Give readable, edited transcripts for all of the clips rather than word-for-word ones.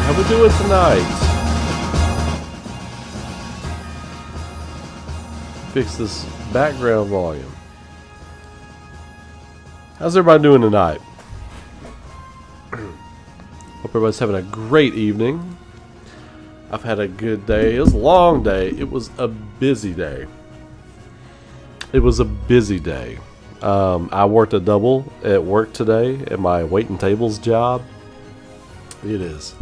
How we doing tonight? Fix this background volume. How's everybody doing tonight? Hope everybody's having a great evening. I've had a good day. It was a long day. It was a busy day. I worked a double at work today at my waiting tables job. It is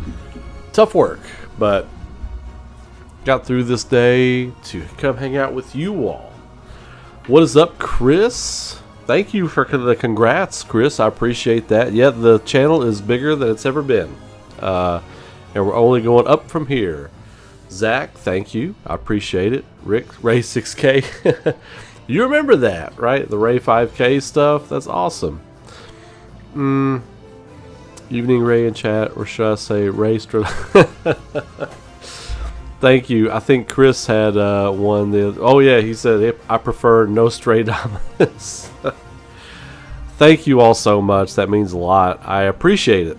tough work, but got through this day to come hang out with you all. What is up, Chris? Thank you for the congrats, Chris. I appreciate that. Yeah, the channel is bigger than it's ever been. And we're only going up from here. Zach, thank you. I appreciate it. Rick, Ray 6K. You remember that, right? The Ray 5K stuff? That's awesome. Evening Ray in chat, or should I say Ray Thank you. I think Chris had one. Oh yeah, he said, I prefer Nostradamus. Thank you all so much. That means a lot. I appreciate it.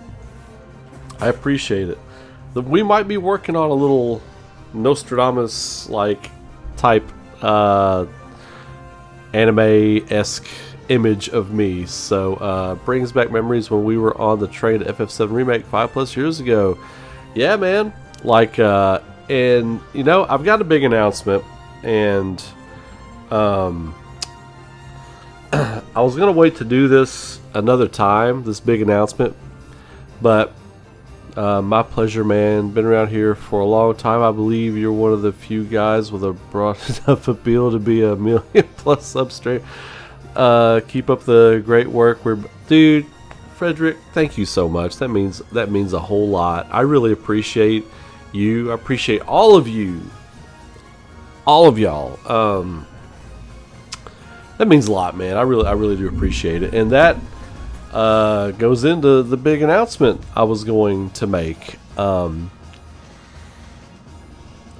We might be working on a little Nostradamus-like type anime-esque image of me. So brings back memories when we were on the train to FF7 Remake 5+ years ago. Yeah, man. Like, and you know, I've got a big announcement, and I was gonna wait to do this another time, this big announcement, but my pleasure, man. Been around here for a long time. I believe you're one of the few guys with a broad enough appeal to be a million+ substrate. Keep up the great work. Dude, Frederick, thank you so much. That means a whole lot. I really appreciate you. I appreciate all of you. All of y'all. That means a lot, man. I really do appreciate it. And that goes into the big announcement I was going to make.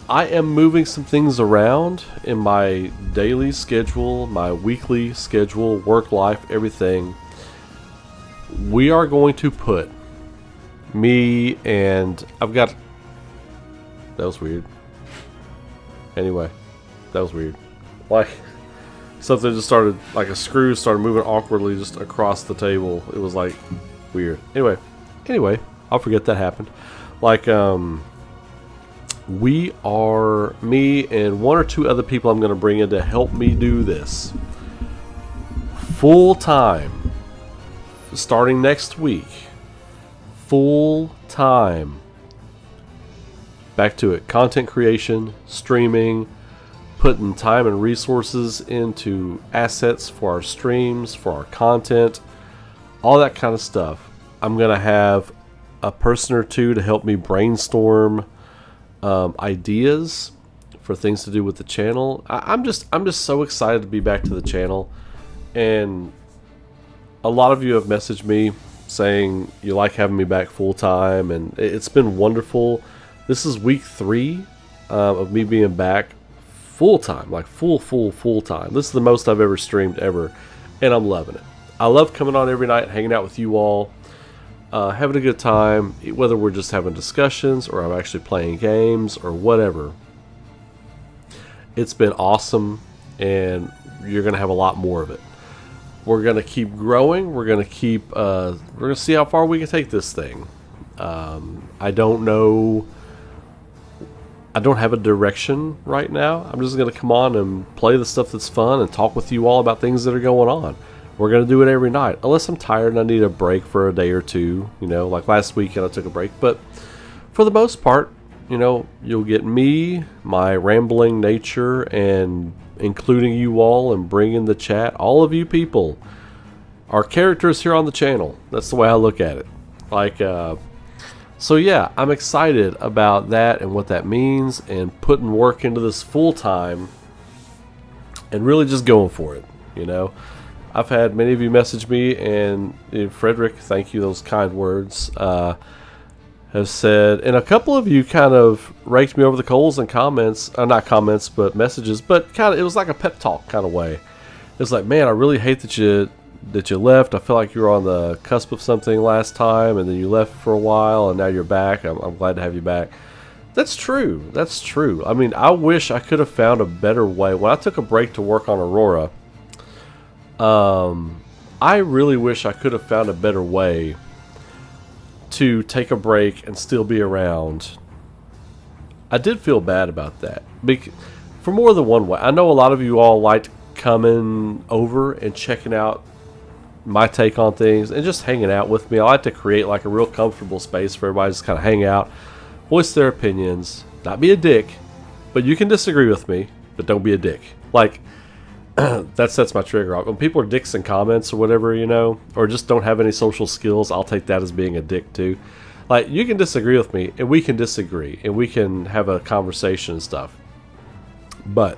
I am moving some things around in my daily schedule, my weekly schedule, work life, everything. We are going to put me and that was weird. Anyway, that was weird. Like, something just started, like a screw started moving awkwardly just across the table. It was like weird. Anyway, I'll forget that happened. Like, me and one or two other people I'm going to bring in to help me do this full time, starting next week. Full time. Back to it. Content creation, streaming, putting time and resources into assets for our streams, for our content, all that kind of stuff. I'm going to have a person or two to help me brainstorm ideas for things to do with the channel. I'm just so excited to be back to the channel, and a lot of you have messaged me saying you like having me back full time, and it's been wonderful. This is week 3 of me being back full time, like full time. This is the most I've ever streamed ever, and I'm loving it. I love coming on every night, hanging out with you all, having a good time, whether we're just having discussions or I'm actually playing games or whatever. It's been awesome, and you're going to have a lot more of it. We're going to keep growing. We're going to see how far we can take this thing. I don't know. I don't have a direction right now. I'm just going to come on and play the stuff that's fun and talk with you all about things that are going on. We're going to do it every night, unless I'm tired and I need a break for a day or two, you know, like last weekend I took a break. But for the most part, you know, you'll get me, my rambling nature, and including you all and bringing the chat. All of you people are characters here on the channel. That's the way I look at it. Like, so yeah, I'm excited about that and what that means, and putting work into this full time and really just going for it, you know. I've had many of you message me, and Frederick, thank you, those kind words, have said, and a couple of you kind of raked me over the coals in comments, not comments, but messages, but kind of, it was like a pep talk kind of way. It's like, man, I really hate that you that you left. I feel like you were on the cusp of something last time, and then you left for a while, and now you're back. I'm glad to have you back. That's true. That's true. I mean, I wish I could have found a better way. When I took a break to work on Aurora, I really wish I could have found a better way to take a break and still be around. I did feel bad about that. For more than one way. I know a lot of you all liked coming over and checking out my take on things and just hanging out with me. I like to create like a real comfortable space for everybody to just kind of hang out, voice their opinions, not be a dick, but you can disagree with me, but don't be a dick. Like, that sets my trigger off. When people are dicks in comments or whatever, you know, or just don't have any social skills, I'll take that as being a dick too. Like, you can disagree with me, and we can disagree, and we can have a conversation and stuff. But,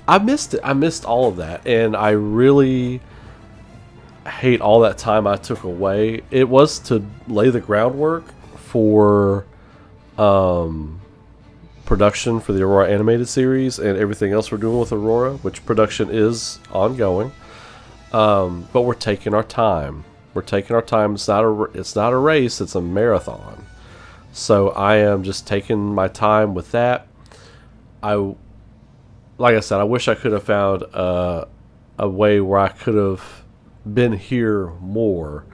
I missed it. I missed all of that, and I really hate all that time I took away. It was to lay the groundwork for production for the Aurora animated series and everything else we're doing with Aurora, which production is ongoing. But we're taking our time. We're taking our time. It's not a race. It's a marathon. So I am just taking my time with that. Like I said, I wish I could have found a way where I could have been here more,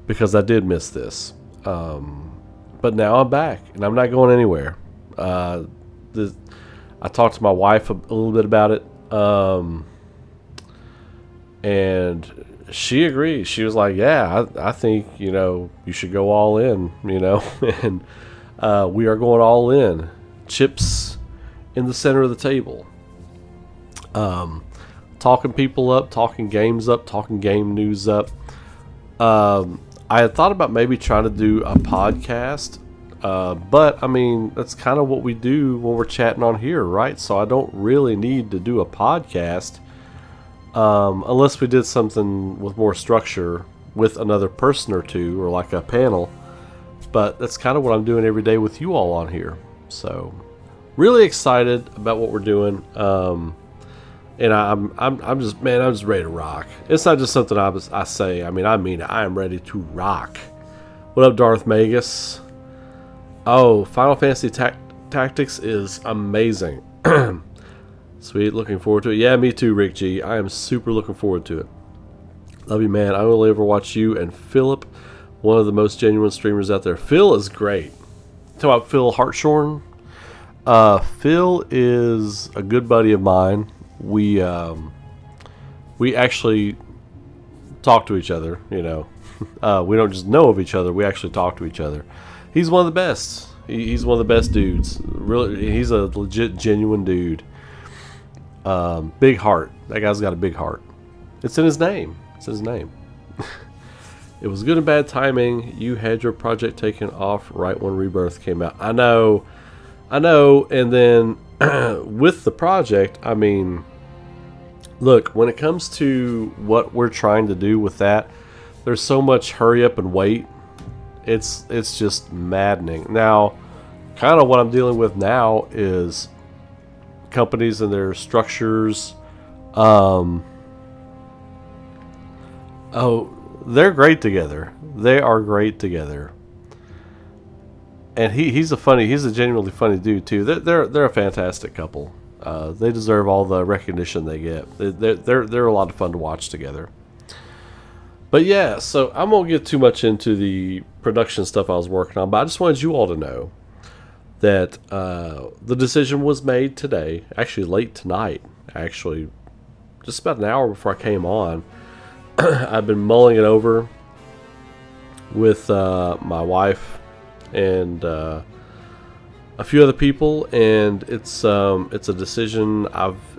because I did miss this. But now I'm back, and I'm not going anywhere. I talked to my wife a little bit about it, and she agreed. She was like, yeah, I think, you know, you should go all in, you know. And we are going all in. Chips in the center of the table. Talking people up, talking games up, talking game news up. I had thought about maybe trying to do a podcast, but I mean, that's kind of what we do when we're chatting on here, right? So I don't really need to do a podcast, unless we did something with more structure with another person or two, or like a panel. But that's kind of what I'm doing every day with you all on here. So really excited about what we're doing. And I'm just ready to rock. It's not just something I say. I mean it. I am ready to rock. What up, Darth Magus? Oh, Final Fantasy Tactics is amazing. Sweet, looking forward to it. Yeah, me too, Rick G. I am super looking forward to it. Love you, man. I will ever watch you and Philip, one of the most genuine streamers out there. Phil is great. Talk about Phil Hartshorn. Phil is a good buddy of mine. We actually talk to each other, you know. We don't just know of each other, we actually talk to each other. He's one of the best. He's one of the best dudes. Really, he's a legit, genuine dude. Big heart. That guy's got a big heart. It's in his name. It's his name. It was good and bad timing. You had your project taken off right when Rebirth came out. I know. And then with the project, I mean, look, when it comes to what we're trying to do with that, there's so much hurry up and wait. It's just maddening. Now, kind of what I'm dealing with now is companies and their structures. They're great together. They are great together. And he's a genuinely funny dude too. They're a fantastic couple. They deserve all the recognition they get. They're a lot of fun to watch together. But yeah, so I won't get too much into the production stuff I was working on, but I just wanted you all to know that the decision was made today, actually late tonight, actually just about an hour before I came on. I've been mulling it over with my wife and a few other people, and it's a decision.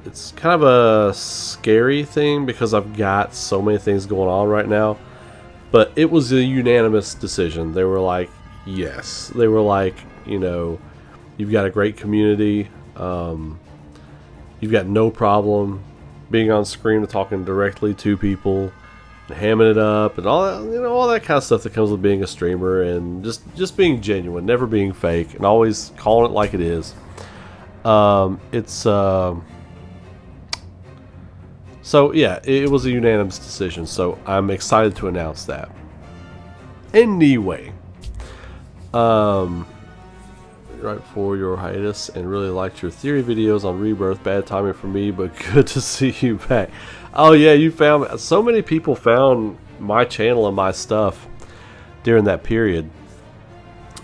It's kind of a scary thing because I've got so many things going on right now, but it was a unanimous decision. They were like, yes. They were like, you know, you've got a great community. You've got no problem being on screen and talking directly to people, and hamming it up, and all that, you know, all that kind of stuff that comes with being a streamer, and just being genuine, never being fake, and always calling it like it is. It's So yeah, it was a unanimous decision. So I'm excited to announce that. Anyway, right before your hiatus, and really liked your theory videos on Rebirth. Bad timing for me, but good to see you back. Oh yeah, you found, so many people found my channel and my stuff during that period.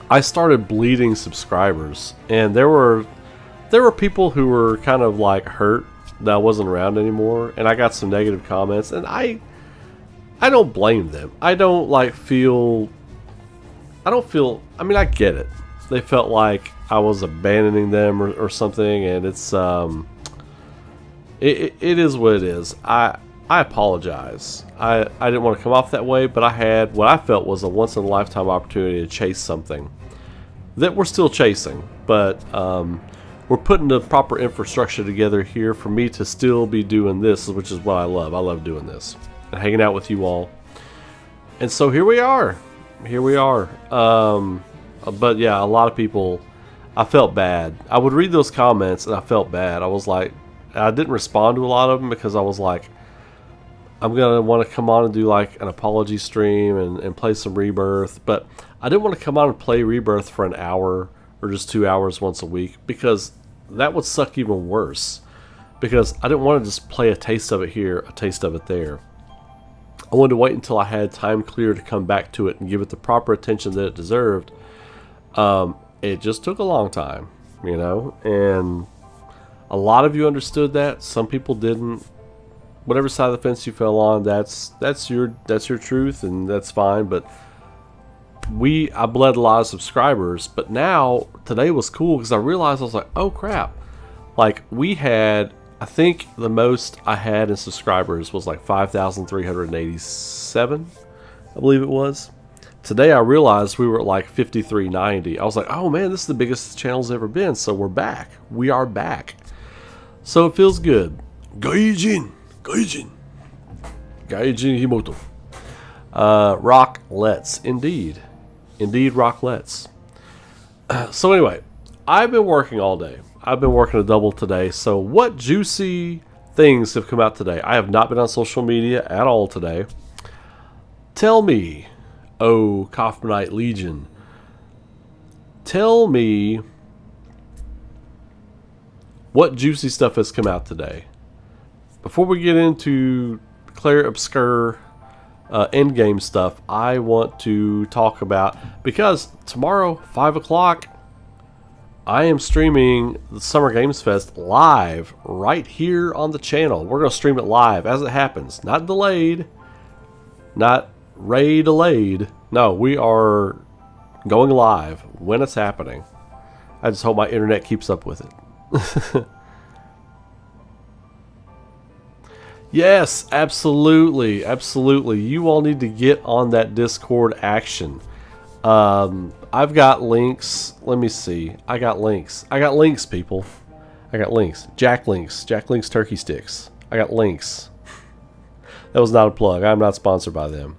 I started bleeding subscribers, and there were people who were kind of like hurt that I wasn't around anymore, and I got some negative comments, and I don't blame them. I don't feel, I mean, I get it. They felt like I was abandoning them or something, and it's it is what it is. I apologize. I didn't want to come off that way, but I had what I felt was a once in a lifetime opportunity to chase something that we're still chasing, but we're putting the proper infrastructure together here for me to still be doing this, which is what I love. I love doing this and hanging out with you all. And so here we are. But yeah, a lot of people, I felt bad. I would read those comments and I felt bad. I was like, I didn't respond to a lot of them because I was like, I'm going to want to come on and do like an apology stream and play some Rebirth. But I didn't want to come on and play Rebirth for an hour or just 2 hours once a week, because that would suck even worse. Because I didn't want to just play a taste of it here, a taste of it there. I wanted to wait until I had time clear to come back to it and give it the proper attention that it deserved. It just took a long time, you know, and a lot of you understood that. Some people didn't. Whatever side of the fence you fell on, that's your truth, and that's fine. But I bled a lot of subscribers. But now today was cool because I realized, I was like, oh crap, like we had, I think the most I had in subscribers was like 5,387, I believe it was. Today I realized we were at like 5,390. I was like, oh man, this is the biggest the channel's ever been. So we're back. We are back. So it feels good. Gaijin Himoto. Rocklets. Indeed, rocklets. So anyway, I've been working all day. I've been working a double today. So what juicy things have come out today? I have not been on social media at all today. Tell me, oh, Kaufmanite Legion, tell me what juicy stuff has come out today. Before we get into Clair, Obscur, Endgame stuff, I want to talk about, because tomorrow, 5 o'clock, I am streaming the Summer Games Fest live right here on the channel. We're going to stream it live as it happens. Not delayed. Not delayed. No, we are going live when it's happening. I just hope my internet keeps up with it. Yes, absolutely. Absolutely. You all need to get on that Discord action. I've got links. Let me see. I got links, people. I got links. Jack Links turkey sticks. I got links. That was not a plug. I'm not sponsored by them.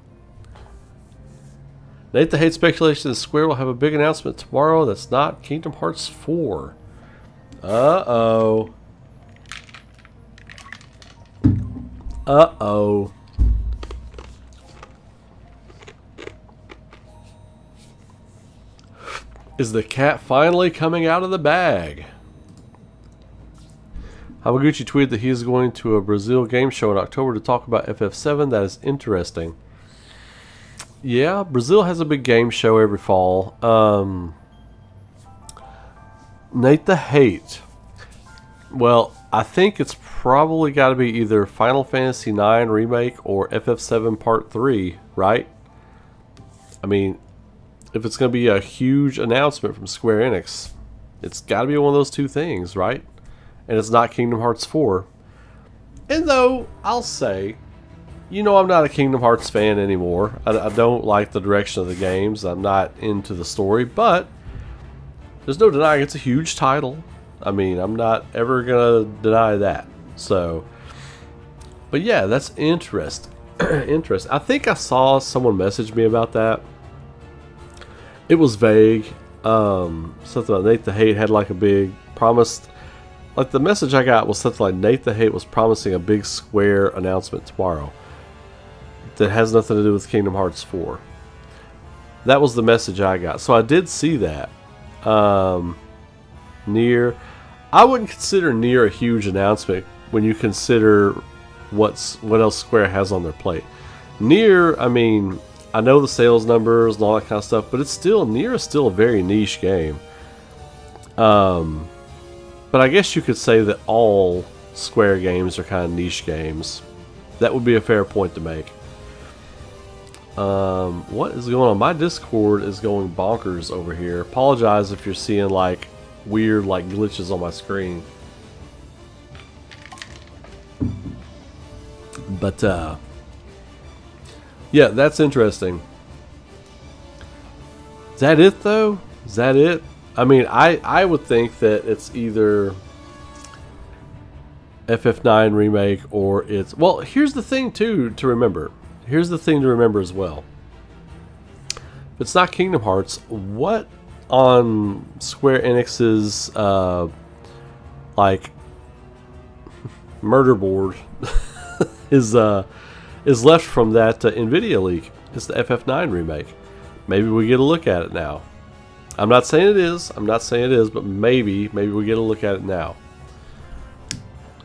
Nate the Hate Speculation that Square will have a big announcement tomorrow that's not Kingdom Hearts 4. Uh-oh. Uh-oh. Is the cat finally coming out of the bag? Hamaguchi tweeted that he is going to a Brazil game show in October to talk about FF7. That is interesting. Yeah, Brazil has a big game show every fall. Nate the Hate. Well, I think it's probably got to be either Final Fantasy IX Remake or FF7 Part 3, right? I mean, if it's going to be a huge announcement from Square Enix, it's got to be one of those two things, right? And it's not Kingdom Hearts 4. And though, I'll say, you know, I'm not a Kingdom Hearts fan anymore. I don't like the direction of the games. I'm not into the story, but there's no denying it's a huge title. I mean, I'm not ever going to deny that. So, but yeah, that's interesting. Interesting. I think I saw someone message me about that. It was vague. Something about Nate the Hate had like a big promised Like, the message I got was something like Nate the Hate was promising a big Square announcement tomorrow that has nothing to do with Kingdom Hearts 4. That was the message I got. So I did see that. Nier. I wouldn't consider Nier a huge announcement when you consider what else Square has on their plate. Nier, I mean, I know the sales numbers and all that kind of stuff, but Nier is still a very niche game. But I guess you could say that all Square games are kind of niche games. That would be a fair point to make. What is going on? My Discord is going bonkers over here. Apologize if you're seeing like weird like glitches on my screen. But yeah, that's interesting. Is that it though? Is that it? I mean, I would think that it's either FF9 remake or it's... Well, here's the thing too to remember. Here's the thing to remember as well. If it's not Kingdom Hearts, what on Square Enix's like murder board is left from that Nvidia leak? It's the FF9 remake. Maybe we get a look at it now. I'm not saying it is. I'm not saying it is, but maybe we get a look at it now.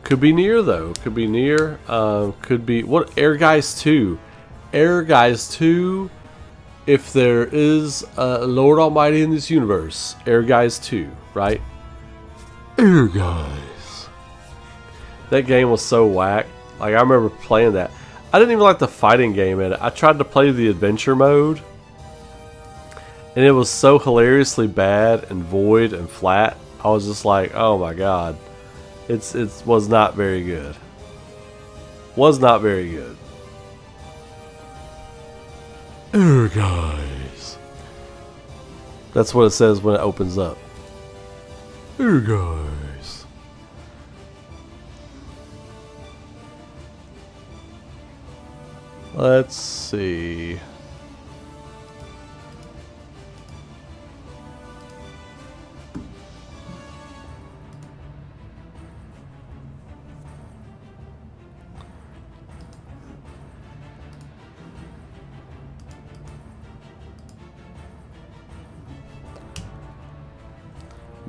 Could be Nier though. Could be Nier. Could be what? Air Guys 2. Air Guys 2. If there is a Lord Almighty in this universe, Air Guys 2, right? Air Guys. That game was so whack. Like, I remember playing that. I didn't even like the fighting game in it. I tried to play the adventure mode, and it was so hilariously bad and void and flat. I was just like, oh my god. It was not very good. Was not very good. Air Guys. That's what it says when it opens up. Air Guys. Let's see.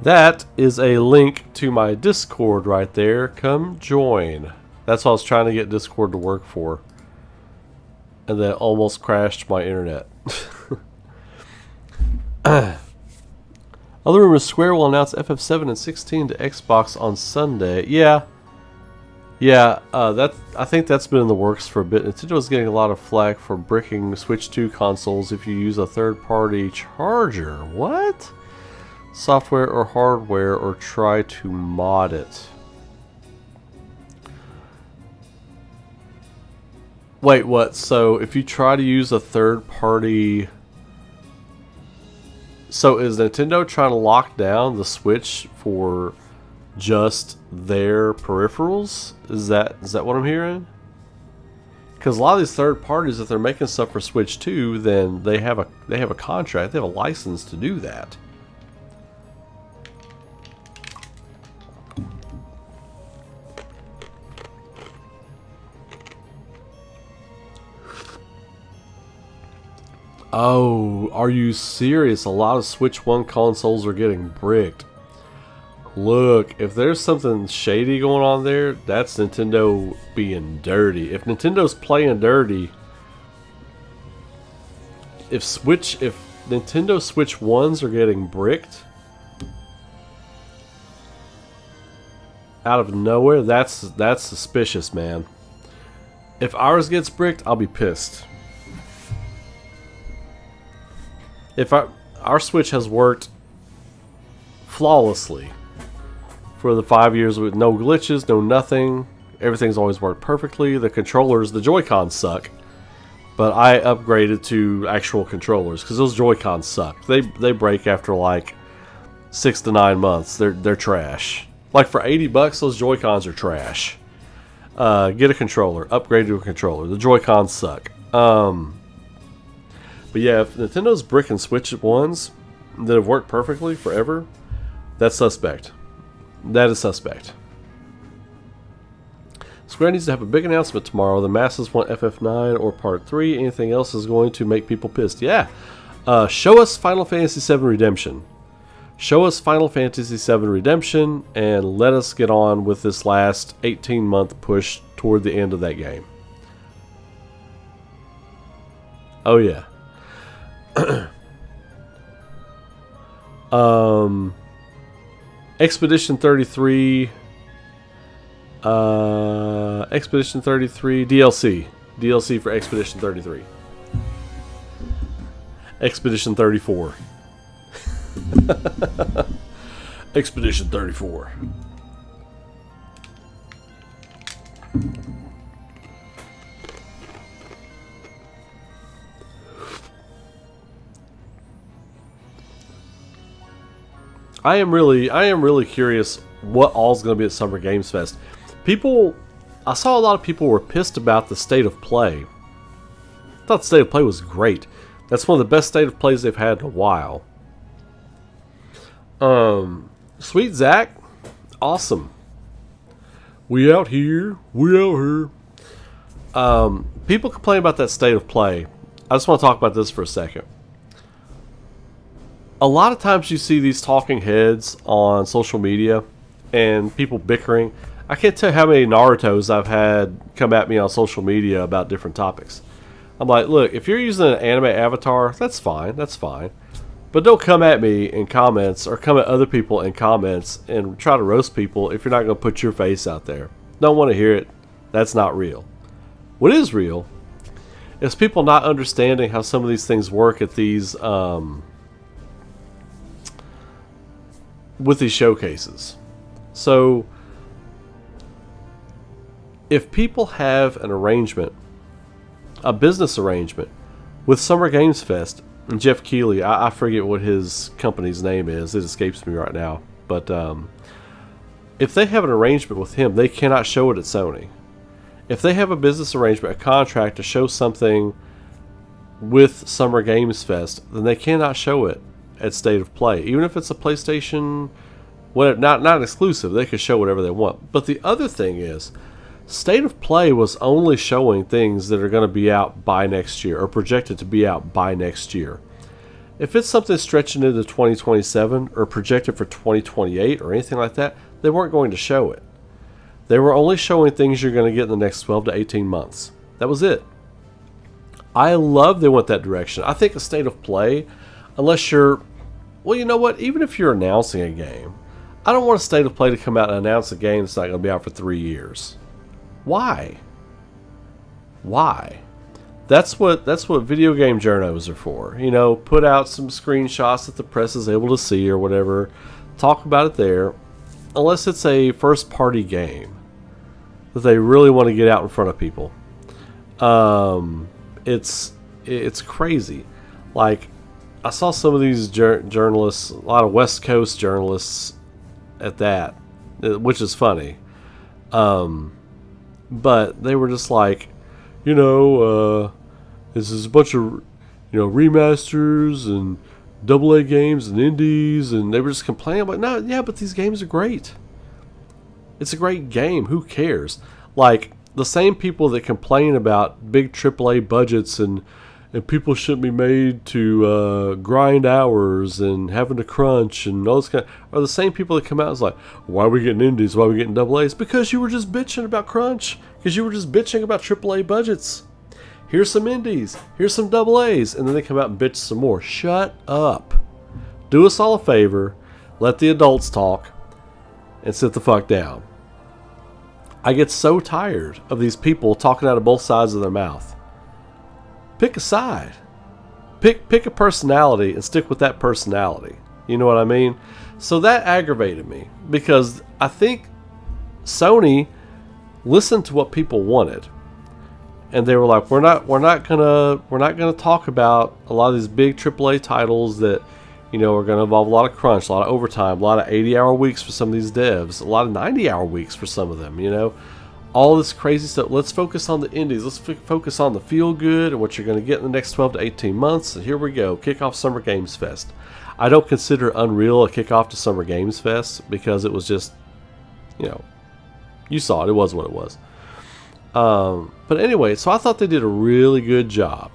That is a link to my Discord right there. Come join. That's what I was trying to get Discord to work for. And then almost crashed my internet. Other rumors, Square will announce FF7 and 16 to Xbox on Sunday. Yeah. I think that's been in the works for a bit. Nintendo's getting a lot of flack for bricking Switch 2 consoles if you use a third-party charger. What? Software or hardware, or try to mod it. Wait, what? So if you try to use a third party... So is Nintendo trying to lock down the Switch for just their peripherals? Is that what I'm hearing? Because a lot of these third parties, if they're making stuff for Switch 2, then they have a contract, they have a license to do that. Oh, are you serious? A lot of Switch 1 consoles are getting bricked. Look, if there's something shady going on there, that's Nintendo being dirty. If Nintendo's playing dirty, if Nintendo Switch 1s are getting bricked out of nowhere, that's suspicious, man. If ours gets bricked, I'll be pissed. If our Switch has worked flawlessly for the 5 years with no glitches, no nothing, everything's always worked perfectly. The controllers, the Joy-Cons suck, but I upgraded to actual controllers because those Joy-Cons suck. They break after like 6 to 9 months. They're trash. Like for $80, those Joy-Cons are trash. Get a controller, upgrade to a controller. The Joy-Cons suck. But yeah, if Nintendo's bricking Switch 1s that have worked perfectly forever, that's suspect. That is suspect. Square needs to have a big announcement tomorrow. The masses want FF9 or Part 3. Anything else is going to make people pissed. Yeah. Show us Final Fantasy VII Redemption. Show us Final Fantasy VII Redemption and let us get on with this last 18-month push toward the end of that game. Oh, yeah. Expedition 33... Expedition 33 DLC for Expedition 33. Expedition 34. Expedition 34. I am really curious what all's going to be at Summer Games Fest. I saw a lot of people were pissed about the state of play. I thought the state of play was great. That's one of the best state of plays they've had in a while. Sweet Zach, awesome. We out here. People complain about that state of play. I just want to talk about this for a second. A lot of times you see these talking heads on social media and people bickering. I can't tell you how many Narutos I've had come at me on social media about different topics. I'm like, look, if you're using an anime avatar, that's fine. But don't come at me in comments or come at other people in comments and try to roast people if you're not going to put your face out there. Don't want to hear it. That's not real. What is real is people not understanding how some of these things work at these with these showcases. So if people have an arrangement, a business arrangement with Summer Games Fest, and Jeff Keighley, I forget what his company's name is, it escapes me right now, but if they have an arrangement with him, they cannot show it at Sony. If they have a business arrangement, a contract to show something with Summer Games Fest, then they cannot show it at State of Play. Even if it's a PlayStation, not exclusive, they could show whatever they want. But the other thing is, State of Play was only showing things that are going to be out by next year, or projected to be out by next year. If it's something stretching into 2027, or projected for 2028, or anything like that, they weren't going to show it. They were only showing things you're going to get in the next 12 to 18 months. That was it. I love they went that direction. I think a State of Play, unless you're... Well, you know what? Even if you're announcing a game, I don't want a State of Play to come out and announce a game that's not going to be out for 3 years. Why? That's what video game journos are for. You know, put out some screenshots that the press is able to see or whatever. Talk about it there. Unless it's a first party game that they really want to get out in front of people. It's crazy. Like, I saw some of these journalists, a lot of West Coast journalists at that, which is funny. But they were just like, this is a bunch of, remasters and AA games and indies, and they were just complaining. I'm like, no, yeah, but these games are great. It's a great game. Who cares? Like, the same people that complain about big AAA budgets and people shouldn't be made to grind hours and having to crunch and all this kind of, are the same people that come out and is like, why are we getting indies? Why are we getting AA's? Because you were just bitching about crunch. Because you were just bitching about AAA budgets. Here's some indies. Here's some AA's. And then they come out and bitch some more. Shut up. Do us all a favor. Let the adults talk. And sit the fuck down. I get so tired of these people talking out of both sides of their mouth. Pick a side. Pick a personality and stick with that personality. You know what I mean? So that aggravated me because I think Sony listened to what people wanted, and they were like, we're not gonna talk about a lot of these big AAA titles that are going to involve a lot of crunch, a lot of overtime, a lot of 80-hour weeks for some of these devs, a lot of 90-hour weeks for some of them. All this crazy stuff. Let's focus on the indies. Let's focus on the feel good and what you're going to get in the next 12 to 18 months. And here we go. Kick off Summer Games Fest. I don't consider Unreal a kickoff to Summer Games Fest because it was just you know, you saw it. It was what it was. But anyway, so I thought they did a really good job.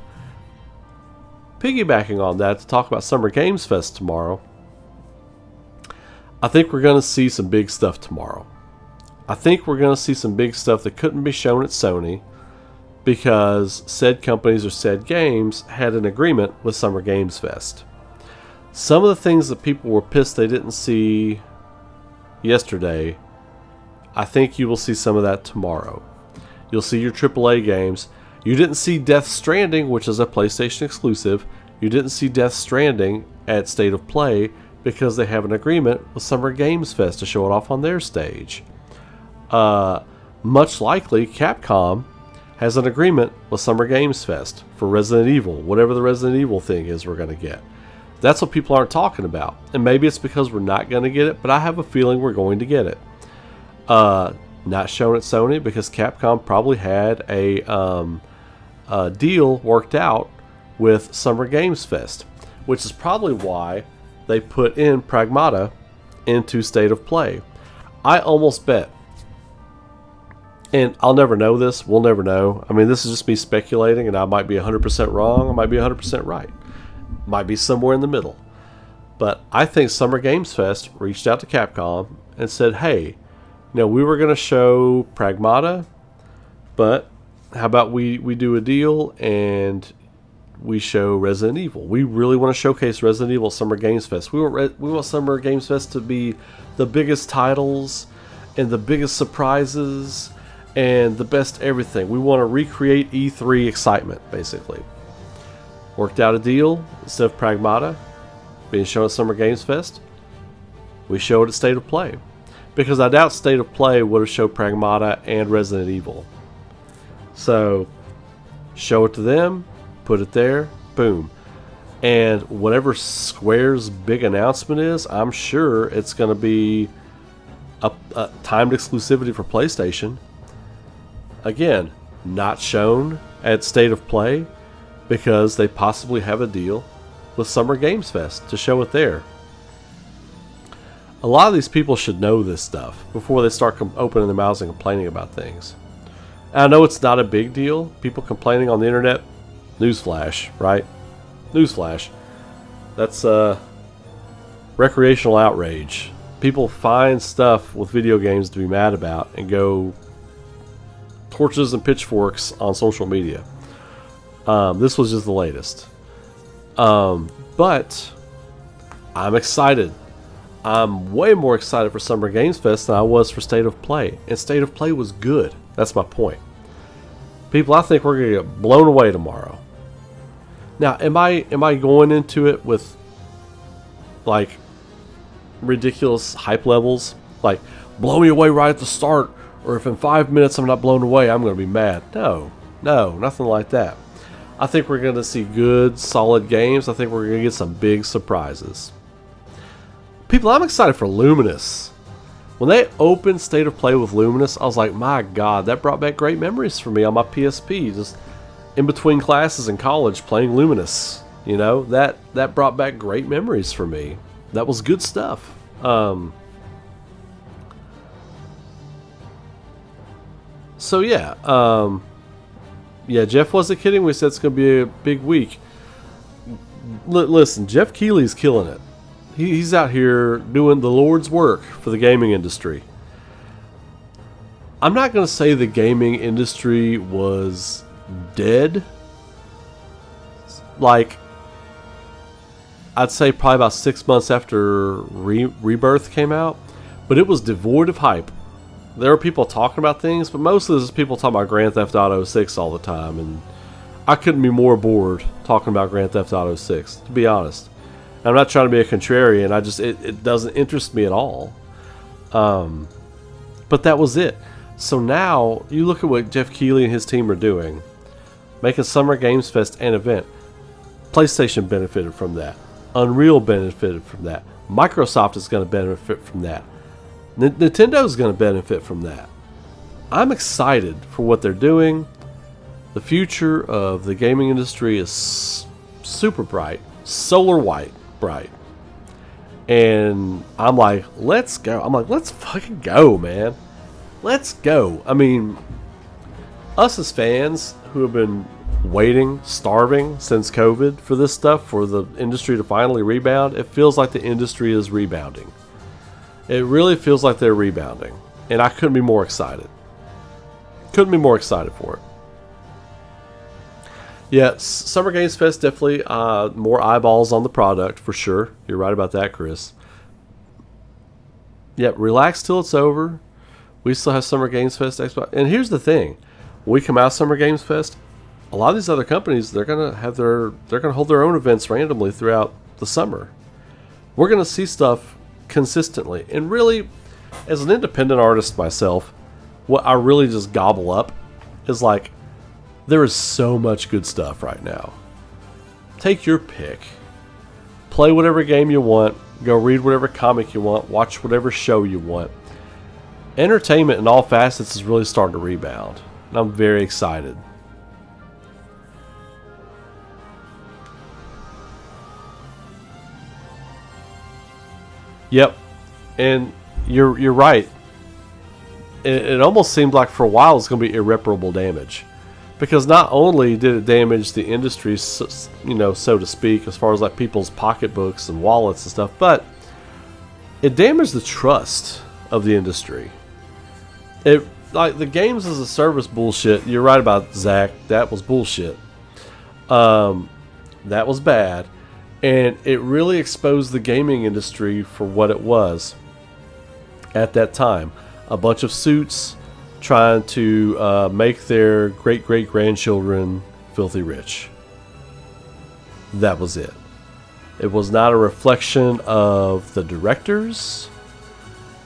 Piggybacking on that, to talk about Summer Games Fest tomorrow, I think we're going to see some big stuff tomorrow. I think we're going to see some big stuff that couldn't be shown at Sony because said companies or said games had an agreement with Summer Games Fest. Some of the things that people were pissed they didn't see yesterday, I think you will see some of that tomorrow. You'll see your AAA games. You didn't see Death Stranding, which is a PlayStation exclusive. You didn't see Death Stranding at State of Play because they have an agreement with Summer Games Fest to show it off on their stage. Much likely, Capcom has an agreement with Summer Games Fest for Resident Evil, whatever the Resident Evil thing is we're going to get. That's what people aren't talking about. And maybe it's because we're not going to get it, but I have a feeling we're going to get it. Not shown at Sony because Capcom probably had a deal worked out with Summer Games Fest, which is probably why they put in Pragmata into State of Play. I almost bet, and I'll never know this, we'll never know. I mean, this is just me speculating, and I might be 100% wrong, I might be 100% right. Might be somewhere in the middle. But I think Summer Games Fest reached out to Capcom and said, hey, we were going to show Pragmata, but how about we do a deal and we show Resident Evil. We really want to showcase Resident Evil Summer Games Fest. We want Summer Games Fest to be the biggest titles and the biggest surprises and the best everything. We want to recreate E3 excitement, basically. Worked out a deal. Instead of Pragmata being shown at Summer Games Fest, we show it at State of Play. Because I doubt State of Play would have showed Pragmata and Resident Evil. So, show it to them, put it there, boom. And whatever Square's big announcement is, I'm sure it's going to be a timed exclusivity for PlayStation. Again, not shown at State of Play because they possibly have a deal with Summer Games Fest to show it there. A lot of these people should know this stuff before they start opening their mouths and complaining about things. And I know it's not a big deal. People complaining on the internet, newsflash, right? Newsflash. That's recreational outrage. People find stuff with video games to be mad about and go torches and pitchforks on social media. This was just the latest. But I'm excited. I'm way more excited for Summer Games Fest than I was for State of Play. And State of Play was good. That's my point. People, I think we're going to get blown away tomorrow. Now, am I going into it with like ridiculous hype levels? Like, blow me away right at the start, or if in 5 minutes I'm not blown away, I'm going to be mad. No, nothing like that. I think we're going to see good, solid games. I think we're going to get some big surprises. People, I'm excited for Luminous. When they opened State of Play with Luminous, I was like, my God, that brought back great memories for me on my PSP. Just in between classes in college playing Luminous. That brought back great memories for me. That was good stuff. So yeah. Yeah, Jeff wasn't kidding. We said it's going to be a big week. Listen, Jeff Keighley's killing it. He's out here doing the Lord's work for the gaming industry. I'm not going to say the gaming industry was dead. Like, I'd say probably about 6 months after Rebirth came out. But it was devoid of hype. There were people talking about things, but most of this is people talking about Grand Theft Auto 6 all the time. And I couldn't be more bored talking about Grand Theft Auto 6, to be honest. I'm not trying to be a contrarian. It doesn't interest me at all. But that was it. So now, you look at what Jeff Keighley and his team are doing. Making Summer Games Fest an event. PlayStation benefited from that. Unreal benefited from that. Microsoft is going to benefit from that. Nintendo is going to benefit from that. I'm excited for what they're doing. The future of the gaming industry is super bright. Solar white bright. And I'm like, let's go. I'm like, let's fucking go, man. Let's go. I mean, us as fans who have been waiting, starving since COVID for this stuff, for the industry to finally rebound, it feels like the industry is rebounding. It really feels like they're rebounding. And I couldn't be more excited. Couldn't be more excited for it. Yeah, Summer Games Fest definitely more eyeballs on the product for sure. You're right about that, Chris. Yep, relax till it's over. We still have Summer Games Fest Expo. And here's the thing: when we come out of Summer Games Fest, a lot of these other companies, they're gonna hold their own events randomly throughout the summer. We're gonna see stuff consistently. And really, as an independent artist myself, what I really just gobble up is like, there is so much good stuff right now. Take your pick. Play whatever game you want. Go read whatever comic you want. Watch whatever show you want. Entertainment in all facets is really starting to rebound. And I'm very excited. Yep. And you're right. It almost seemed like for a while it's going to be irreparable damage. Because not only did it damage the industry, so to speak, as far as like people's pocketbooks and wallets and stuff, but it damaged the trust of the industry. It, like, the games as a service bullshit. You're right about Zach. That was bullshit. That was bad, and it really exposed the gaming industry for what it was at that time. A bunch of suits trying to make their great-great-grandchildren filthy rich. That was it. It was not a reflection of the directors.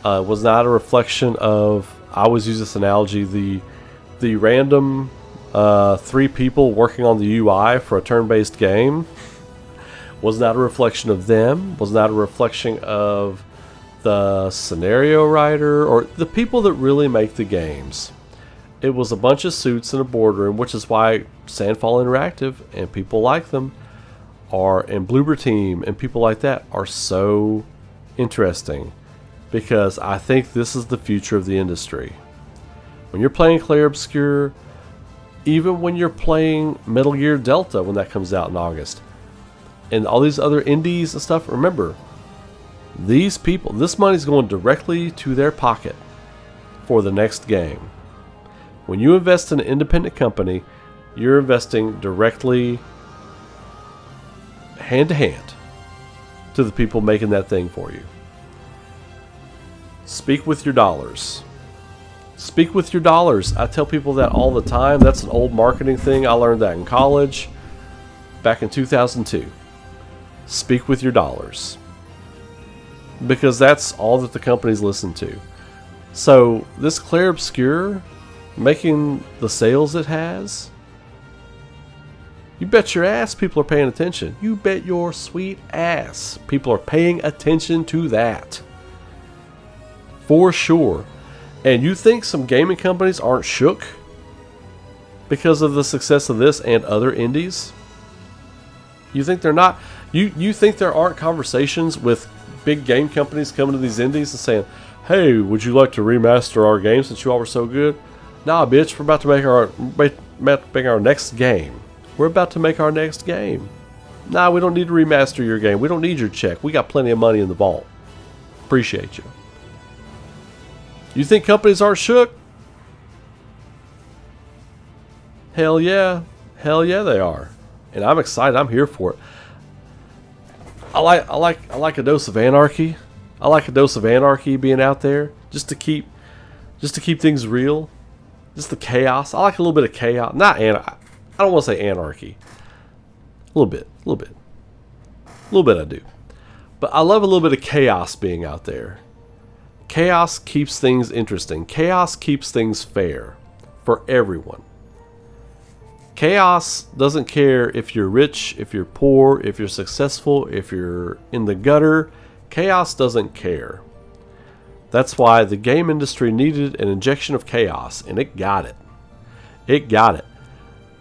It was not a reflection of, I always use this analogy, the random 3 people working on the UI for a turn-based game was not a reflection of them, was not a reflection of the scenario writer, or the people that really make the games. It was a bunch of suits in a boardroom, which is why Sandfall Interactive and people like them and Bloober Team and people like that are so interesting, because I think this is the future of the industry. When you're playing Clair Obscur, even when you're playing Metal Gear Delta when that comes out in August, and all these other indies and stuff, remember, these people, this money's going directly to their pocket for the next game. When you invest in an independent company, you're investing directly, hand to hand, to the people making that thing for you. Speak with your dollars. Speak with your dollars. I tell people that all the time. That's an old marketing thing. I learned that in college back in 2002. Speak with your dollars. Because that's all that the companies listen to. So this Clair Obscur making the sales it has, you bet your ass people are paying attention. You bet your sweet ass people are paying attention to that. For sure. And you think some gaming companies aren't shook because of the success of this and other indies? You think they're not? You think there aren't conversations with big game companies coming to these indies and saying, "Hey, would you like to remaster our game since you all were so good?" Nah, bitch, we're about to make our next game. We're about to make our next game. Nah, we don't need to remaster your game. We don't need your check. We got plenty of money in the vault. Appreciate you. You think companies aren't shook? Hell yeah. Hell yeah, they are. And I'm excited. I'm here for it. I like a dose of anarchy. I like a dose of anarchy being out there just to keep things real. Just the chaos. I like a little bit of chaos. I don't want to say anarchy. A little bit I do. But I love a little bit of chaos being out there. Chaos keeps things interesting. Chaos keeps things fair for everyone. Chaos doesn't care if you're rich, if you're poor, if you're successful, if you're in the gutter. Chaos doesn't care. That's why the game industry needed an injection of chaos, and it got it. It got it.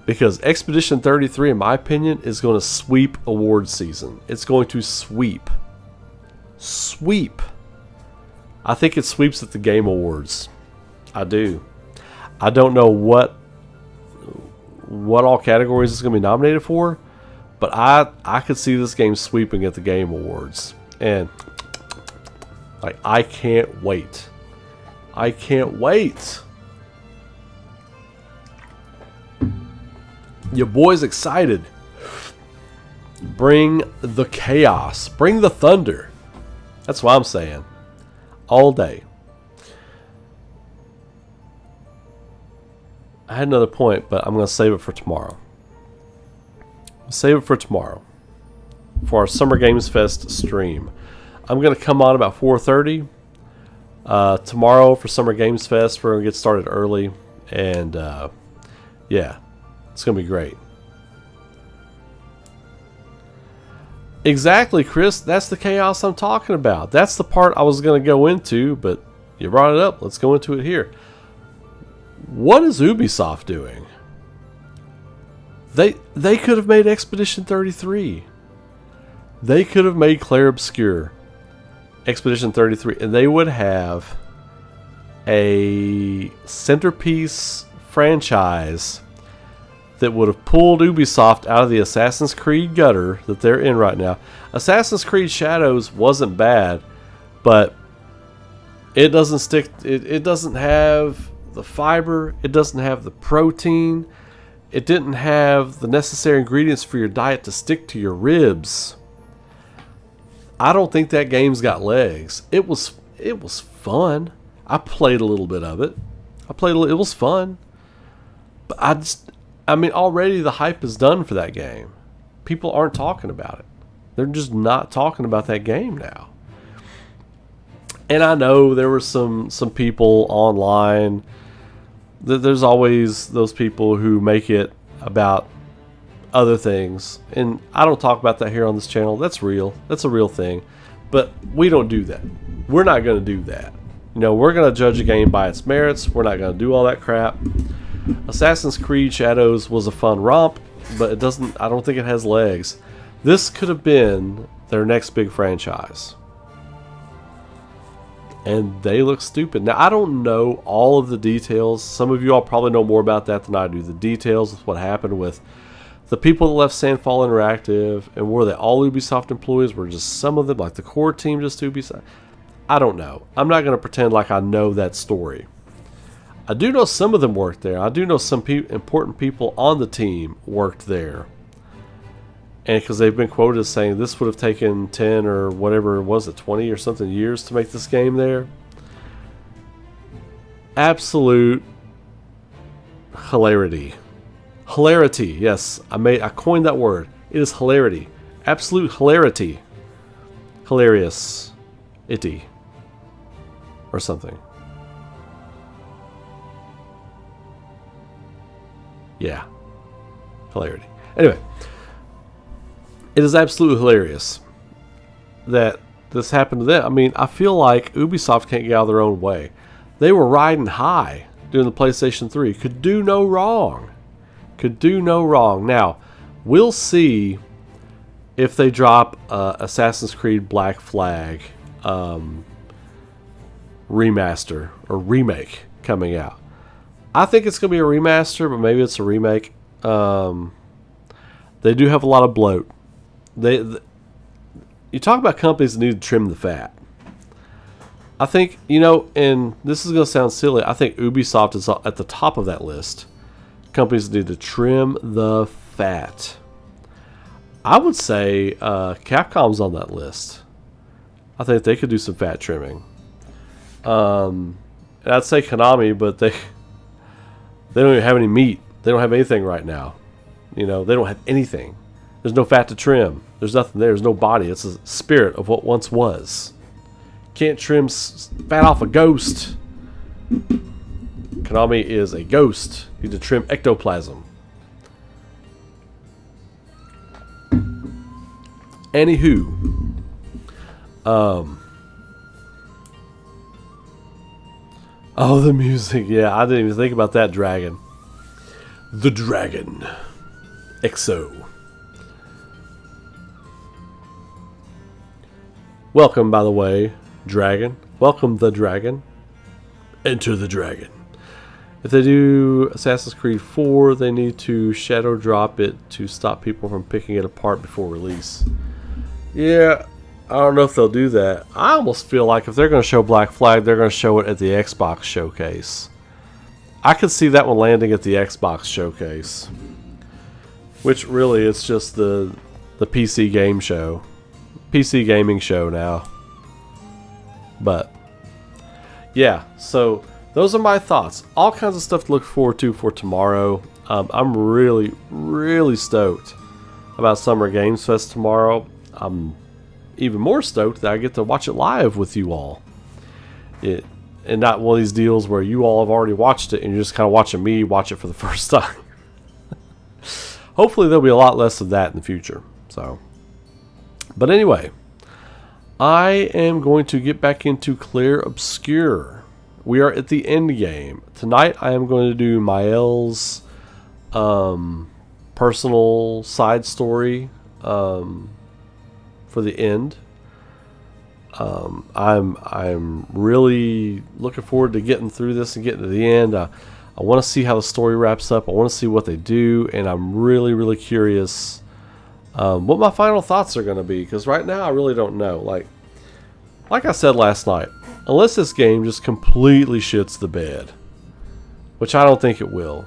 Because Expedition 33, in my opinion, is going to sweep award season. It's going to sweep. sweep. I think it sweeps at the Game Awards. I do. I don't know what all categories it's going to be nominated for, but I could see this game sweeping at the Game Awards. And like, I can't wait. I can't wait. Your boy's excited. Bring the chaos. Bring the thunder. That's what I'm saying. All day. I had another point, but I'm going to save it for tomorrow. Save it for tomorrow. For our Summer Games Fest stream. I'm going to come on about 4:30. Tomorrow for Summer Games Fest, we're going to get started early. And yeah, it's going to be great. Exactly, Chris. That's the chaos I'm talking about. That's the part I was going to go into, but you brought it up. Let's go into it here. What is Ubisoft doing? They could have made Expedition 33. They could have made Clair Obscur. Expedition 33. And they would have a centerpiece franchise that would have pulled Ubisoft out of the Assassin's Creed gutter that they're in right now. Assassin's Creed Shadows wasn't bad, but it doesn't stick. It doesn't have the fiber. It doesn't have the protein. It didn't have the necessary ingredients for your diet to stick to your ribs. I don't think that game's got legs. It was fun. I played a little bit of it. It was fun. But I mean, already the hype is done for that game. People aren't talking about it. They're just not talking about that game now. And I know there were some people online. There's always those people who make it about other things. And I don't talk about that here on this channel. That's real. That's a real thing. But we don't do that. We're not going to do that. You know, we're going to judge a game by its merits. We're not going to do all that crap. Assassin's Creed Shadows was a fun romp, but it doesn't. I don't think it has legs. This could have been their next big franchise. And they look stupid. Now, I don't know all of the details. Some of you all probably know more about that than I do. The details of what happened with the people that left Sandfall Interactive, and were they all Ubisoft employees? Were just some of them, like the core team, just Ubisoft? I don't know. I'm not going to pretend like I know that story. I do know some of them worked there. I do know some important people on the team worked there. And because they've been quoted as saying this would have taken 10 or whatever, was it 20 or something years to make this game there. Absolute hilarity. Hilarity, yes. I coined that word. It is hilarity. Absolute hilarity. Hilarious. Itty. Or something. Yeah. Hilarity. Anyway. It is absolutely hilarious that this happened to them. I mean, I feel like Ubisoft can't get out of their own way. They were riding high during the PlayStation 3. Could do no wrong. Could do no wrong. Now, we'll see if they drop Assassin's Creed Black Flag remaster or remake coming out. I think it's going to be a remaster, but maybe it's a remake. They do have a lot of bloat. You talk about companies that need to trim the fat. I think, you know, and this is going to sound silly, I think Ubisoft is at the top of that list. Companies need to trim the fat. I would say Capcom's on that list. I think they could do some fat trimming. And I'd say Konami, but they don't even have any meat. They don't have anything right now. You know, they don't have anything. There's no fat to trim. There's nothing there. There's no body. It's a spirit of what once was. Can't trim fat off a ghost. Konami is a ghost. You need to trim ectoplasm. Anywho. Oh, the music. Yeah, I didn't even think about that dragon. The dragon. EXO. Welcome, by the way, Dragon. Welcome, the Dragon. Enter the Dragon. If they do Assassin's Creed 4, they need to shadow drop it to stop people from picking it apart before release. Yeah, I don't know if they'll do that. I almost feel like if they're going to show Black Flag, they're going to show it at the Xbox showcase. I could see that one landing at the Xbox showcase. Which really, it's just the PC game show. PC gaming show now. But, yeah, so those are my thoughts. All kinds of stuff to look forward to for tomorrow. I'm really, really stoked about Summer Games Fest tomorrow. I'm even more stoked that I get to watch it live with you all. And not one of these deals where you all have already watched it and you're just kind of watching me watch it for the first time. Hopefully there'll be a lot less of that in the future. So, but anyway, I am going to get back into Clair Obscur. We are at the end game. Tonight I am going to do Mael's personal side story for the end. I'm really looking forward to getting through this and getting to the end. I want to see how the story wraps up. I want to see what they do, and I'm really, really curious what my final thoughts are going to be, because right now I really don't know. Like I said last night, unless this game just completely shits the bed, which I don't think it will,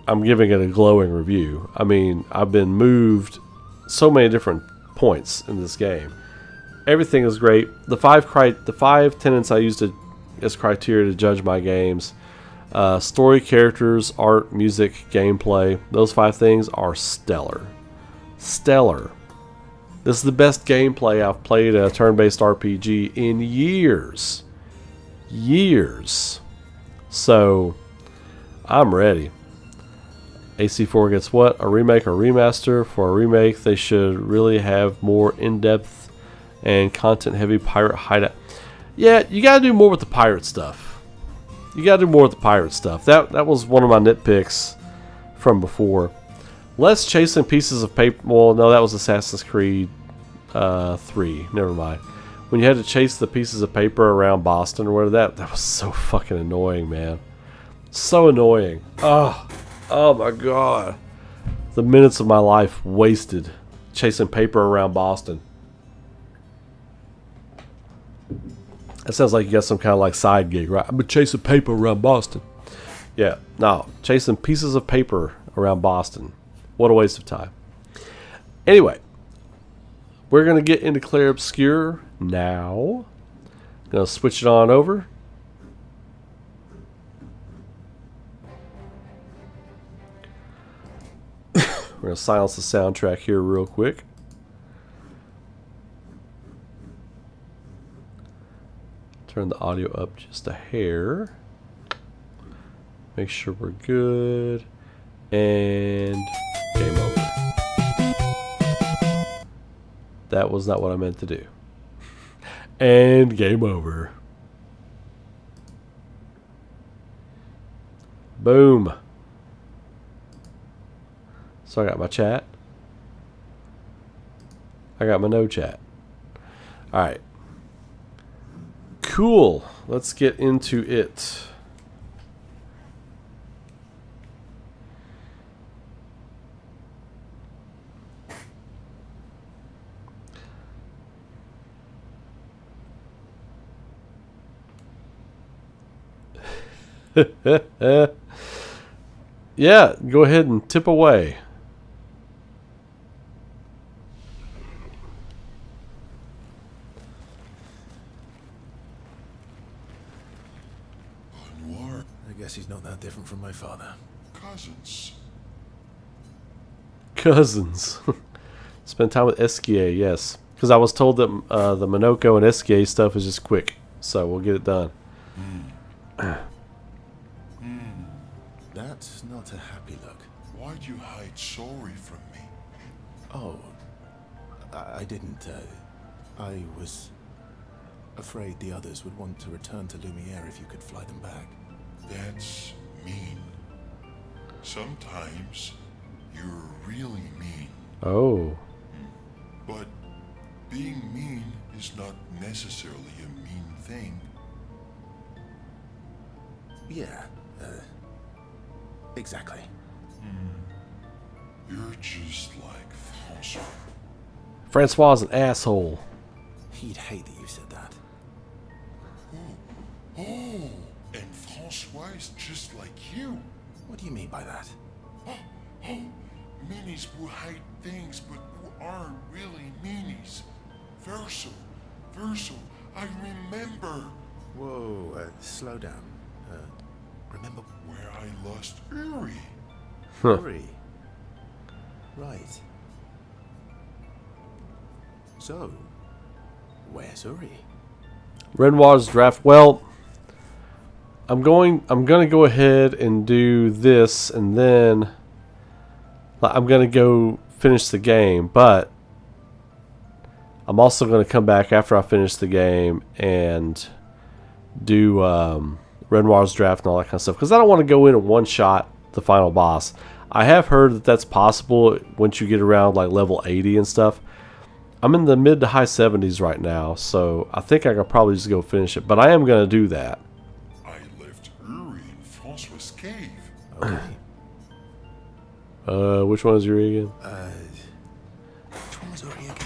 I'm giving it a glowing review. I mean, I've been moved so many different points in this game. Everything is great. The five tenets I used as criteria to judge my games: story, characters, art, music, gameplay. Those 5 things are stellar. Stellar. This is the best gameplay I've played a turn-based RPG in years. Years. So, I'm ready. AC4 gets what? A remake or remaster? For a remake, they should really have more in-depth and content-heavy pirate hideout. Yeah, you gotta do more with the pirate stuff. You gotta do more with the pirate stuff. That was one of my nitpicks from before. Less chasing pieces of paper. Well, no, that was Assassin's Creed 3. Never mind. When you had to chase the pieces of paper around Boston or whatever, that was so fucking annoying, man. So annoying. Oh my god. The minutes of my life wasted chasing paper around Boston. That sounds like you got some kind of like side gig, right? I've been chasing paper around Boston. Yeah, no. Chasing pieces of paper around Boston. What a waste of time. Anyway, we're going to get into Clair Obscur now. Going to switch it on over. We're going to silence the soundtrack here real quick. Turn the audio up just a hair. Make sure we're good. And game over. That was not what I meant to do. And game over. Boom. So I got my chat. I got my no chat. Alright. Cool. Let's get into it. Yeah, go ahead and tip away. I guess he's not that different from my father. Cousins. Spend time with SKA, yes. Because I was told that the Minoko and SKA stuff is just quick. So we'll get it done. That's not a happy look. Why'd you hide sorry from me? Oh, I didn't. I was afraid the others would want to return to Lumiere if you could fly them back. That's mean. Sometimes you're really mean. Oh. But being mean is not necessarily a mean thing. Yeah, exactly. You're just like Francois. Francois is an asshole. He'd hate that you said that. Oh, and Francois is just like you. What do you mean by that? Meanies who hide things but who aren't really meanies. Verso, I remember. Whoa, slow down. Remember Where I lost Uri. Uri? Right. So, where's Uri? Renoir's draft. Well, I'm gonna go ahead and do this, and then I'm gonna go finish the game. But I'm also gonna come back after I finish the game and do Renoir's draft and all that kind of stuff, because I don't want to go in and one shot the final boss. I have heard that that's possible once you get around like level 80 and stuff. I'm in the mid to high 70s right now, so I think I could probably just go finish it. But I am going to do that. I left Uri in Francois' cave. Okay. Which one is your again? Which one was Uri again?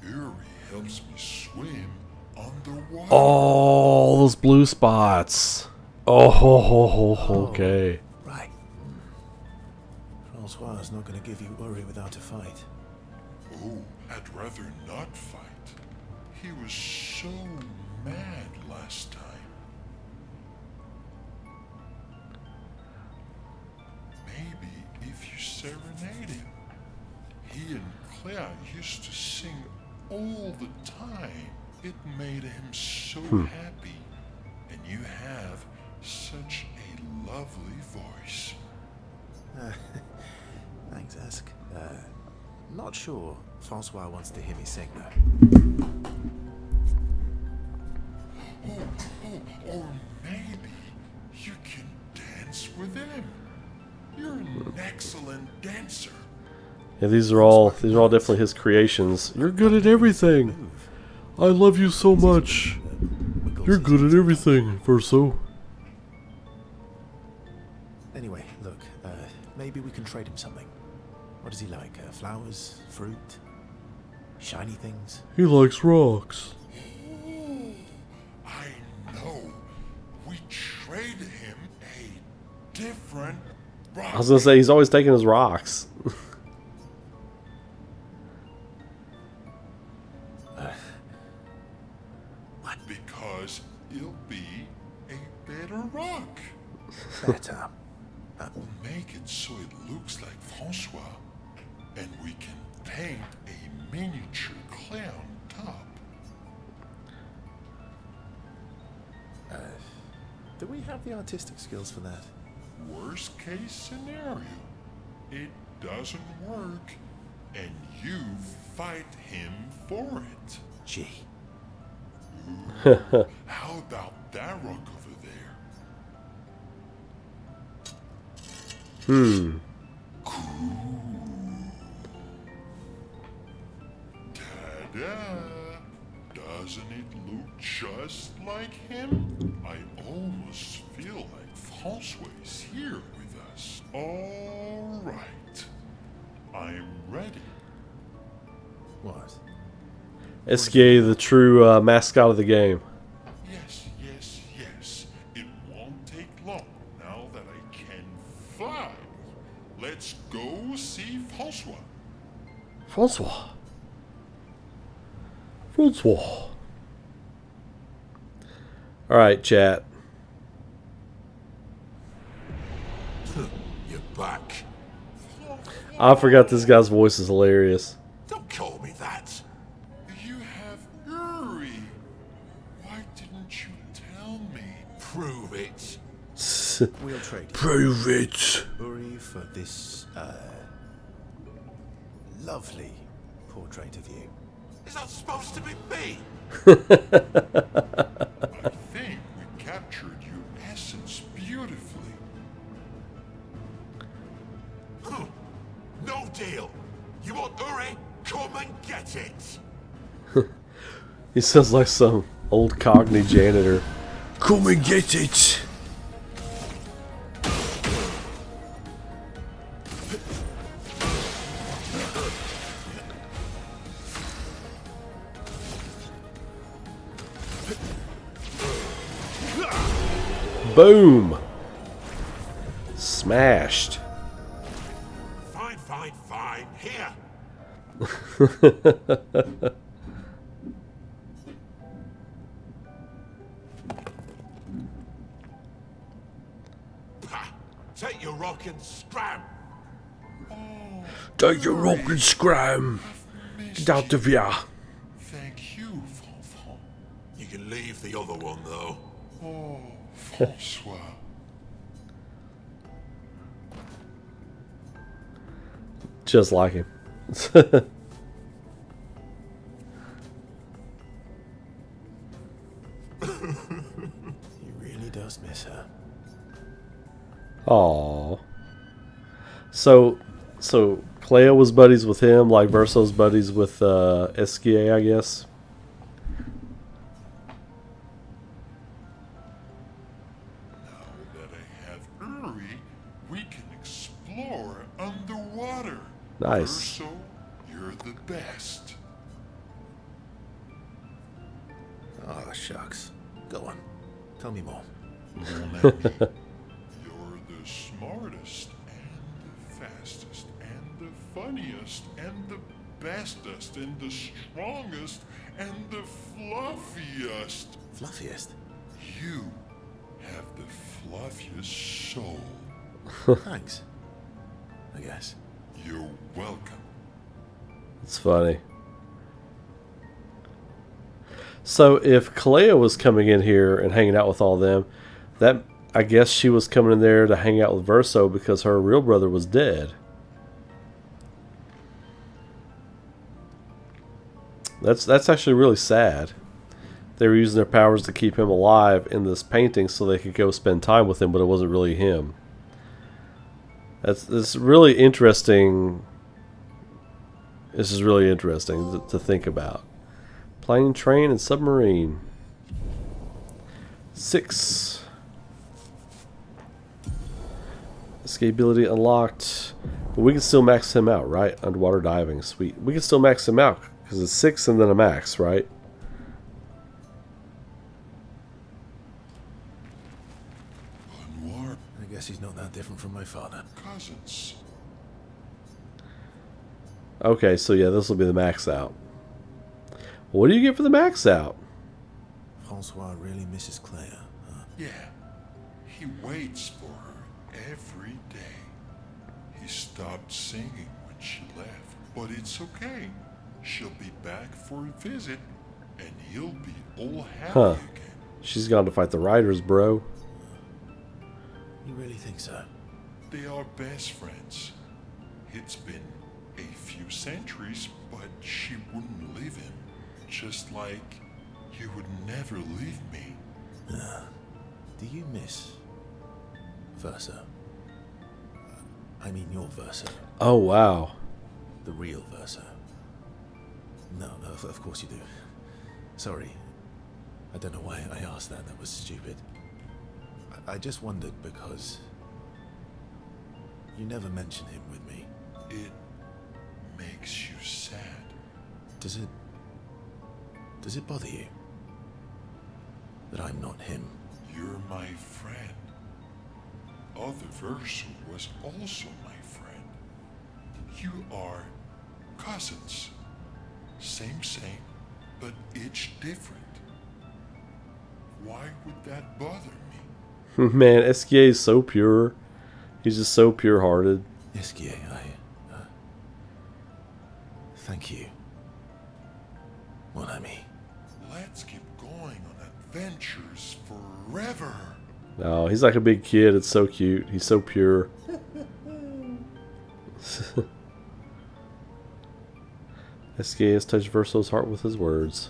Uri helps me swim underwater. Oh, those blue spots. Oh, okay. Right. Francois is not going to give you Uri without a fight. Oh, I'd rather not fight. He was so mad last time. Maybe if you serenade him. He and Clair used to sing all the time. It made him so happy. And you have such a lovely voice. Thanks, Ask. Not sure Francois wants to hear me sing, though. Or maybe you can dance with him. You're an excellent dancer. Yeah, these are all definitely his creations. You're good at everything. I love you so much. You're good at everything, Verso. Anyway, look, maybe we can trade him something. What does he like? Flowers? Fruit? Shiny things? He likes rocks. I know. We traded him a different rock. I was gonna say he's always taking his rocks. Because it'll be a better rock. Better. Make it so it looks like Francois. And we can paint a miniature Clair on top. Do we have the artistic skills for that? Worst case scenario, it doesn't work, and you fight him for it. Gee. How about that rock over there? Ta-da! Doesn't it look just like him? I almost feel like Francois is here with us. All right. I'm ready. What? Esquire, the true mascot of the game. Yes. It won't take long now that I can fly. Let's go see Francois. Francois. Alright, chat. You're back. I forgot this guy's voice is hilarious. Don't call me that. You have Uri. Why didn't you tell me? Prove it. We'll trade Prove it. Uri for this, lovely portrait of you. Is that supposed to be me? I think we captured your essence beautifully. No deal. He sounds like some old Cockney janitor. Come and get it! Boom! Smashed. Fine, fine, fine. Here. Ha! Take your rock and scram. Take your rock and scram. Get out of here. Thank you, Fanfan. You can leave the other one, though. Oh, Francois. Just like him. He really does miss her. Aww. So Clair was buddies with him, like Verso's buddies with SKA, I guess. Now that I have Uri, we can explore underwater. Nice. Verso, you're the best. Oh, shucks. Go on. Tell me more. You're the smartest and the fastest and the funniest and the bestest and the strongest and the fluffiest. Fluffiest? You have the fluffiest soul. Thanks. I guess. You're welcome. It's funny. So if Clair was coming in here and hanging out with all them, that I guess she was coming in there to hang out with Verso because her real brother was dead. That's actually really sad. They were using their powers to keep him alive in this painting so they could go spend time with him, but it wasn't really him. That's really interesting. This is really interesting to think about. Plane, train, and submarine. 6. Escapability unlocked. But we can still max him out, right? Underwater diving. Sweet. We can still max him out because it's 6 and then a max, right? Anwar, I guess he's not that different from my father. cousins. Okay, so yeah, this will be the max out. What do you get for the max out? Francois really misses Claire, huh? Yeah, he waits for her every day. He stopped singing when she left, but it's okay. She'll be back for a visit, and he'll be all happy Huh. again. She's gone to fight the Riders, bro. You really think so? They are best friends. It's been a few centuries, but she wouldn't leave him. Just like you would never leave me. Do you miss Verso? I mean your Verso. Oh, wow. The real Verso. No, of course you do. Sorry. I don't know why I asked that. That was stupid. I just wondered because you never mention him with me. It makes you sad. Does it bother you that I'm not him? You're my friend. Other Verso was also my friend. You are cousins. Same, but each different. Why would that bother me? Man, SKA is so pure. He's just so pure-hearted. SKA, thank you, mon ami. Let's keep going on adventures forever. No, he's like a big kid. It's so cute. He's so pure. SKA has touched Verso's heart with his words.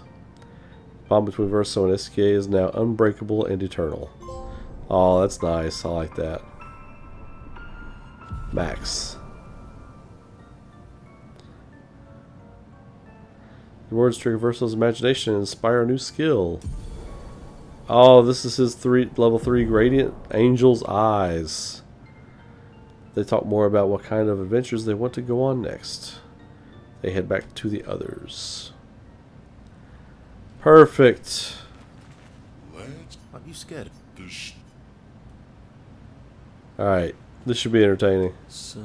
The bond between Verso and SKA is now unbreakable and eternal. Oh, that's nice. I like that. Max. Your words trigger Verso's imagination and inspire a new skill. Oh, this is his level 3 Gradient Angel's Eyes. They talk more about what kind of adventures they want to go on next. They head back to the others. Perfect. Let's Aren't you scared? dis- Alright, this should be entertaining. So,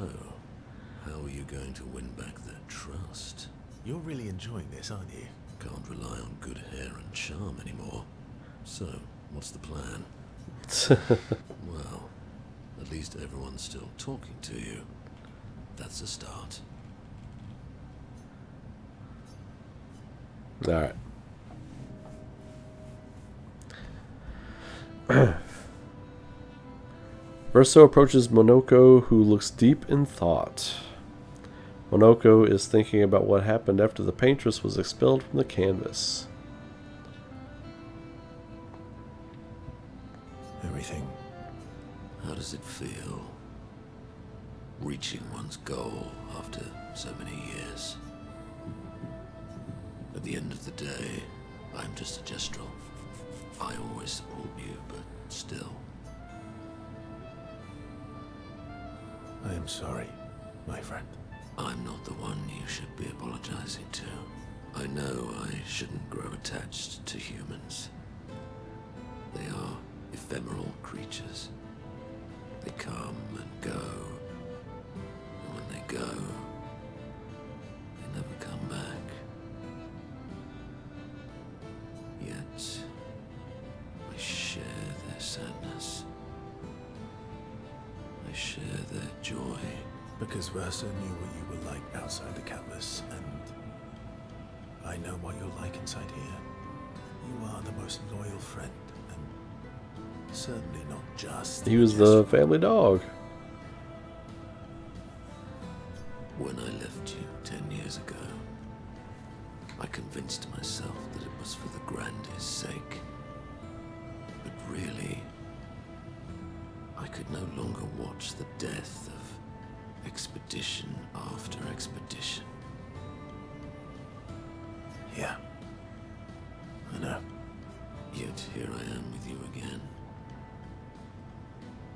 how are you going to win back their trust? You're really enjoying this, aren't you? Can't rely on good hair and charm anymore. So, what's the plan? Well, at least everyone's still talking to you. That's a start. Alright. Verso approaches Monoko, who looks deep in thought. Monoko is thinking about what happened after the paintress was expelled from the canvas. Everything. How does it feel? Reaching one's goal after so many years. At the end of the day, I'm just a gestural. I always support you, but still. I am sorry, my friend. I'm not the one you should be apologizing to. I know I shouldn't grow attached to humans. They are ephemeral creatures. They come and go. And when they go, they never come back. Yet, I share their sadness. I share their joy. Because Verso knew what you were like outside the canvas, and I know what you're like inside here. You are the most loyal friend, and certainly not just... He was the family dog. When I left you 10 years ago, I convinced myself that it was for the grandest sake. But really, I could no longer watch the death of expedition after expedition. Yeah. I know. Yet here I am with you again.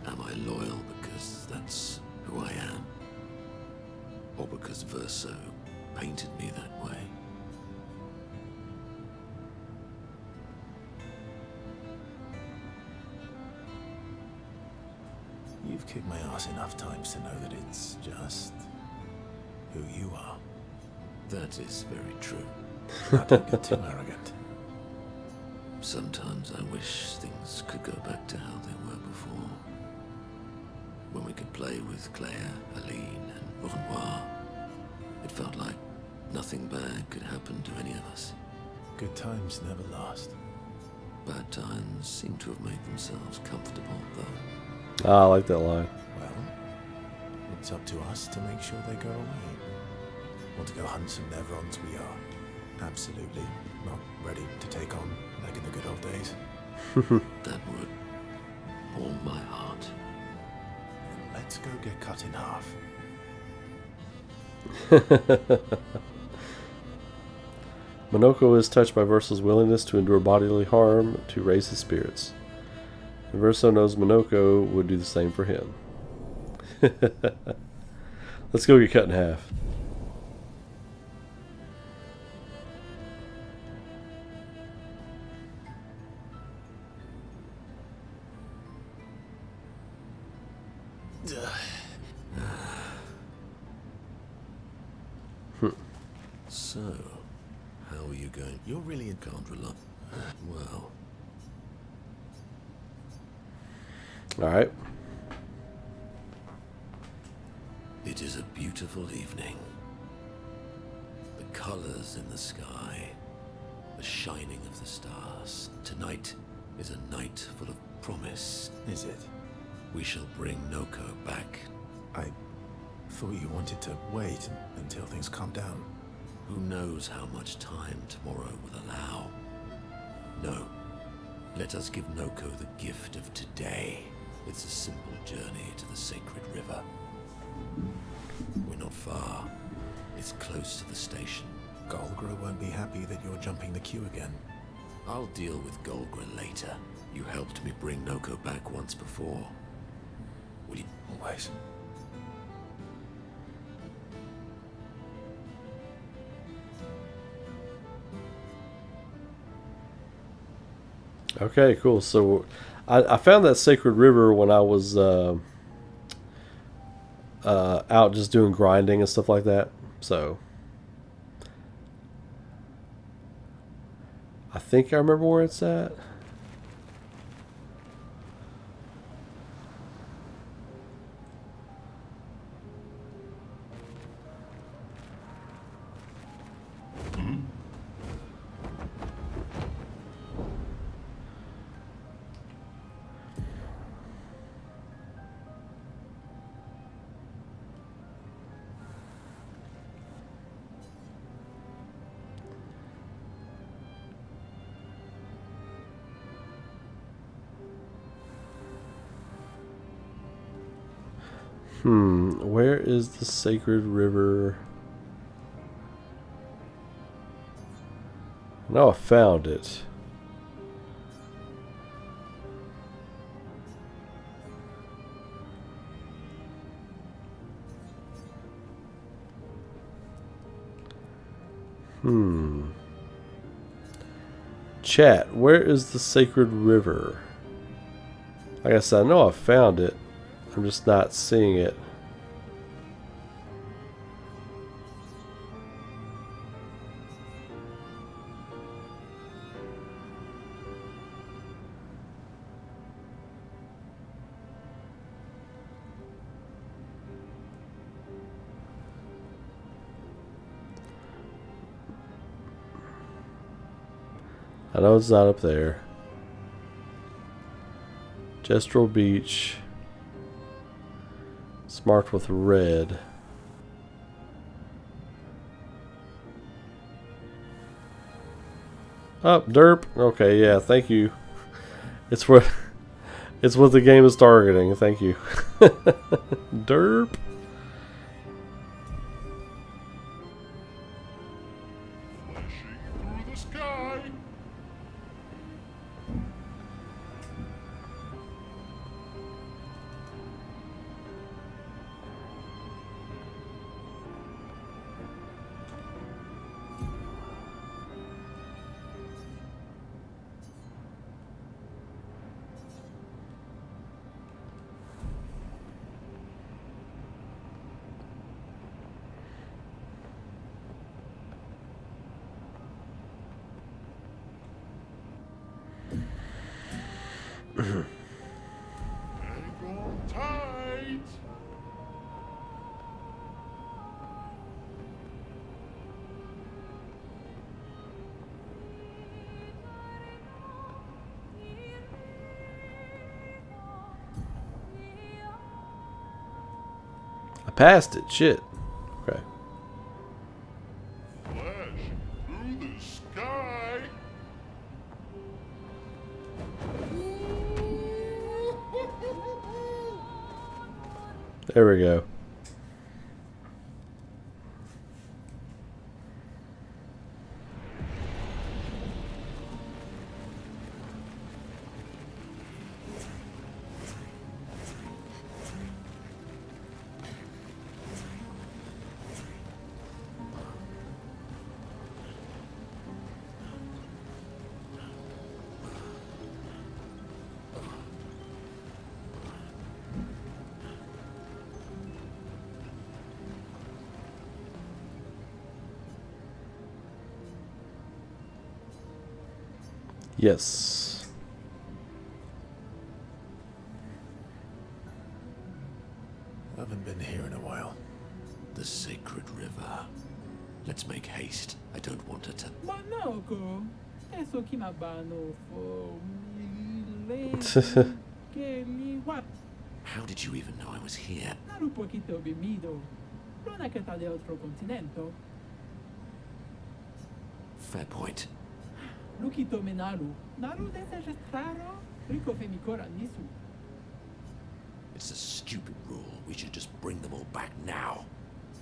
Am I loyal because that's who I am? Or because Verso painted me that way? You've kicked my ass enough times to know that it's just who you are. That is very true. Now don't get too arrogant. Sometimes I wish things could go back to how they were before. When we could play with Clair, Aline, and Renoir. It felt like nothing bad could happen to any of us. Good times never last. Bad times seem to have made themselves comfortable, though. Ah, I like that line. Well, it's up to us to make sure they go away. Want to go hunt some Nevrons? We are absolutely not ready to take on like in the good old days. That would warm my heart. Then let's go get cut in half. Monoko is touched by Verso's willingness to endure bodily harm to raise his spirits. And Verso knows Monoko would do the same for him. Let's go get cut in half. So, how are you going? You're really in Can't rely. Well, Alright. it is a beautiful evening. The colors in the sky, the shining of the stars. Tonight is a night full of promise. Is it? We shall bring Noko back. I thought you wanted to wait until things calm down. Who knows how much time tomorrow will allow? No. Let us give Noko the gift of today. It's a simple journey to the sacred river. We're not far. It's close to the station. Golgra won't be happy that you're jumping the queue again. I'll deal with Golgra later. You helped me bring Noko back once before. Will you? Always. Okay, cool. So I found that sacred river when I was out just doing grinding and stuff like that. So I think I remember where it's at. Where is the sacred river? No, I found it. Chat, where is the sacred river? Like I said, I know I found it. I'm just not seeing it. I know it's not up there. Gestural Beach. It's marked with red. Oh, derp. Okay, yeah, thank you. It's what the game is targeting. Thank you. Derp. Flashing through the sky. Hang on tight. I passed it. Shit. Okay. Flashing through the sky. There we go. Yes. I haven't been here in a while. The sacred river. Let's make haste. I don't want her to. Manoko, eso que mabano for what? How did you even know I was here? Naru poquito bimido. Luna que está de otro continente. Fair point. Lukito menaru. Naru deseja raro. Rico femicora nisu. It's a stupid rule. We should just bring them all back now.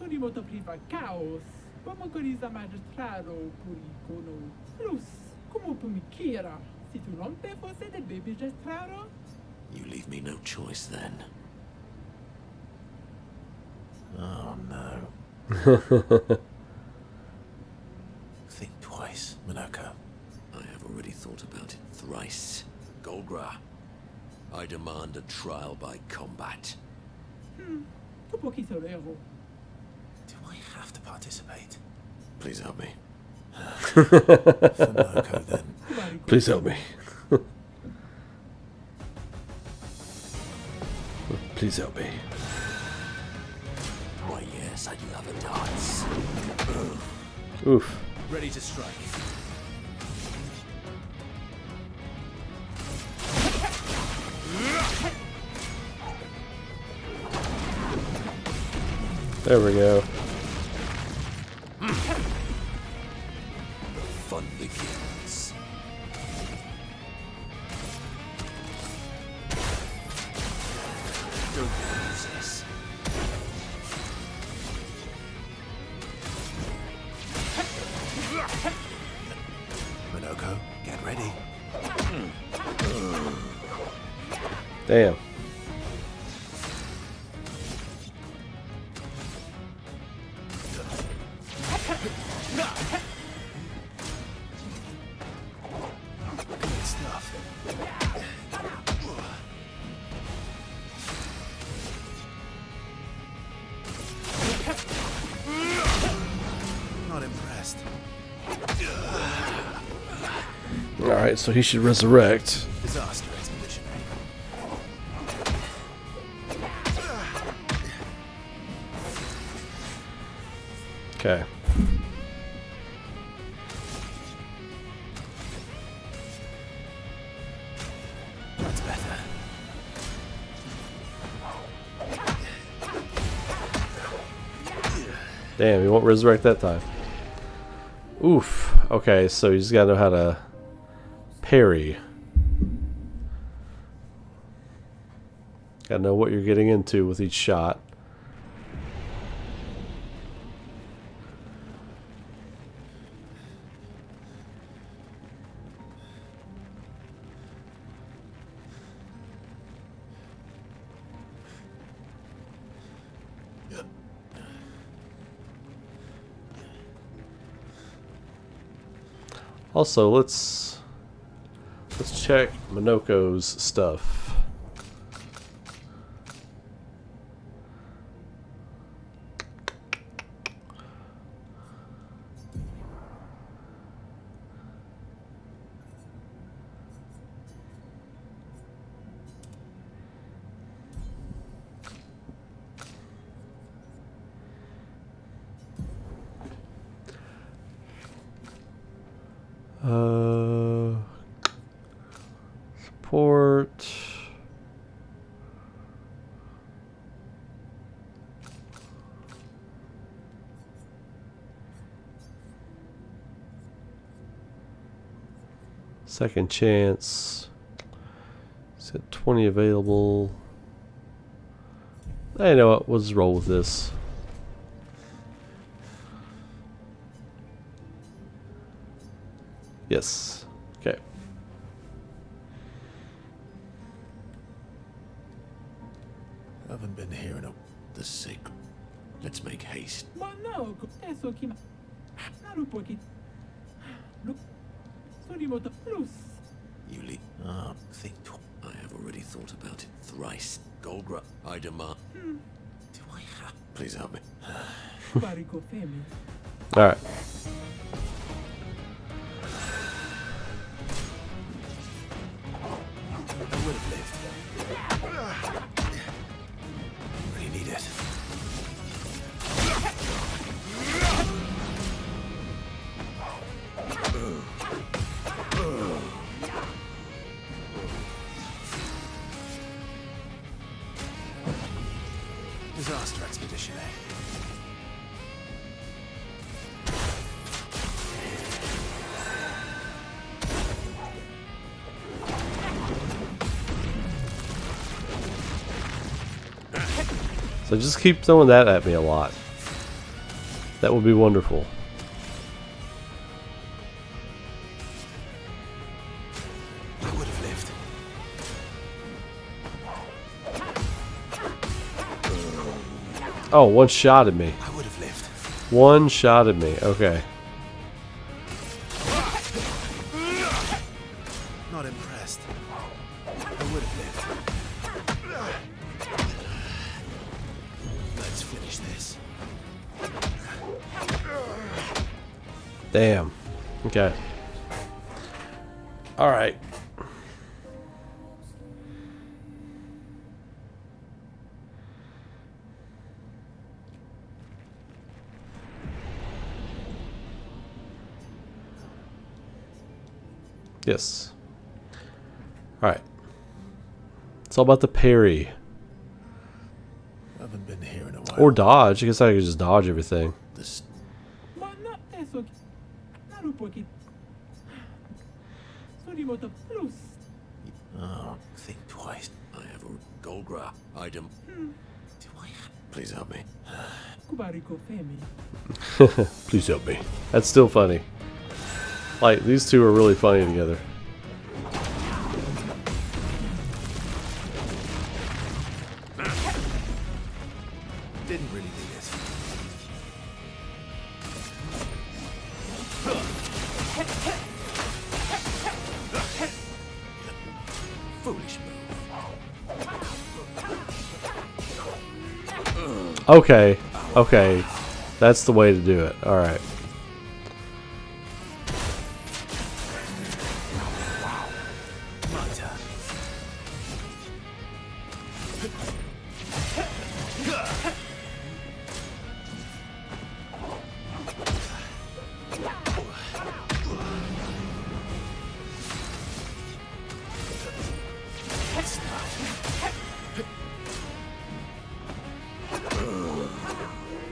Surimoto priva chaos. Pomocoriza magistrado puricono. Plus, como pumiquira. Se tu rompe você de baby gestrado? You leave me no choice then. Oh no. Think twice, Minako. I have already thought about it thrice. Golgra, I demand a trial by combat. Tu poquito rero. Do I have to participate? Please help me. For Minako, then. Please help me. Please help me. Why, yes, I'd love a dance. Oof. Ready to strike. There we go. The fun begins. Don't lose this. Minako, get ready. Damn. Good stuff. Not impressed. Alright, so he should resurrect. Disaster expedition. Okay. That's better. Damn, he won't resurrect that time. Oof. Okay, so you just gotta know how to parry. Gotta know what you're getting into with each shot. Also, let's check Minoko's stuff. Support. Second chance. Said 20 available. I know what. Let's roll with this. Yes. Okay. Haven't been here in a... The sacred. Let's make haste. Mas não, é só que... Naru poquito. Look. Sorimoto plus. You leave. think twice. I have already thought about it thrice. Golgra, I demand. Do I have... Please help me. Barico femi. Alright. I would have lived. Really need it. Disaster expedition, eh? So just keep throwing that at me a lot. That would be wonderful. Oh, one shot at me. I would have lived. One shot at me. Okay. Not impressed. I would have lived. Let's finish this. Damn. Okay. All right. Yes. All right. It's all about the parry. I haven't been here in a while. Or dodge. I guess I could just dodge everything. This Ma no, eso que... Naru poki... Surimoto plus. Oh, think twice. I have a gold gra item. Do I have... Please help me. Kubariko femi. Please help me. That's still funny. Like, these two are really funny together. Didn't really need it. Foolish move. Okay. Okay. That's the way to do it. Alright. My turn.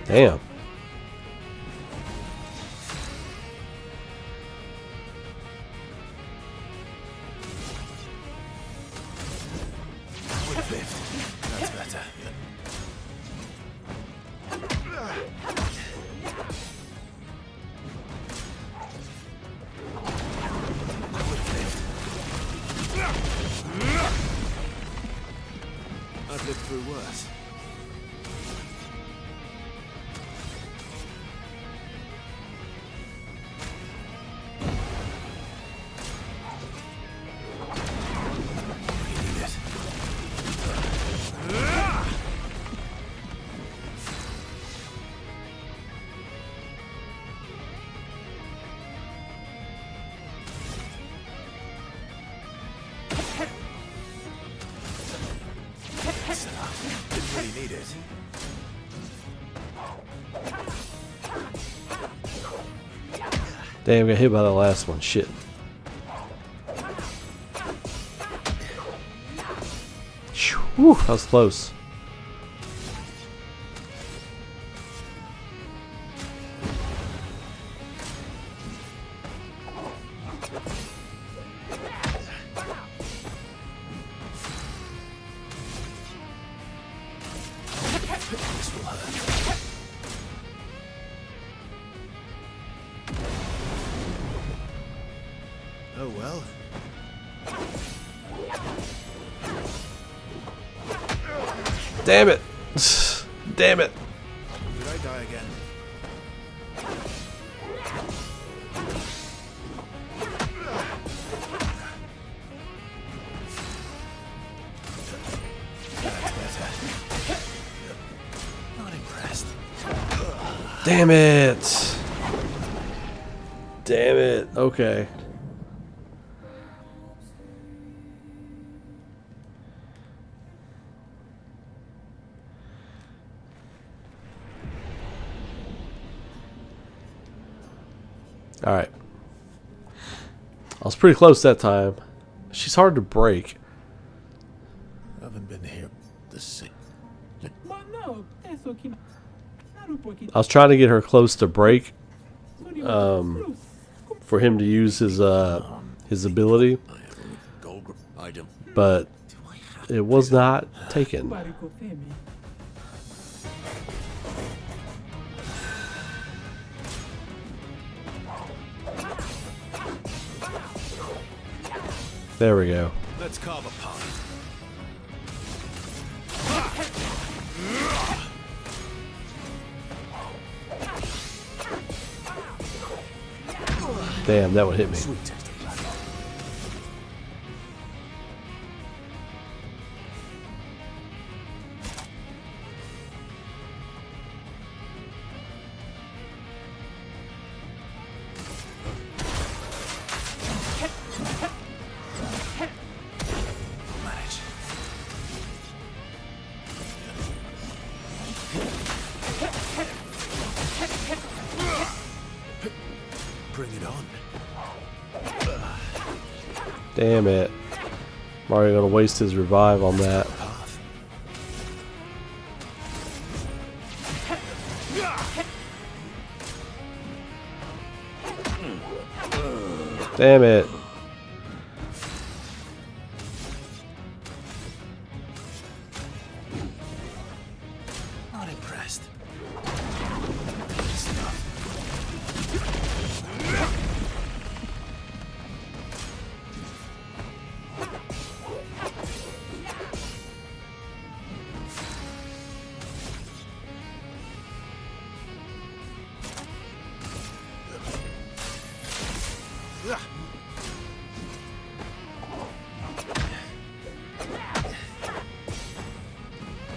Damn. I would have lived. That's better. I would have lived. I've lived through worse. We need it. That's enough. Didn't really need it. Damn, got hit by the last one. Shit. Whew, that was close. This will hurt. Oh well. Damn it. Damn it. Did I die again? That's better. Not impressed. Damn it. Damn it. Okay. Alright. I was pretty close that time. She's hard to break. Haven't been here. The same. Ma no, eso que... Naru poki... I was trying to get her close to break Surimoto plus. for him to use his ability, I have a gold gra item. but it was not taken. Kubariko femi. There we go. Let's carve a path. Damn, that one hit me. Sweet taste of blood. I'll manage. Bring it on. Damn it. Mario gonna waste his revive on that. Path. Damn it. Not impressed.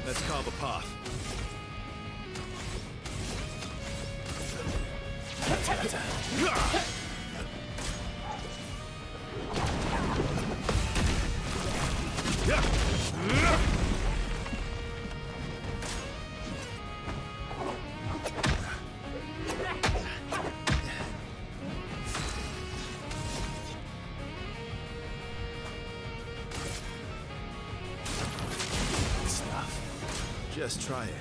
Let's carve a path. Stuff. Just try it.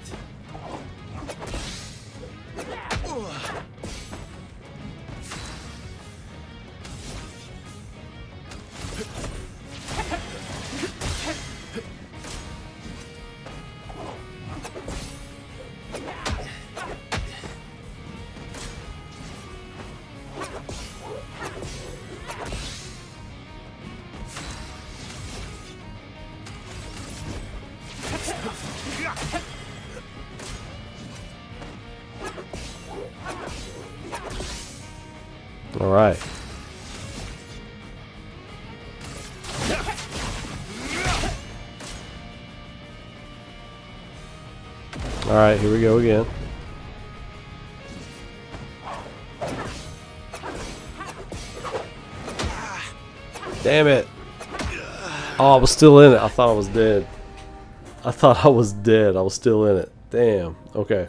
All right. All right, here we go again. Damn it. Oh, I was still in it. I thought I was dead. I thought I was dead. I was still in it. Damn. Okay.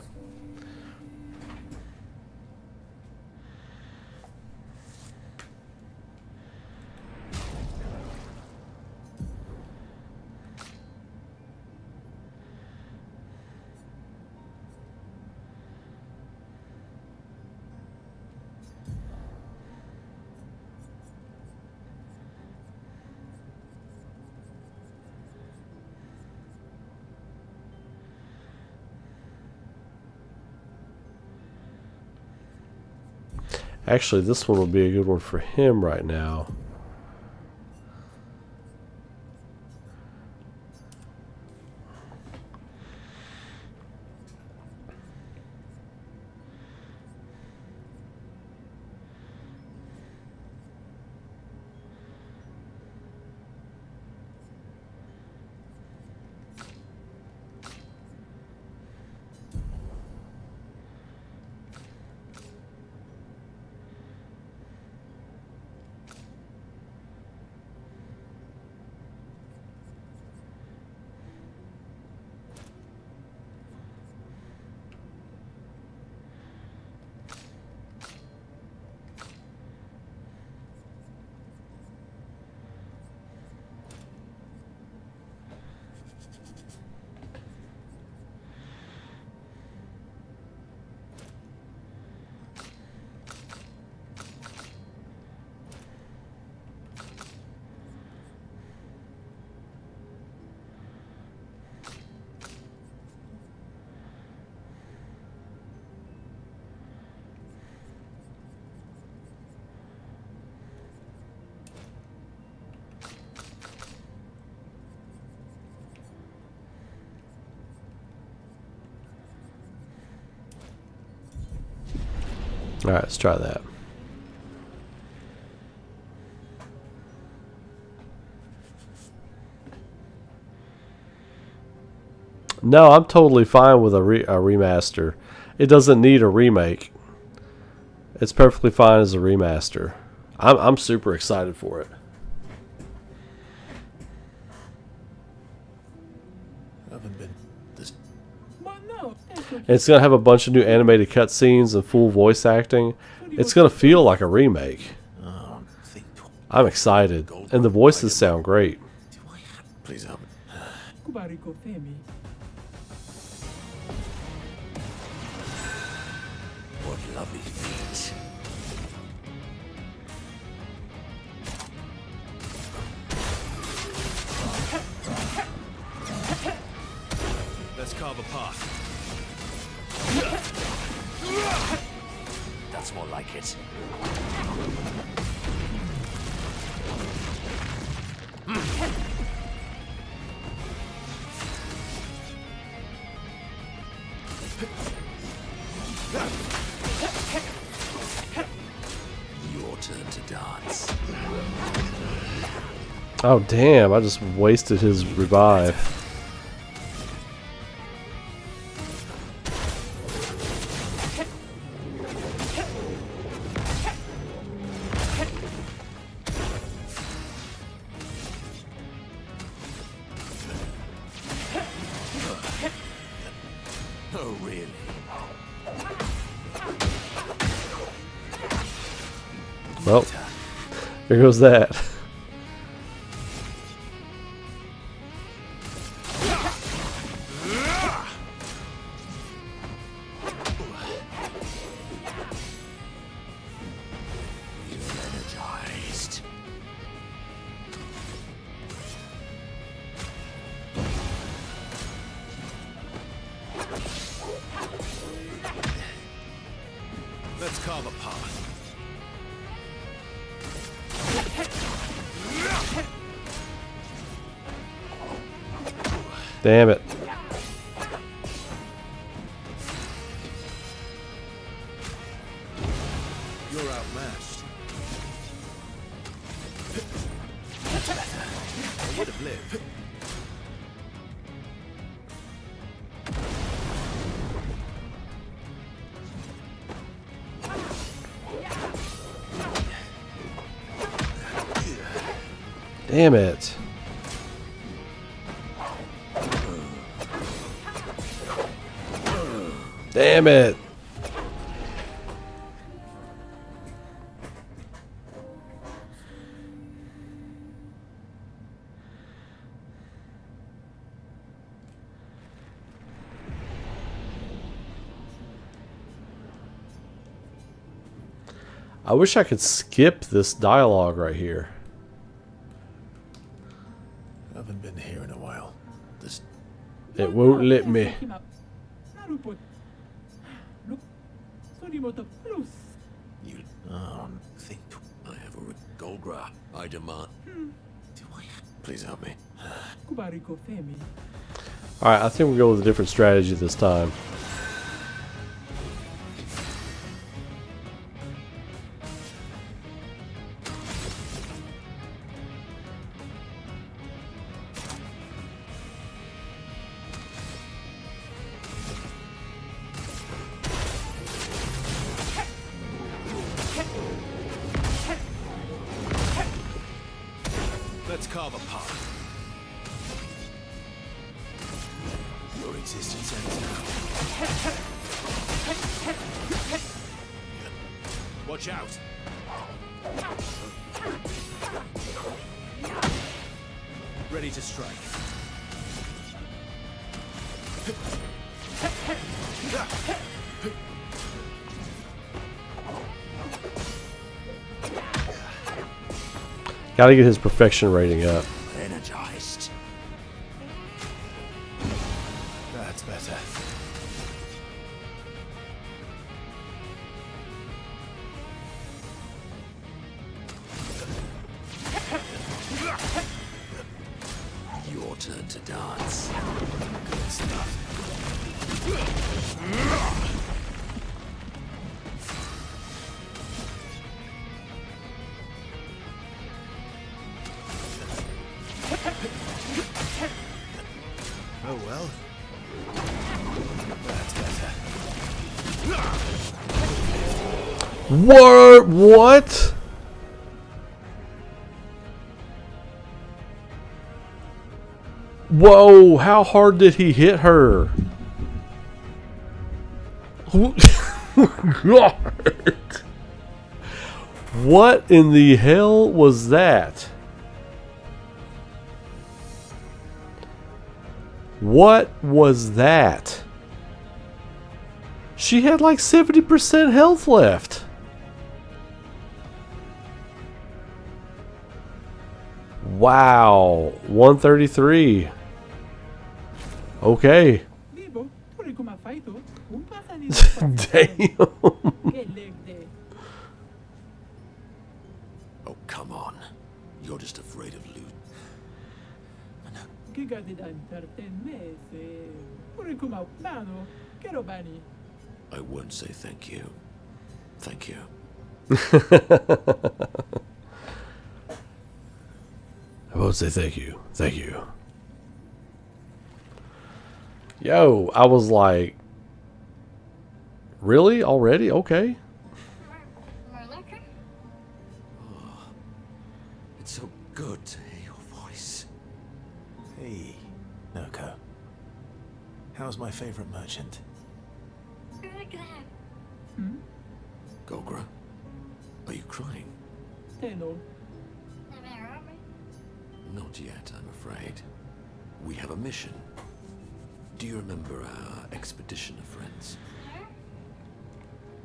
Actually, this one would be a good one for him right now. Alright, let's try that. No, I'm totally fine with a remaster. It doesn't need a remake. It's perfectly fine as a remaster. I'm super excited for it. I haven't been. This. But no, It's gonna have a bunch of new animated cutscenes and full voice acting. It's gonna feel like a remake. Oh, think. I'm excited, and the voices sound great. Do I have? Please help me. Kubariko Femi. What lovely feet. Let's carve a path. That's more like it. Your turn to dance. Oh damn! I just wasted his revive. Oh, really? Well, here goes that. You're energized. Let's carve a path. Damn it. You're outmatched. That's better. I would have lived. Damn it. Damn it. I wish I could skip this dialogue right here. I haven't been here in a while. This. It won't let me. Narupot. Look, Sorimoto Plus. You. Think. I have a Golgra. I demand. Do I have? Please help me. Kubariko Femi. Alright, I think we'll go with a different strategy this time. Let's carve a path. Your existence ends now. Watch out! Ready to strike. Gotta get his perfection rating up. Energized. That's better. Your turn to dance. Good stuff. Oh well. What? Whoa, how hard did he hit her? God. What in the hell was that? What was that? She had like 70% health left. Wow, 133. Okay. Vivo, pure come fai tu? Un passaggio. Damn. Che legge. Oh, come on. You're just afraid of loot. Che gadi da intrattenesse. Pure come un plano. Che robani. I won't say thank you. Thank you. I won't say thank you. Thank you. Yo, I was like, really? Already? Okay. It's so good to hear your voice. Hey, Noko. How's my favorite merchant? Gogra, are you crying? Teno. Not yet, I'm afraid. We have a mission. Do you remember our expedition of friends?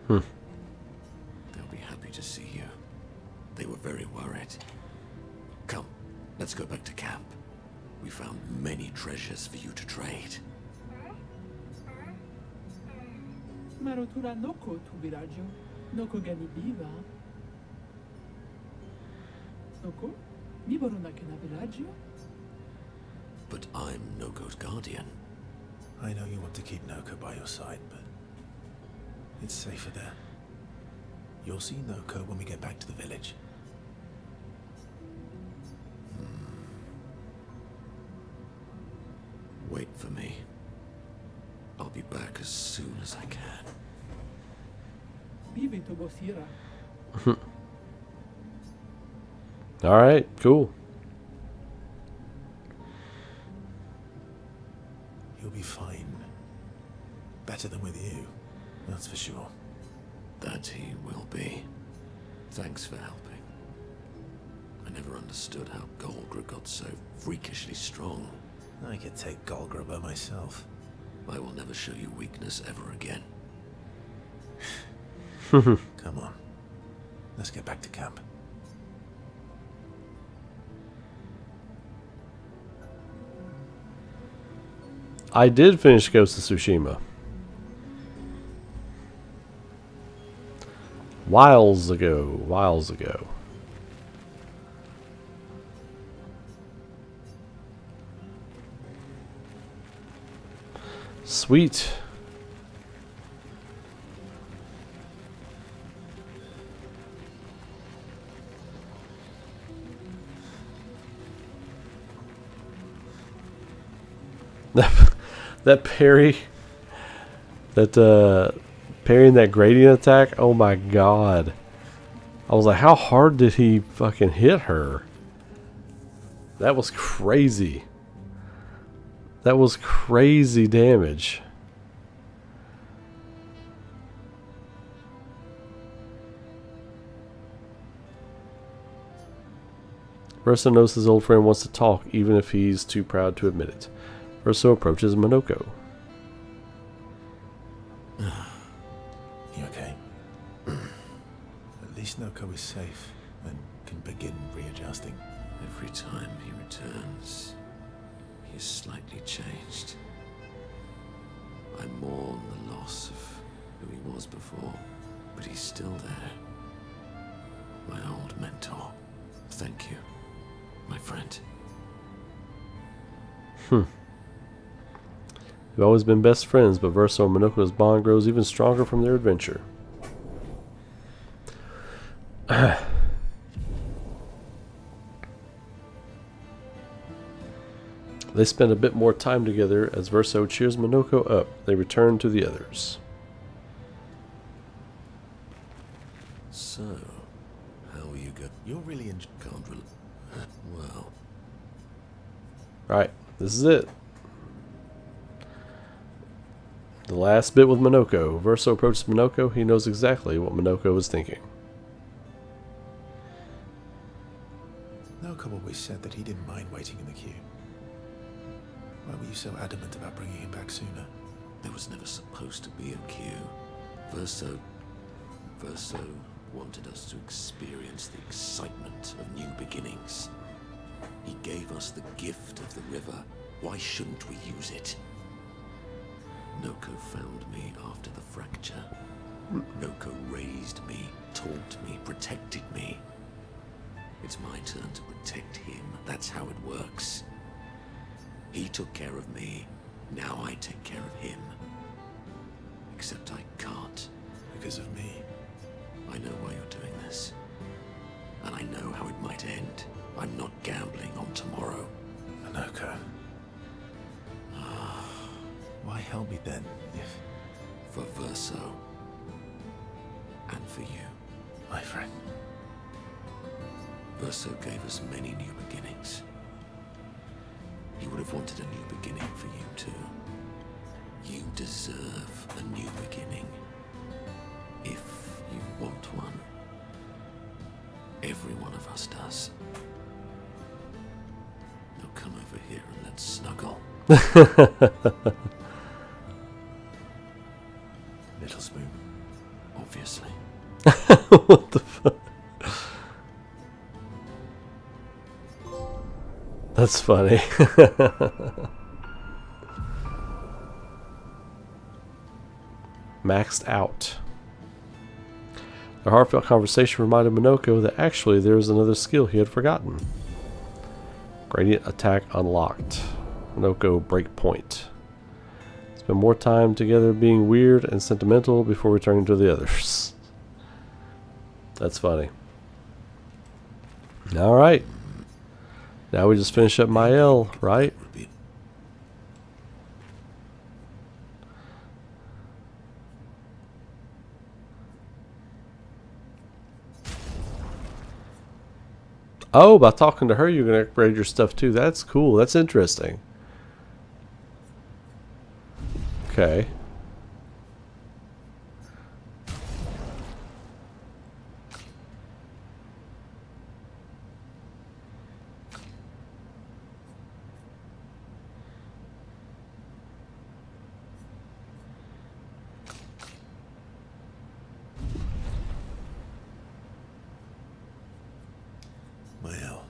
They'll be happy to see you. They were very worried. Come, let's go back to camp. We found many treasures for you to trade. Marotura noko tu villaggio. Noko gani viva. Noko? Vivo non che na villaggio? But I'm Noko's guardian. I know you want to keep Noko by your side, but it's safer there. You'll see Noko when we get back to the village. Wait for me. I'll be back as soon as I can. Vive tu bosira. All right, cool. You'll be fine. Better than with you, that's for sure. That he will be. Thanks for helping. I never understood how Golgra got so freakishly strong. I could take Golgra by myself. I will never show you weakness ever again. Come on. Let's get back to camp. I did finish Ghost of Tsushima. Whiles ago. Sweet. That parry, parrying that gradient attack, oh my god. I was like, how hard did he fucking hit her? That was crazy. That was crazy damage. Verso knows his old friend wants to talk, even if he's too proud to admit it. Verso approaches Monoko. You okay? At least Noko is safe and can begin readjusting. Every time he returns, he is slightly changed. I mourn the loss of who he was before, but he's still there. My old mentor. Thank you, my friend. They've always been best friends, but Verso and Monoko's bond grows even stronger from their adventure. They spend a bit more time together as Verso cheers Monoko up. They return to the others. So, how are you go? You're really in. Can't well, Alright, this is it. The last bit with Minoko. Verso approaches Minoko. He knows exactly what Minoko is thinking. Naoko always said that he didn't mind waiting in the queue. Why were you so adamant about bringing him back sooner? there was never supposed to be a queue. Verso wanted us to experience the excitement of new beginnings. He gave us the gift of the river. Why shouldn't we use it? Noko found me after the fracture. Noko raised me, taught me, protected me. It's my turn to protect him. That's how it works. He took care of me. Now I take care of him. Except I can't. Because of me. I know why you're doing this. And I know how it might end. I'm not gambling on tomorrow. Naoko. Why help me then, if... For Verso. And for you. My friend. Verso gave us many new beginnings. He would have wanted a new beginning for you too. You deserve a new beginning. If you want one. Every one of us does. Now come over here and let's snuggle. Little spoon. Obviously. What the fuck? That's funny. Maxed out. Their heartfelt conversation reminded Minoko that actually there was another skill he had forgotten. Gradient attack unlocked. Minoko breakpoint. Spend more time together being weird and sentimental before returning to the others. That's funny. Alright. Now we just finish up Mael, right? Oh, by talking to her, you're going to upgrade your stuff too. That's cool. That's interesting. Okay. Mael.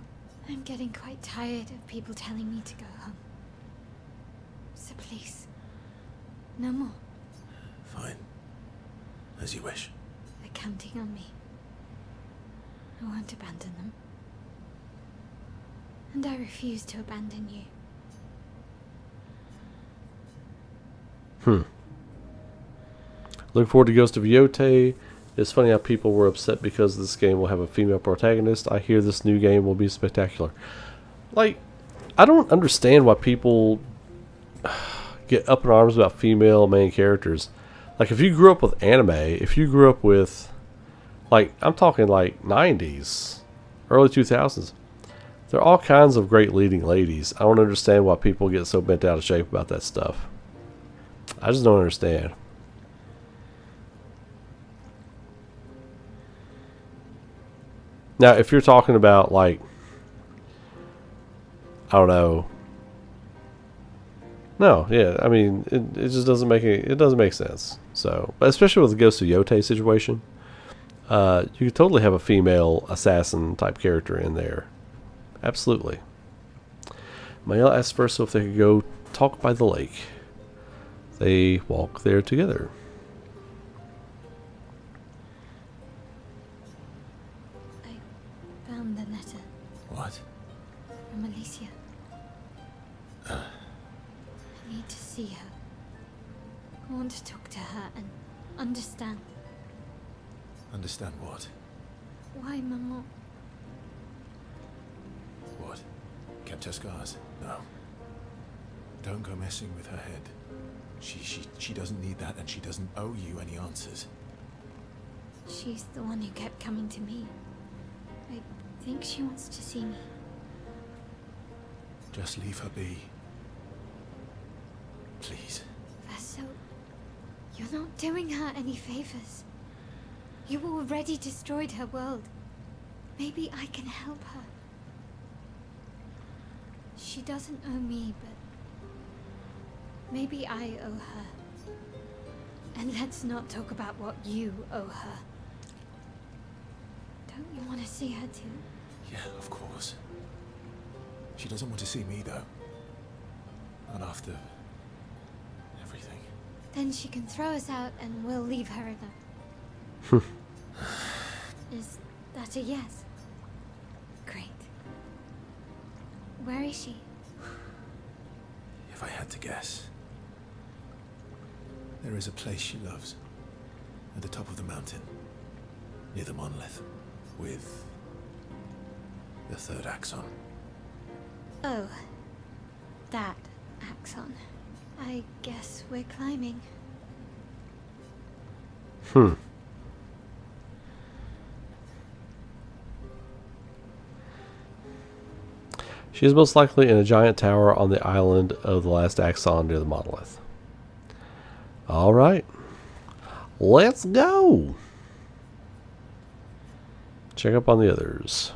I'm getting quite tired of people telling me to go home. So please, no more. Fine. As you wish. They're counting on me. I won't abandon them. And I refuse to abandon you. Looking forward to Ghost of Yote. It's funny how people were upset because this game will have a female protagonist. I hear this new game will be spectacular. Like, I don't understand why people get up in arms about female main characters. Like, if you grew up with anime, if you grew up with, like, I'm talking like 90s, early 2000s, there are all kinds of great leading ladies. I don't understand why people get so bent out of shape about that stuff. I just don't understand. Now, if you're talking about, like, I don't know. No, yeah, I mean, it just doesn't make it doesn't make sense. So, but especially with the Ghost of Yote situation, you could totally have a female assassin type character in there. Absolutely. Mael asked Verso if they could go talk by the lake. They walk there together. Found the letter What? from Alicia. I need to see her. I want to talk to her and understand Understand what? why Maman. What? Kept her scars? No. Don't go messing with her head. She doesn't need that, and she doesn't owe you any answers. She's the one who kept coming to me. I think she wants to see me. Just leave her be. Please. Vaso, you're not doing her any favors. You already destroyed her world. Maybe I can help her. She doesn't owe me, but maybe I owe her. And let's not talk about what you owe her. Don't you want to see her too? Yeah, of course. She doesn't want to see me, though. Not after everything. Then she can throw us out and we'll leave her alone. Is that a yes? Great. Where is she? If I had to guess, there is a place she loves. At the top of the mountain. Near the monolith. With the third axon. Oh. That axon. I guess we're climbing. She is most likely in a giant tower on the island of the last axon near the monolith. Alright. Let's go! Check up on the others.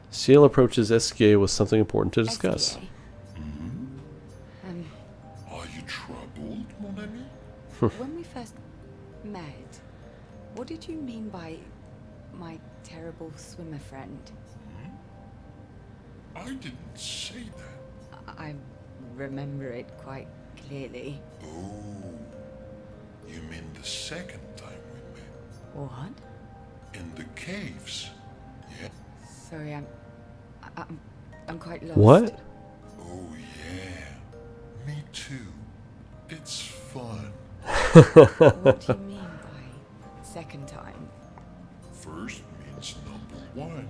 Ciel approaches SKA with something important to discuss. Are you troubled, mon ami? When we first met, what did you mean by my terrible swimmer friend? I didn't say that. I remember it quite clearly. Oh, you mean the second time we met? What? In the caves? Yeah. Sorry, I'm quite lost. What? Oh, yeah. Me too. It's fun. What do you mean by second time? First means number one.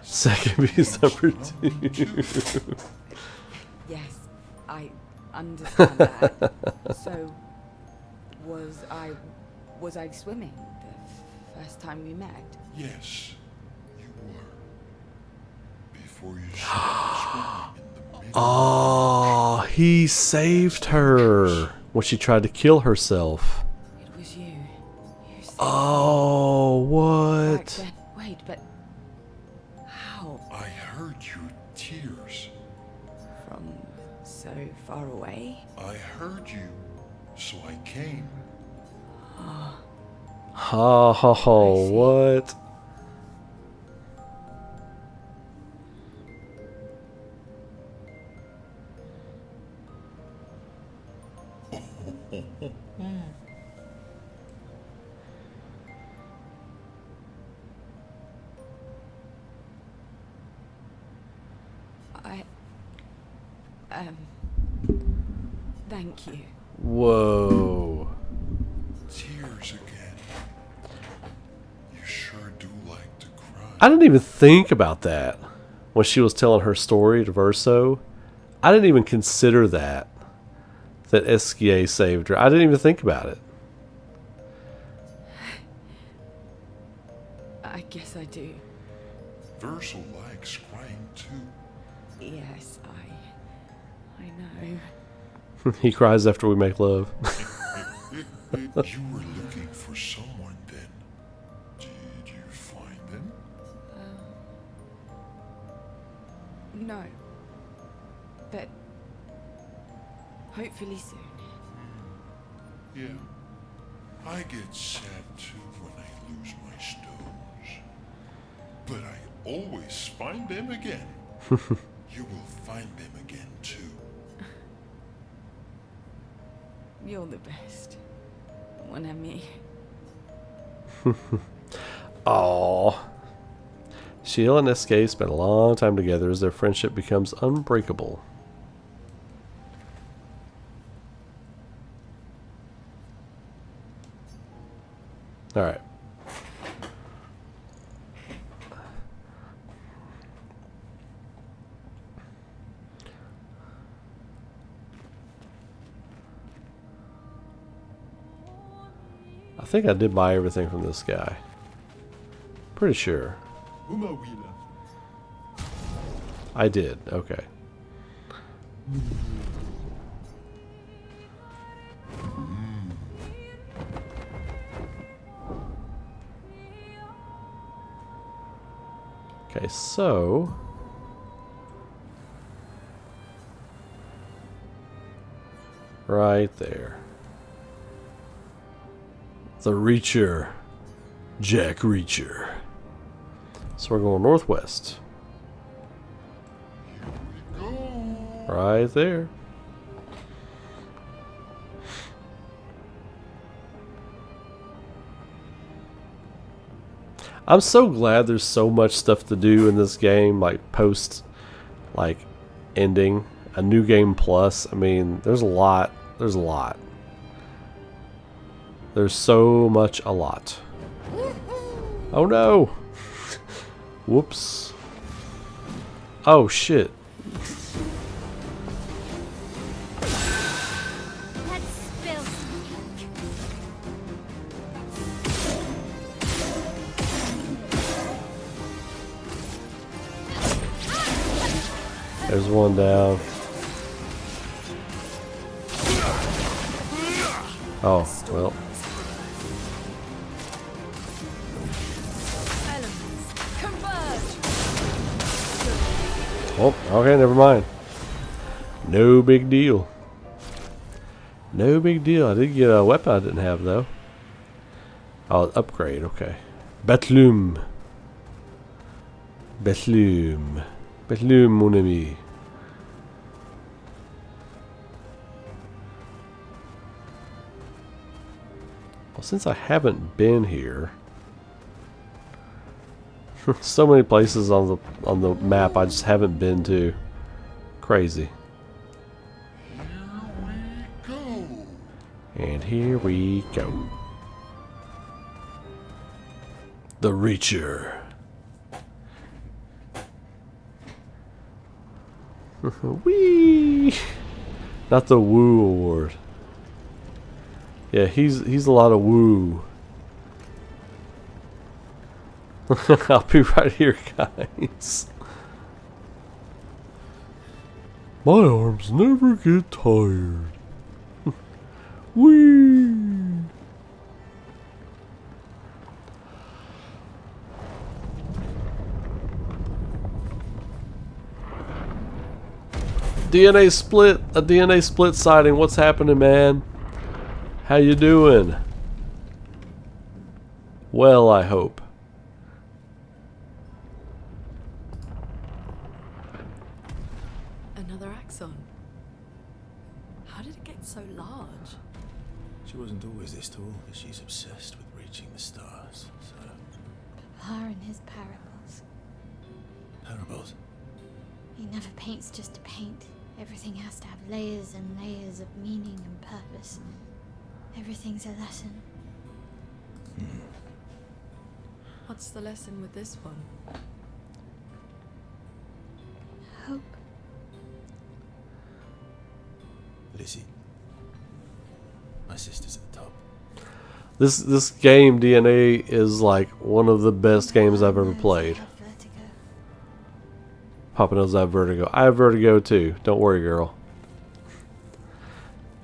Second means number two. Yes, I understand that. So, was I swimming the first time we met? Yes, you were. Before you started swimming in the middle. Oh, he saved her when she tried to kill herself. It was you. You saved Oh, me back what? then. Wait, but how? I heard your tears. From so far away? I heard you, so I came. Oh, what? Thank you. Whoa. Tears again. You sure do like to cry. I didn't even think about that when she was telling her story to Verso. I didn't even consider that SKA saved her. I didn't even think about it. I guess I do. Verso likes crying too. Yes, I know. He cries after we make love. You were looking for someone then. Did you find them? No. But hopefully soon. Yeah. I get sad too when I lose my stones. But I always find them again. You will find them again too. You're the best. Mon ami. Aww. Ciel and SK spent a long time together as their friendship becomes unbreakable. Alright. I think I did buy everything from this guy. Pretty sure. I did. Okay. Okay, so right there. The Reacher. Jack Reacher. So we're going northwest. Right there. I'm so glad there's so much stuff to do in this game, like post, like, ending. A new game plus. I mean, there's a lot. There's a lot. There's so much a lot. Oh no! Whoops. Oh shit. Let's spill some ink. There's one down. Oh, well. Oh, okay, never mind. No big deal. No big deal. I did get a weapon I didn't have, though. Oh, upgrade, okay. Bethlehem. Bethlehem. Bethlehem, mon ami. Well, since I haven't been here, so many places on the map I just haven't been to. Crazy. Here we go. And here we go. The Reacher. Whee! Not the Woo Award. Yeah, he's a lot of woo. I'll be right here, guys. My arms never get tired. Whee! DNA split, a DNA split sighting. What's happening, man? How you doing? Well, I hope. Another axon. How did it get so large? She wasn't always this tall, but she's obsessed with reaching the stars, so... Papa and his parables. Parables? He never paints just to paint. Everything has to have layers and layers of meaning and purpose. Everything's a lesson. What's the lesson with this one? Hope. Lizzie. My sister's at the top. This game, DNA, is like one of the best games I've ever played. Papa knows I have vertigo. I have vertigo too. Don't worry, girl.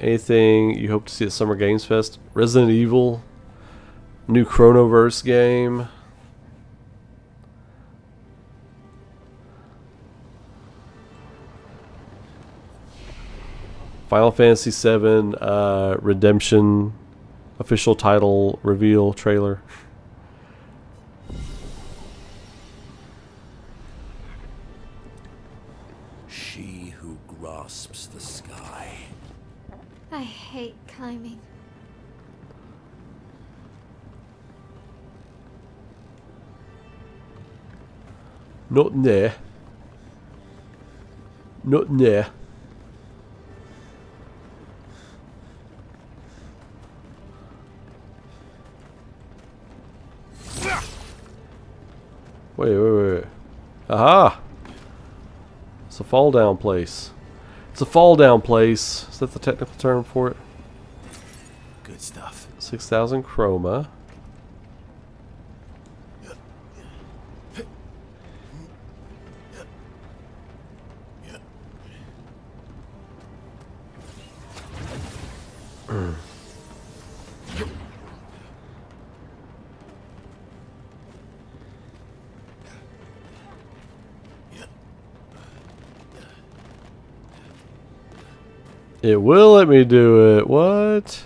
Anything you hope to see at Summer Games Fest? Resident Evil. New Chronoverse game. Final Fantasy VII Redemption official title reveal trailer. She who grasps the sky. I hate climbing. Not there. Not there. Wait. Aha! It's a fall down place. It's a fall down place. Is that the technical term for it? Good stuff. It's 6,000 chroma. It will let me do it. What?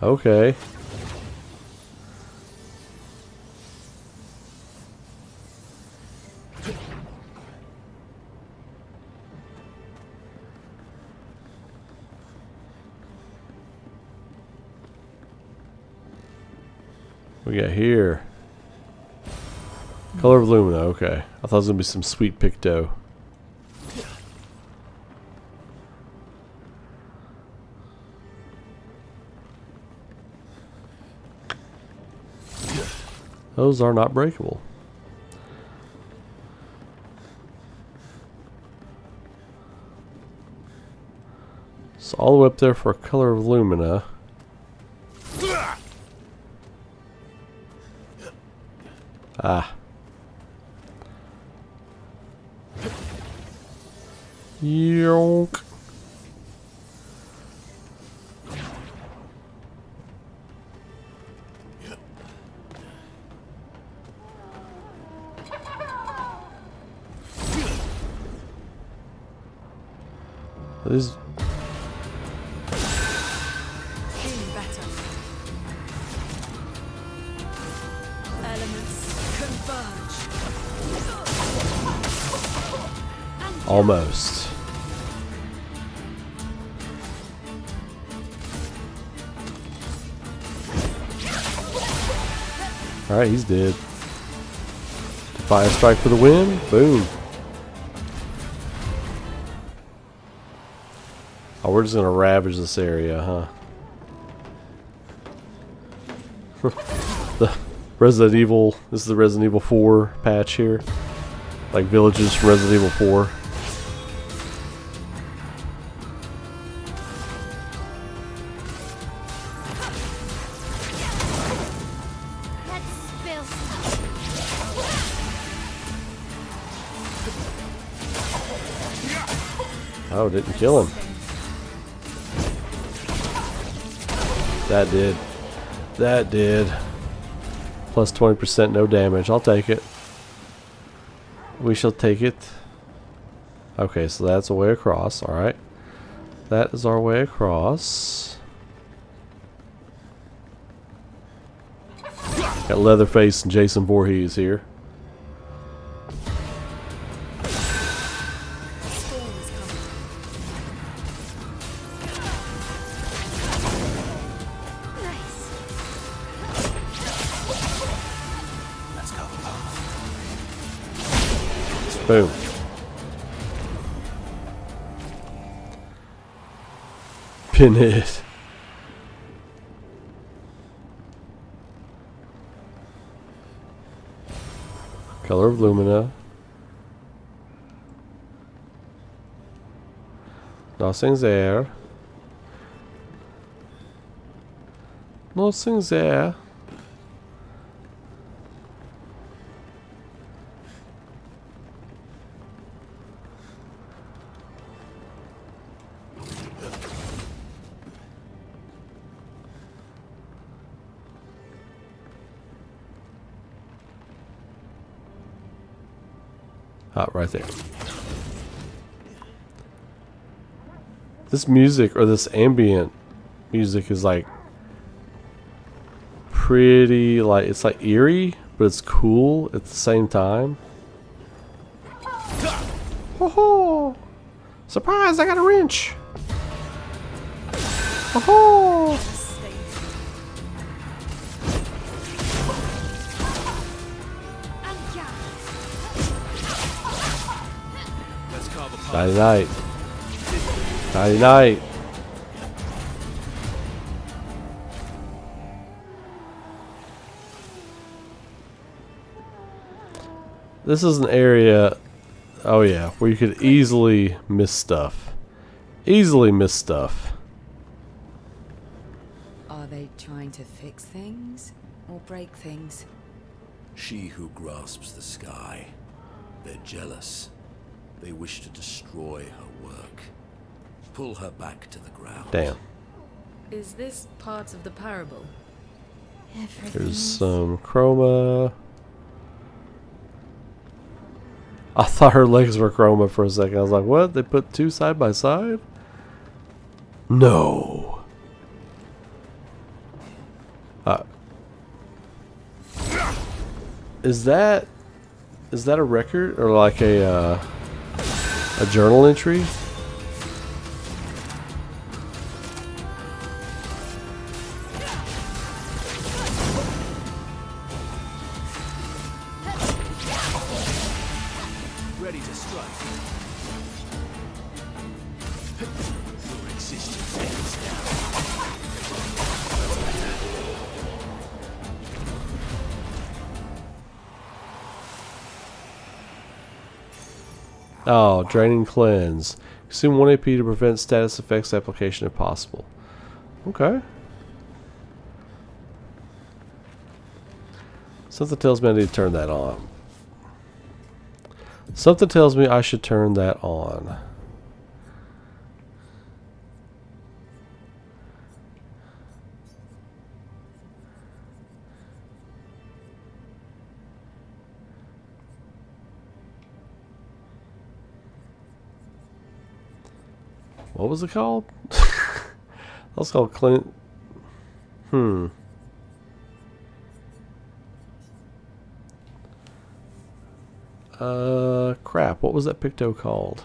Okay. We got here. Color of Lumina. Okay. I thought it was going to be some sweet Picto. Those are not breakable. So all the way up there for a Color of Lumina. Ah. Yonk. This better. Elements converge. almost. Alright, he's dead. Fire strike for the win. Boom. Oh, we're just gonna ravage this area, huh? The Resident Evil. This is the Resident Evil 4 patch here. Like villages from Resident Evil 4. Oh, didn't kill him. That did. That did. Plus 20%, no damage. I'll take it. We shall take it. Okay, so that's a way across. Alright. That is our way across. Got Leatherface and Jason Voorhees here. Boom. Pin it. Color of Lumina. Nothing's there. Nothing's there. Ah, right there. This music, or this ambient music, is like pretty, like, it's like eerie, but it's cool at the same time. Oh, surprise! I got a wrench. Oh. Nighty night. Nighty night. This is an area, oh yeah, where you could easily miss stuff. Easily miss stuff. Are they trying to fix things or break things? She who grasps the sky. They're jealous. They wish to destroy her work. Pull her back to the ground. Damn. Is this part of the parable? There's some chroma. I thought her legs were chroma for a second. I was like, what? They put two side by side? No. Is that a record or like a journal entry? Ready to strike. Your existence ends now. Oh, draining cleanse. Consume 1 AP to prevent status effects application if possible. Okay. Something tells me I need to turn that on. Something tells me I should turn that on. What was it called? That was called Clint. Crap. What was that picto called?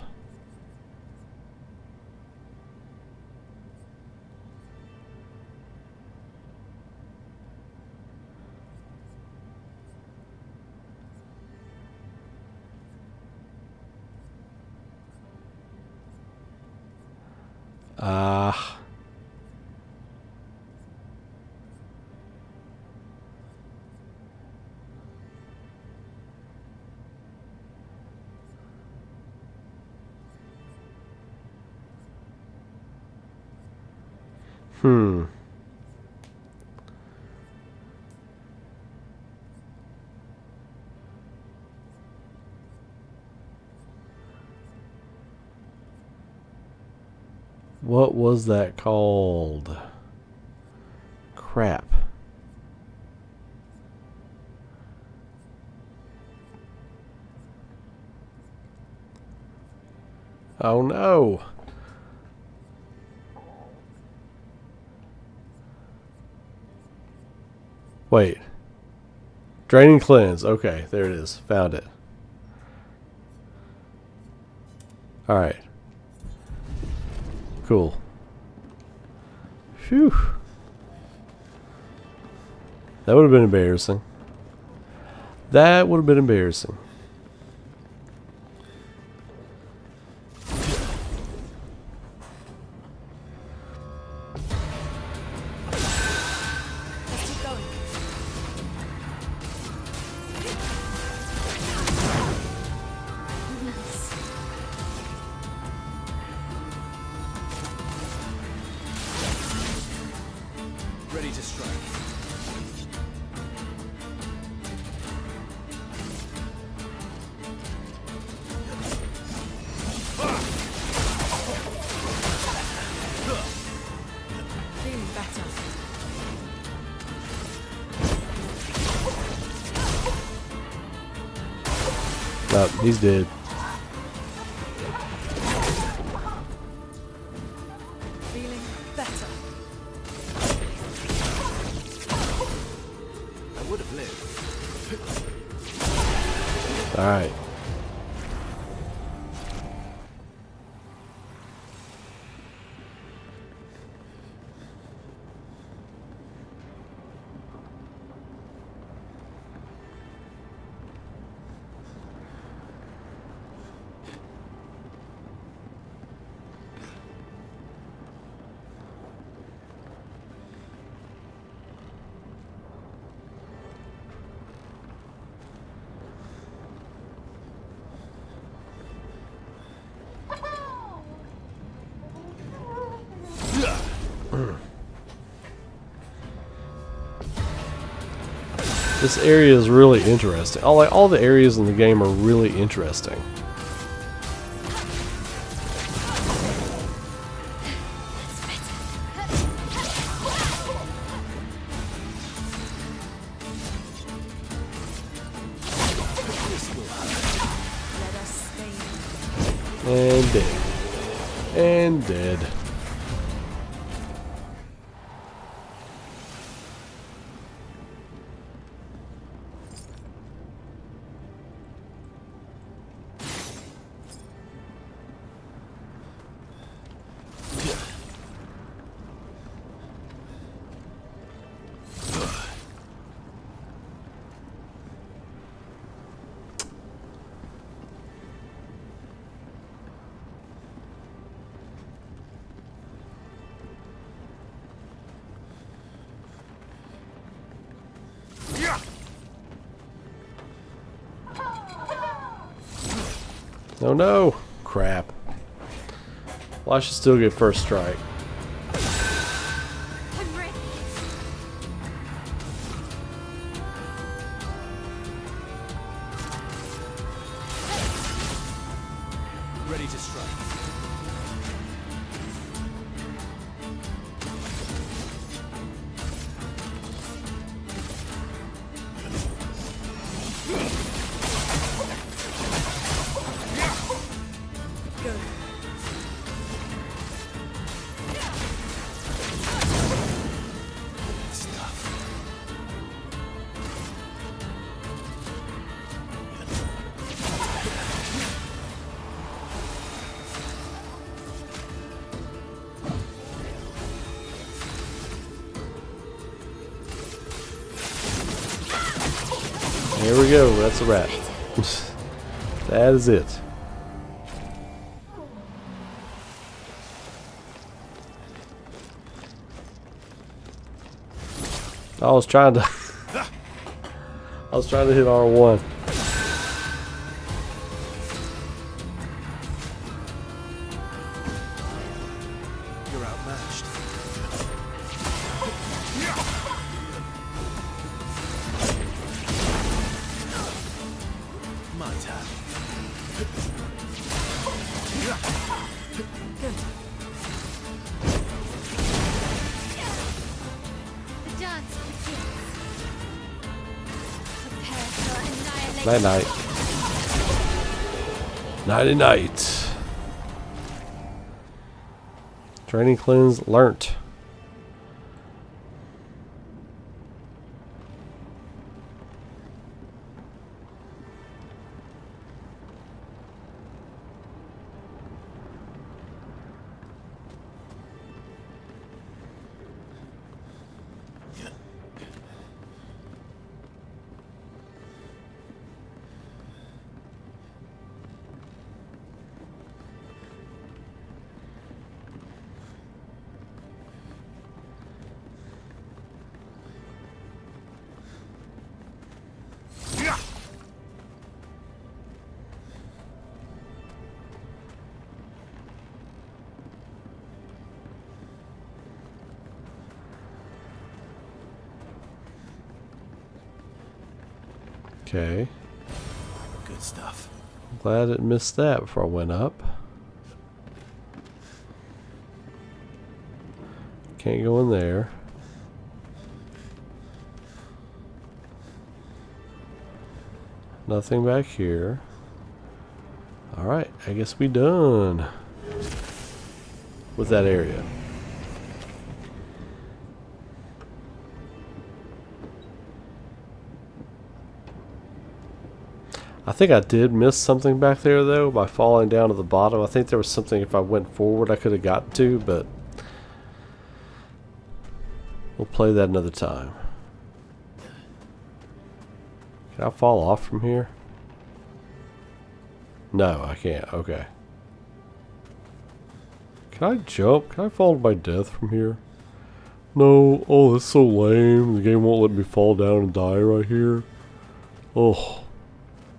What was that called? Crap. Oh no. Wait. Draining cleanse. Okay, there it is. Found it. Alright. Cool. Phew. That would have been embarrassing. That would have been embarrassing. Let's keep going. Ready to strike. Feeling better. Oh, he's dead. Feeling better. I would have lived. Alright. This area is really interesting. All the areas in the game are really interesting. And dead. And dead. Oh no! Crap. Well, I should still get first strike. I'm ready. Ready to strike. Here we go. That's a wrap. That is it. I was trying to hit R1. You're outmatched. My turn. The dance begins. Prepare for annihilation. Night night. Nighty night. Training cleanse learnt. Okay. Good stuff. I'm glad I didn't miss that before I went up. Can't go in there. Nothing back here. Alright, I guess we done with that area. I think I did miss something back there though by falling down to the bottom. I think there was something if I went forward I could have got to, but we'll play that another time. Can I fall off from here? No, I can't. Okay. Can I jump? Can I fall to my death from here? No. Oh, that's so lame. The game won't let me fall down and die right here. Oh.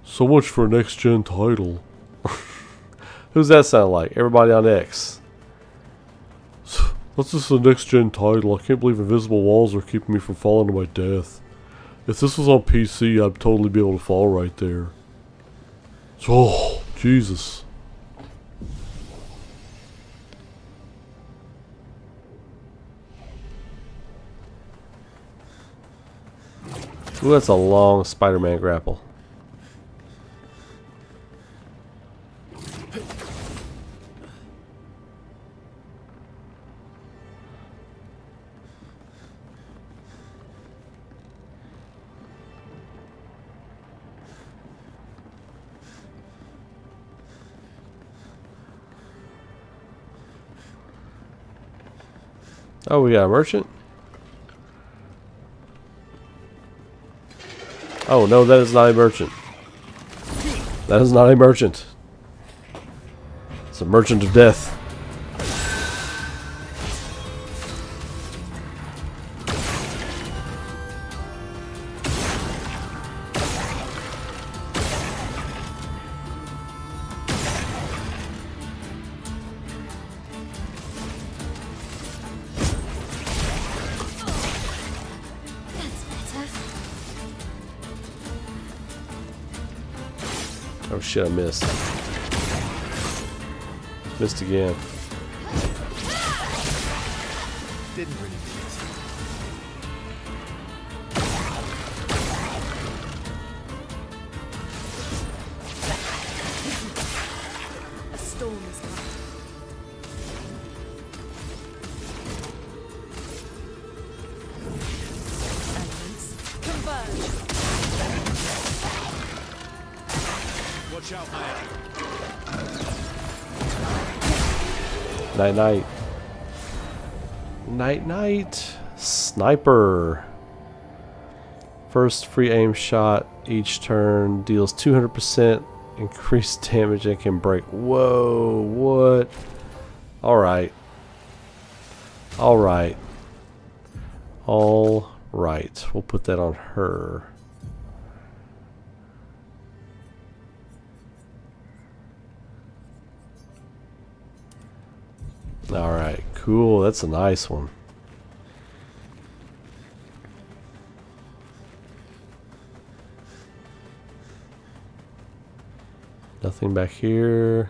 So much for a next-gen title. Who's that sound like? Everybody on X. That's just a next-gen title. I can't believe invisible walls are keeping me from falling to my death. If this was on PC, I'd totally be able to fall right there. Oh, Jesus. Ooh, that's a long Spider-Man grapple. Oh, we got a merchant? Oh, no, that is not a merchant. That is not a merchant. It's a merchant of death. Oh shit, I missed. Missed again. Didn't really miss. A storm is coming. Elements converge. Watch out, mate. Night night. Night night. Sniper. First free aim shot each turn deals 200% increased damage and can break. Whoa, what? Alright. Alright. Alright. We'll put that on her. Alright, cool. That's a nice one. Nothing back here.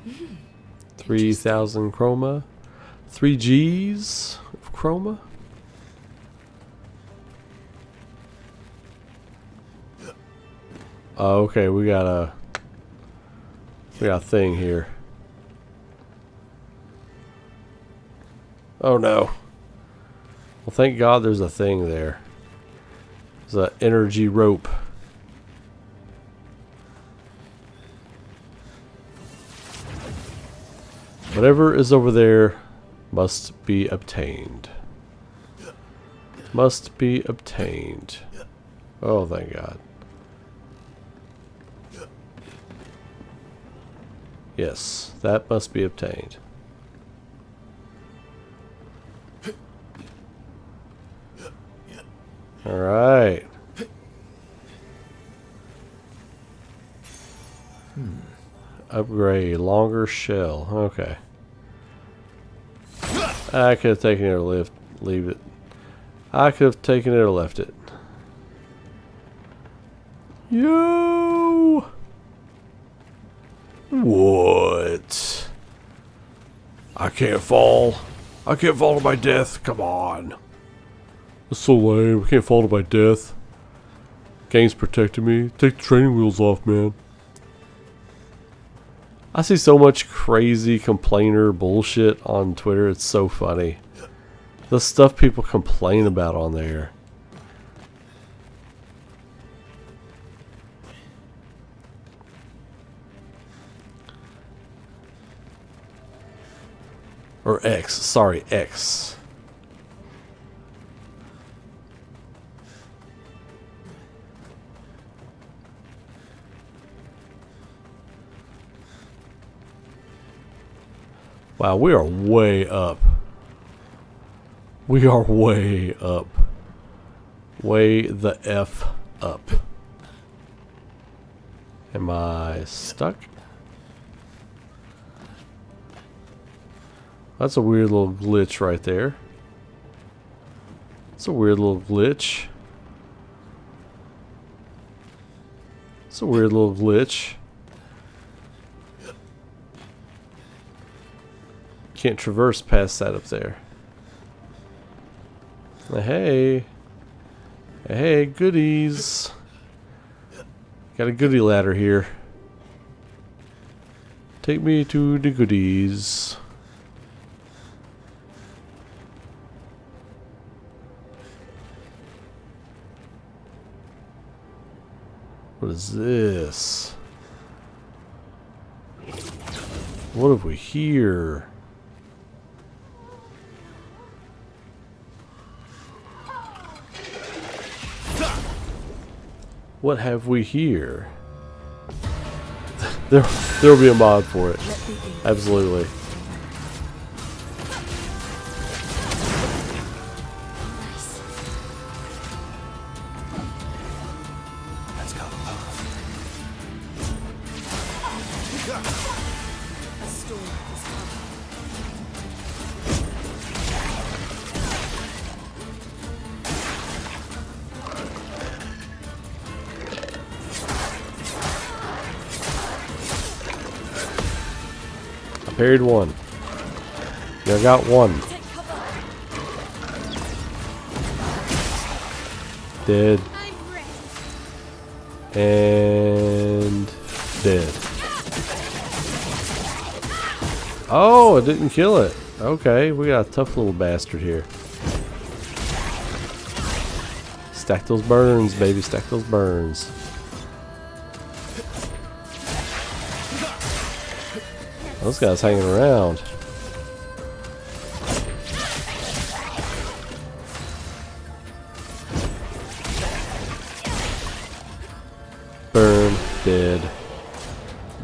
Mm. 3,000 chroma. 3 Gs of chroma. Oh, okay, we got a thing here. Oh no. Well, thank God there's a thing there. There's an energy rope. Whatever is over there must be obtained. Must be obtained. Oh, thank God. Yes, that must be obtained. All right. Upgrade, longer shell. Okay. I could have taken it or leave it. I could have taken it or left it. Yo! What? I can't fall. I can't fall to my death. Come on. That's so lame. I can't fall to my death. Game's protecting me. Take the training wheels off, man. I see so much crazy complainer bullshit on Twitter. It's so funny. The stuff people complain about on there. Or X. Sorry, X. Wow, we are way up. We are way up. Way the F up. Am I stuck? That's a weird little glitch right there. It's a weird little glitch. It's a weird little glitch. Can't traverse past that up there. Hey. Hey, goodies. Got a goodie ladder here. Take me to the goodies. What is this? What have we here? What have we here? There'll be a mod for it. Absolutely. Let's go. A storm is coming. Parried one. I got one. Dead. And dead. Oh, it didn't kill it. Okay, we got a tough little bastard here. Stack those burns, baby. Stack those burns. Those guys hanging around. Burn, dead.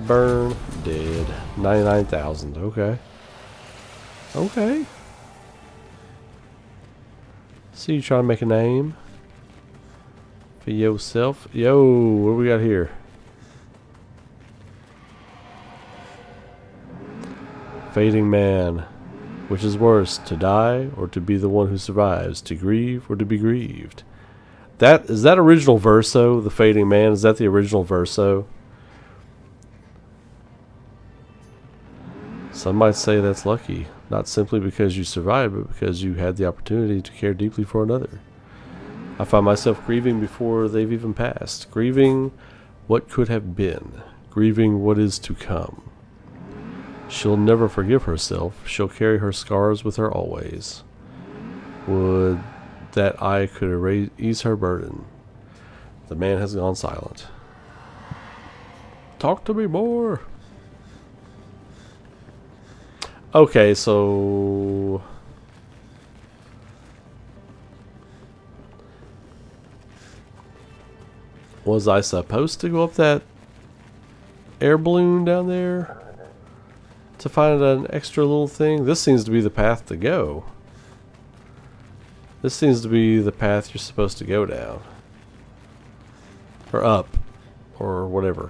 Burn, dead. 99,000. Okay. Okay. See you trying to make a name for yourself. Yo, what do we got here? Fading man. Which is worse, to die or to be the one who survives? To grieve or to be grieved? Is that original verso, the fading man? Is that the original verso? Some might say that's lucky, not simply because you survived, but because you had the opportunity to care deeply for another. I find myself grieving before they've even passed, grieving what could have been, grieving what is to come. She'll never forgive herself. She'll carry her scars with her always. Would that I could ease her burden. The man has gone silent. Talk to me more. Okay, so... was I supposed to go up that air balloon down there to find an extra little thing? This seems to be the path to go. This seems to be the path you're supposed to go down. Or up. Or whatever.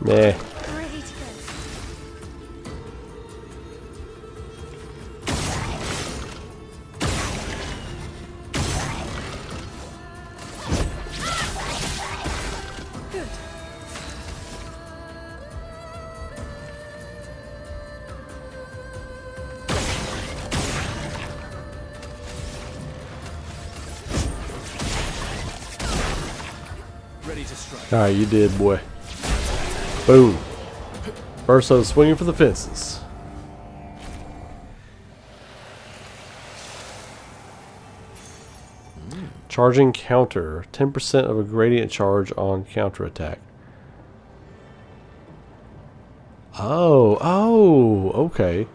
Nah. Ready to go. Good. Ready to strike. Alright, you did, boy. Boom. Verso swinging for the fences. Charging counter. 10% of a gradient charge on counterattack. Oh, okay.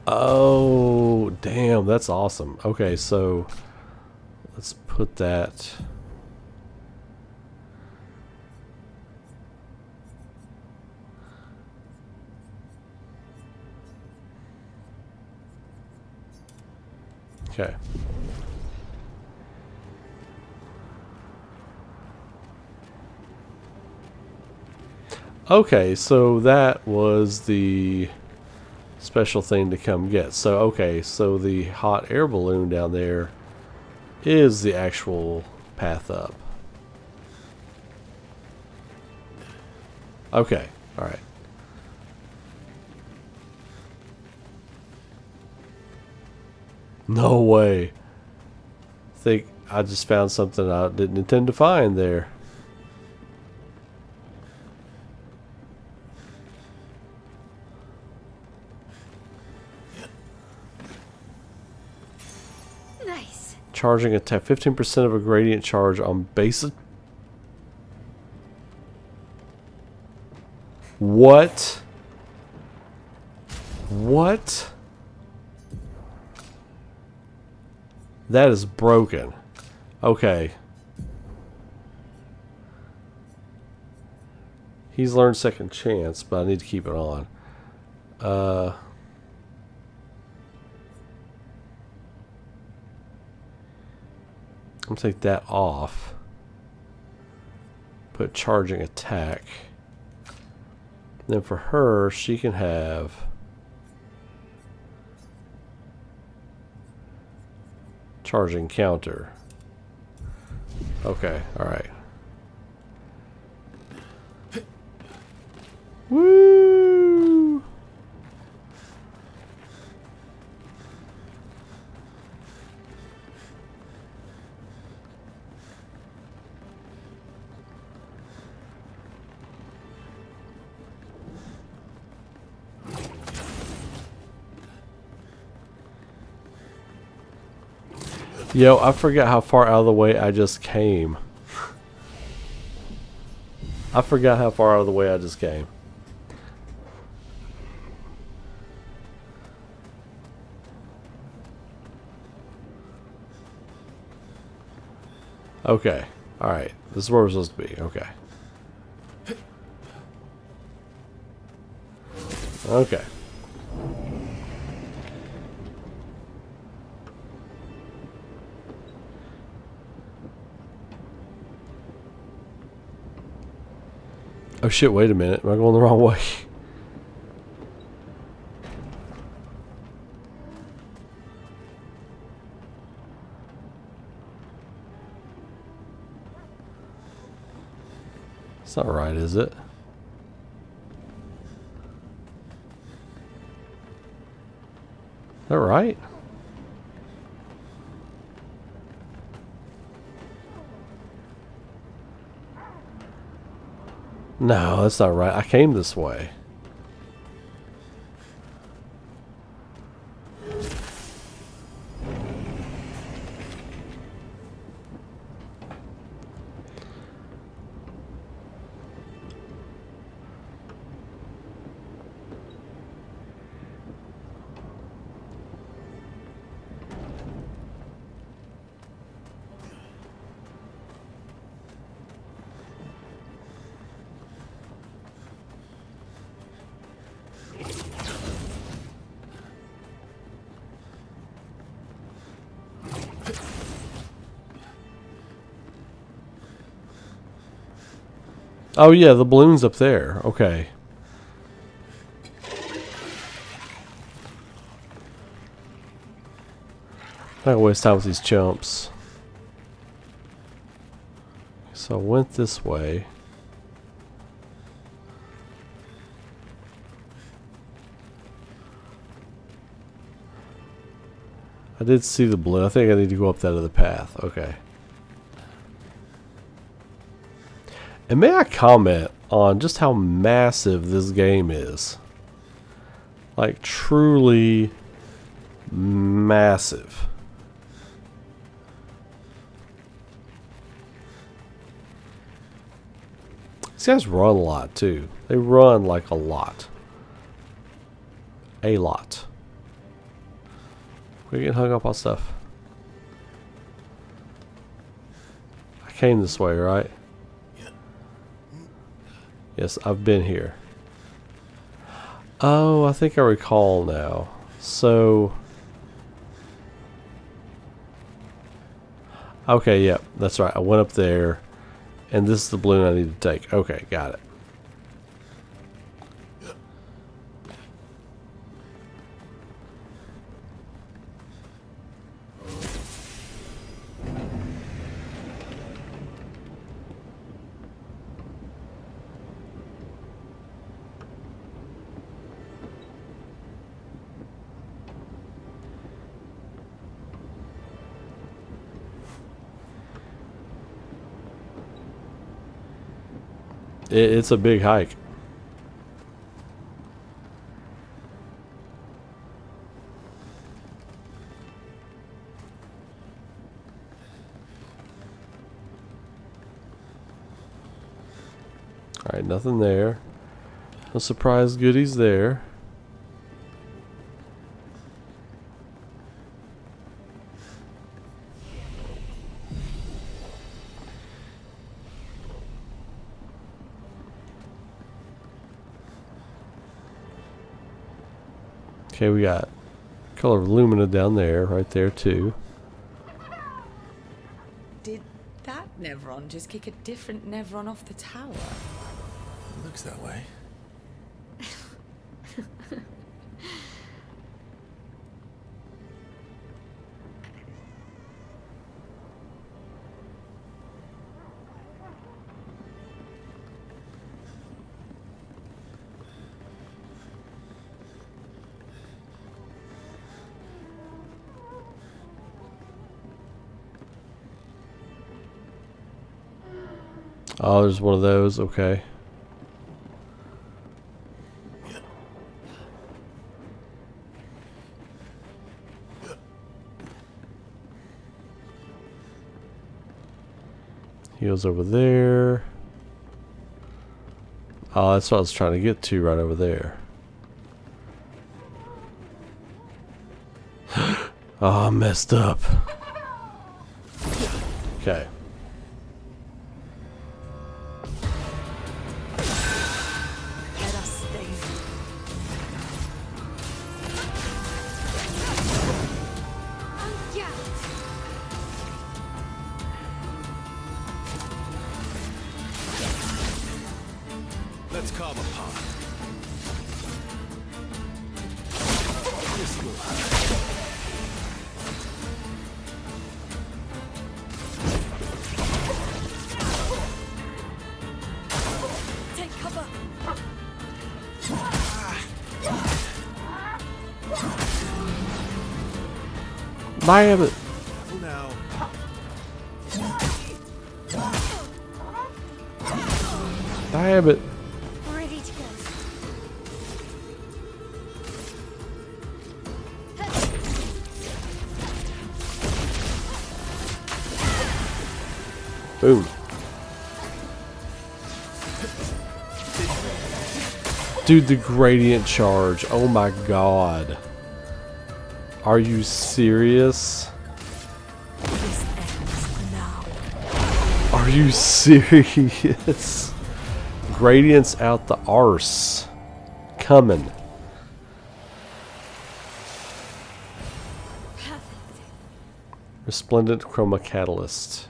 Oh, damn, that's awesome. Okay, so let's put that. Okay. Okay, so that was the special thing to come get. So, okay, so the hot air balloon down there is the actual path up. Okay, alright. No way. I think I just found something I didn't intend to find there. Nice. Charging attack. 15% of a gradient charge on basic. What? What? That is broken. Okay. He's learned second chance, but I need to keep it on. I'm gonna take that off. Put charging attack. Then for her, she can have charging counter. Okay, alright. Woo! Yo, I forgot how far out of the way I just came. I forgot how far out of the way I just came. Okay. Alright. This is where we're supposed to be. Okay. Okay. Oh shit, wait a minute. Am I going the wrong way? It's not right, is it? Is that right? No, that's not right. I came this way. Oh yeah, the balloon's up there. Okay. Not gonna waste time with these chumps. So I went this way. I did see the balloon. I think I need to go up that other path. Okay. And may I comment on just how massive this game is? Like, truly massive. These guys run a lot, too. They run, like, a lot. A lot. We're getting hung up on stuff. I came this way, right? Yes, I've been here. Oh, I think I recall now. So... okay, yeah, that's right. I went up there, and this is the balloon I need to take. Okay, got it. It's a big hike. Alright, nothing there. No surprise goodies there. Okay, we got color of Lumina down there, right there too. Did that Nevron just kick a different Nevron off the tower? It looks that way. Oh, there's one of those. Okay. He goes over there. Oh, that's what I was trying to get to, right over there. Oh, I messed up. Okay. Let us stay. Let's carve a path. This will hurt. Take cover. Damn it. Careful now. Damn it. Ready to go. Boom. Dude, the gradient charge. Oh my god. Are you serious? This ends now. Are you serious? Gradients out the arse. Coming. Resplendent chroma catalyst.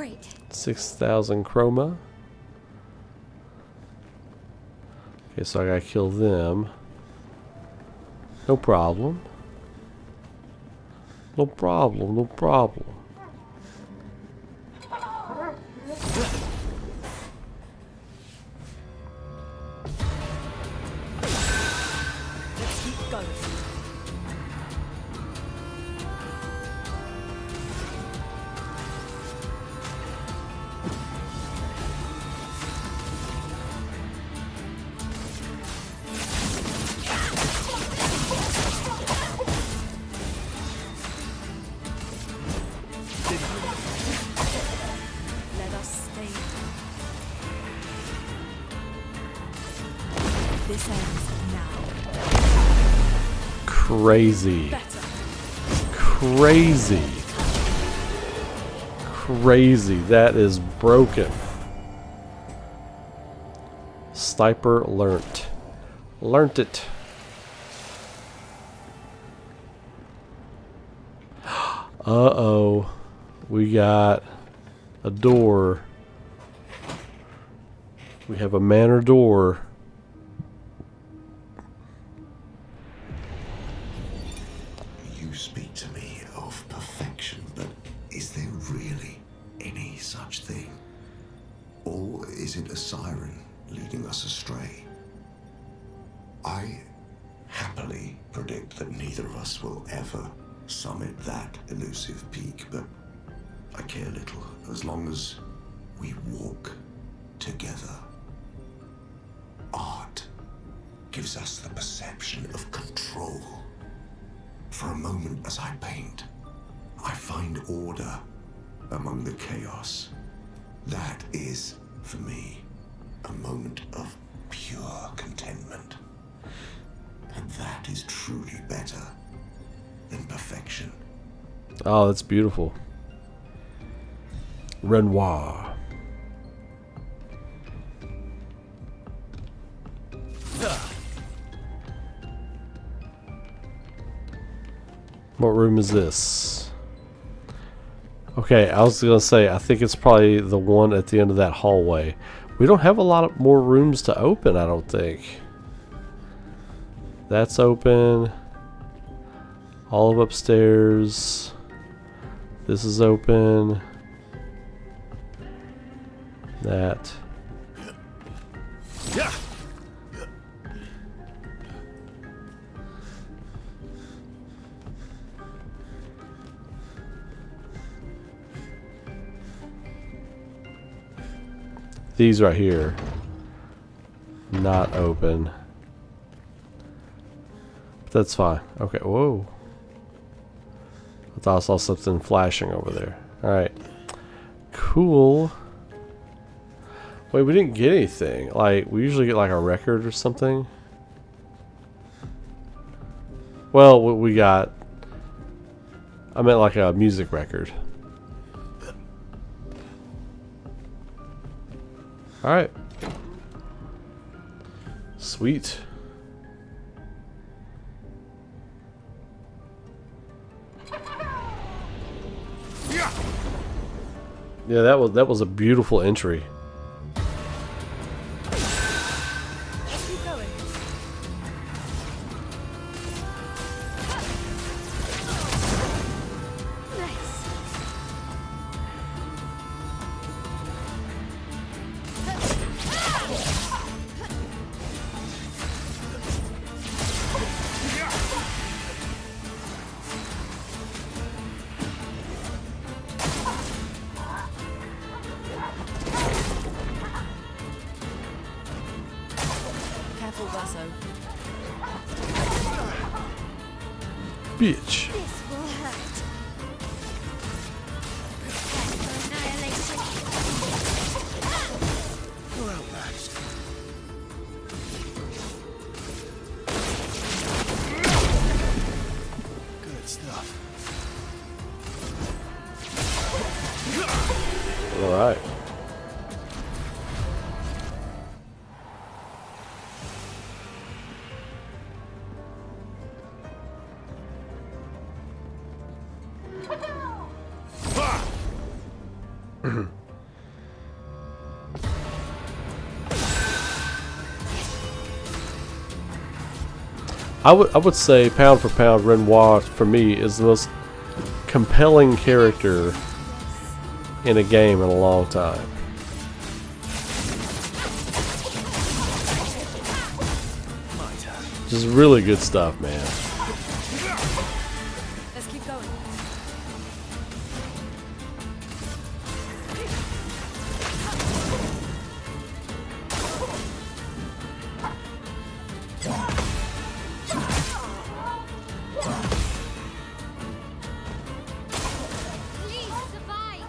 Great. 6,000 chroma. Okay, so I gotta kill them. No problem. No problem, no problem. Let's keep going. Let us stay. This ends now. Crazy. Better. Crazy. Crazy. That is broken. Sniper learnt. Learnt it. Uh-oh. We got a door. We have a manor door. You speak to me of perfection, but is there really any such thing? Or is it a siren leading us astray? I happily predict that neither of us will ever summit that elusive peak, but I care little as long as we walk together. Art gives us the perception of control. For a moment as I paint, I find order among the chaos. That is, for me, a moment of pure contentment. And that is truly better than perfection. Oh, that's beautiful. Renoir. What room is this? Okay, I was gonna say, I think it's probably the one at the end of that hallway. We don't have a lot of more rooms to open, I don't think. That's open. All of upstairs. This is open. That. Yeah. These right here. Not open. But that's fine. Okay, whoa. I thought I saw something flashing over there. Alright. Cool. Wait, we didn't get anything. Like, we usually get like a record or something. Well, what we got... I meant like a music record. Alright. Sweet. Yeah, that was a beautiful entry. Let's keep going. Nice. Careful, Vaso. Bitch. This will hurt. For annihilation. You're outmatched. Good stuff. Alright. I would say pound for pound, Renoir for me is the most compelling character in a game in a long time. Just really good stuff, man. Let's keep going. Please survive.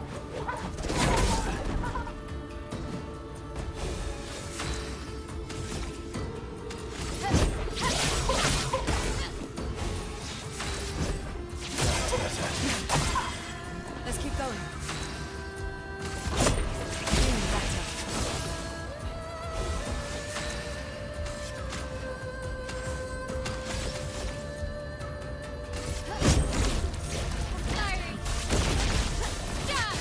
Let's keep going. Feeling better. Sorry. Yeah.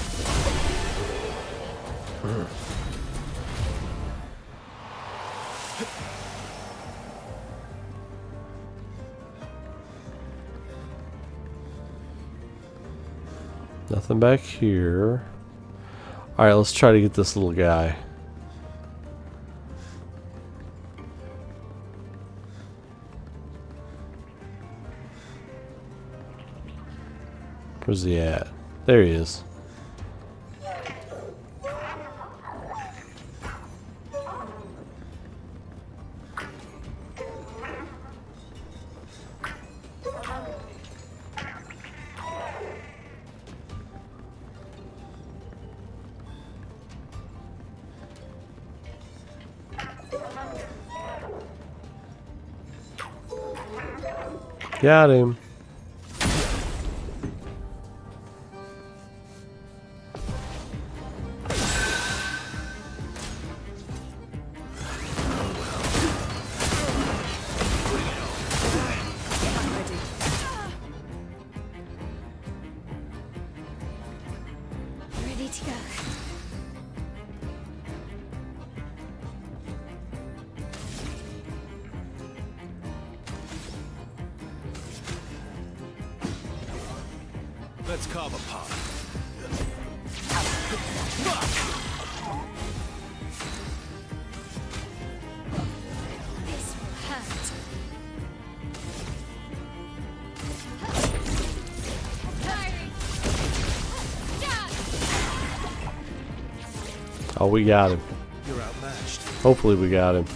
Nothing back here. Alright, let's try to get this little guy. Where's he at? There he is. Got him. I'm ready. Ready to go. Let's carve a path. This will hurt. Sorry. Yeah. Oh, we got him. You're outmatched. Hopefully we got him.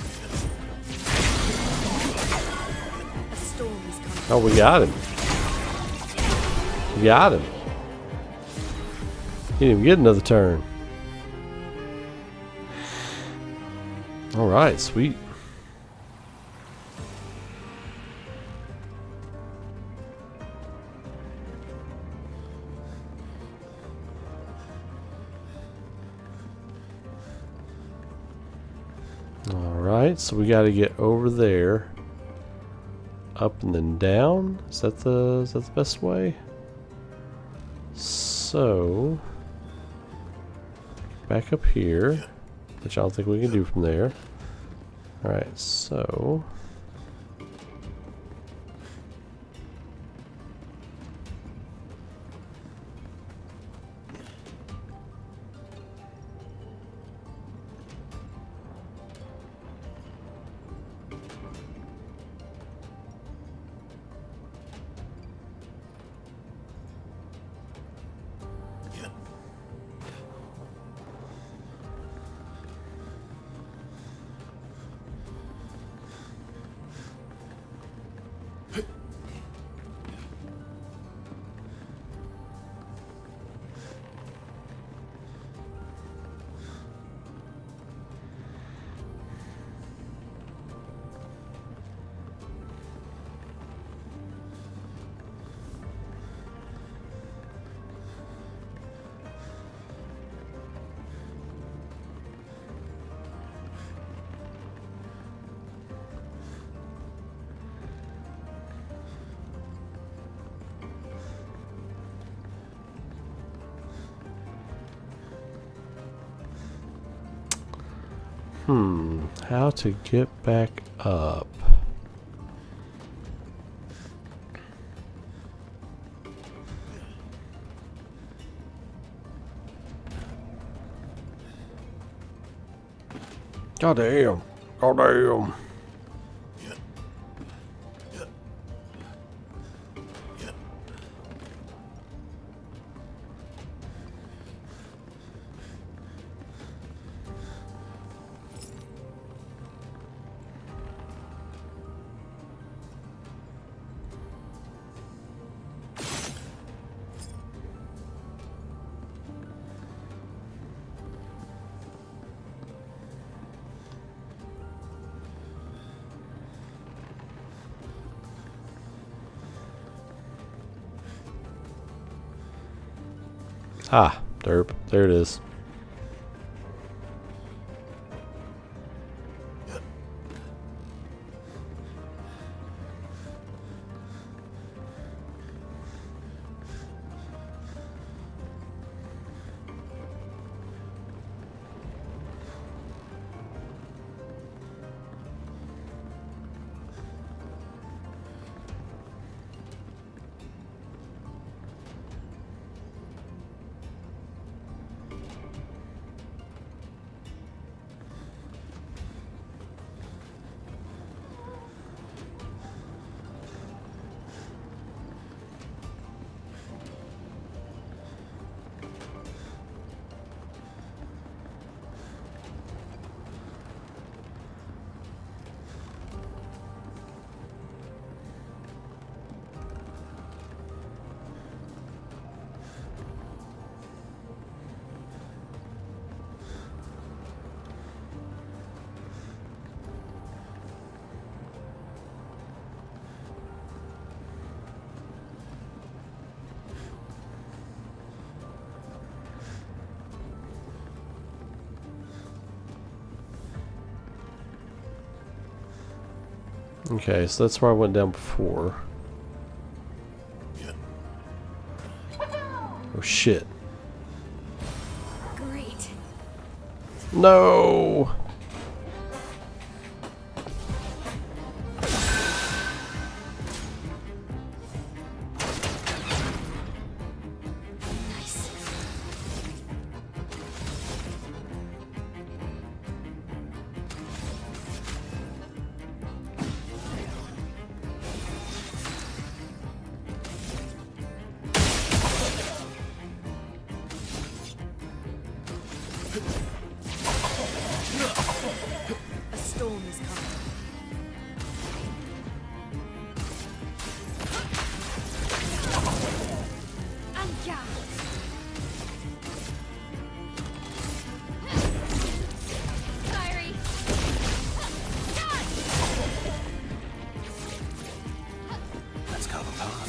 A storm is coming. Oh, we got him. We got him. He didn't even get another turn. Alright, sweet. Alright, so we gotta get over there. Up and then down? Is that the best way? So back up here, which I don't think we can do from there. Alright, so How to get back up? Goddamn. Goddamn. Ah, derp. There it is. Okay, so that's where I went down before. Oh shit. Great. No! Nice. A storm is coming. Anka. Fiery. Let's go apart.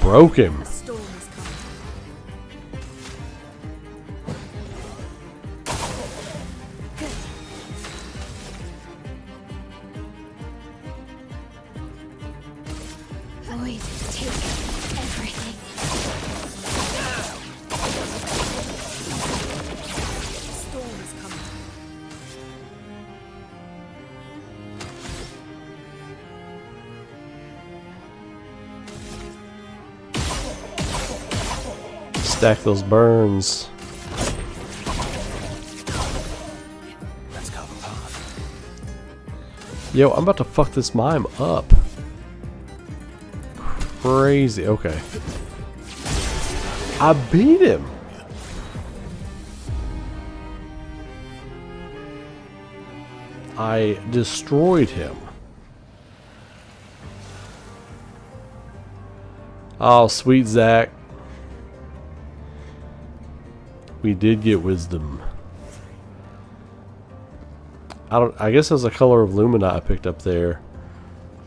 Broke him. A storm is coming. Void, take everything. A storm is coming. Stack those burns. Let's go apart. Yo, I'm about to fuck this mime up. Crazy. Okay. I beat him. I destroyed him. Oh, sweet Zach. We did get wisdom. I guess it was a color of Lumina I picked up there.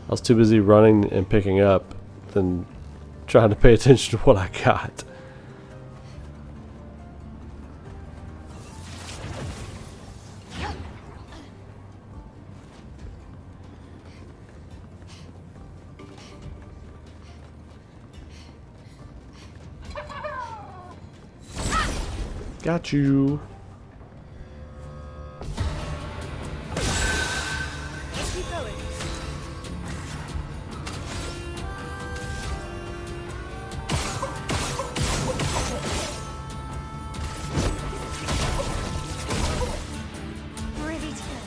I was too busy running and picking up than trying to pay attention to what I got. Got you. Let's keep going. Ready to go.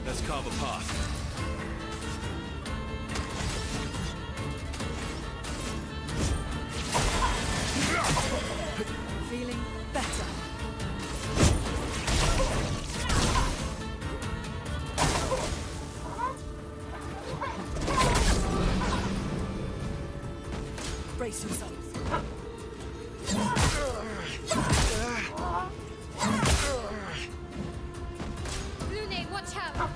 Let's carve a path. Feeling better. Brace yourselves. Lune, watch out!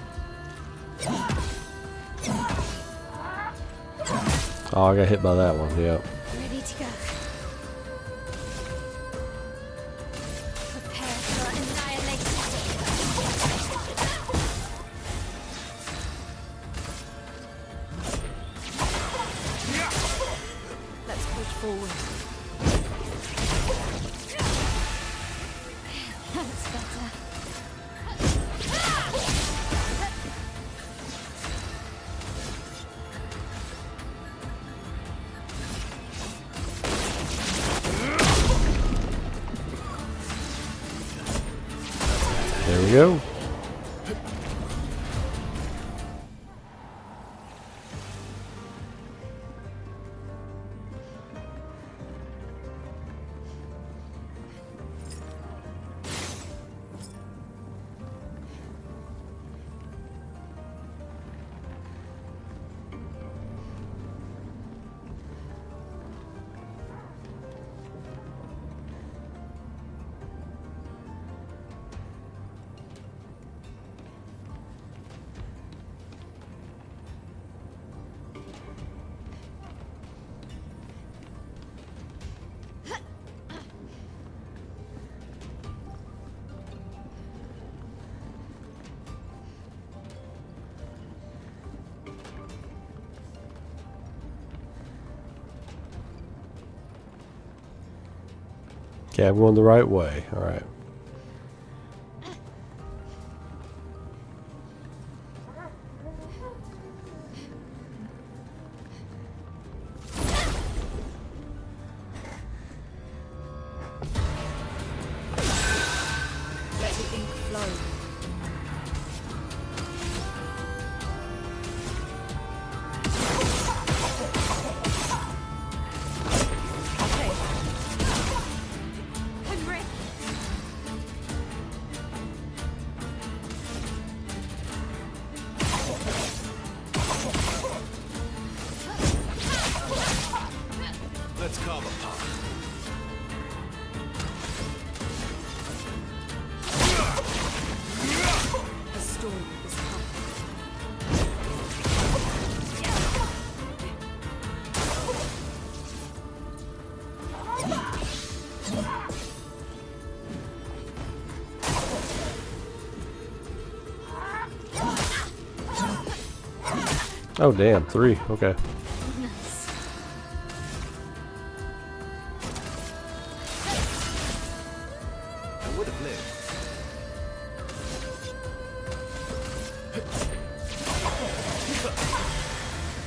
Oh, I got hit by that one. Yep. Ready to go. Prepare for annihilation. Let's push forward. That's better. There we go. Okay, I'm going the right way. All right. Let the ink flow. Okay. I'm ready. Let's carve a path. A storm is coming. Oh, damn. 3. Okay. Nice. I would have lived.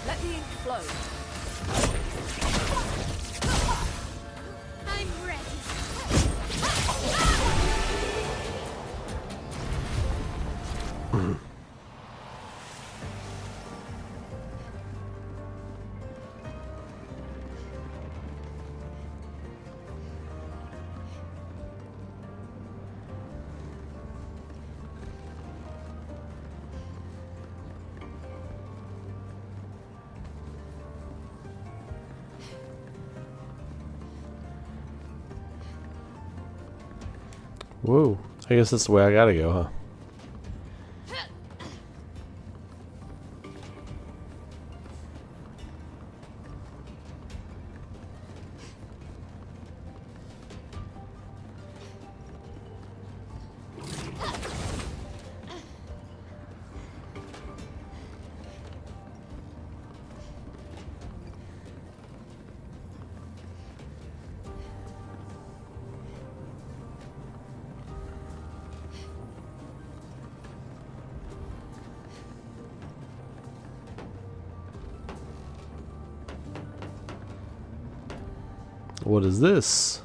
Let the ink flow. I'm ready. Whoa. I guess that's the way I gotta go, huh? What is this?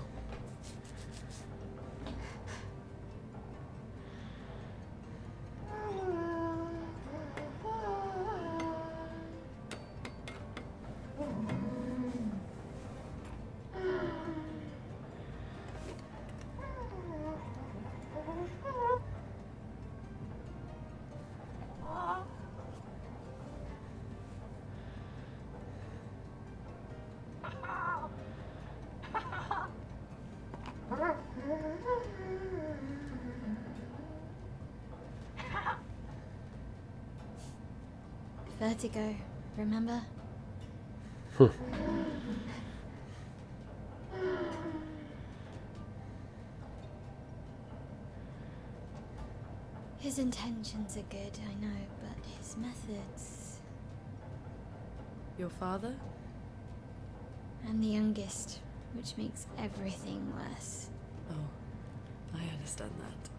Vertigo, remember? His intentions are good, I know, but his methods... Your father? I'm the youngest, which makes everything worse. Oh, I understand that.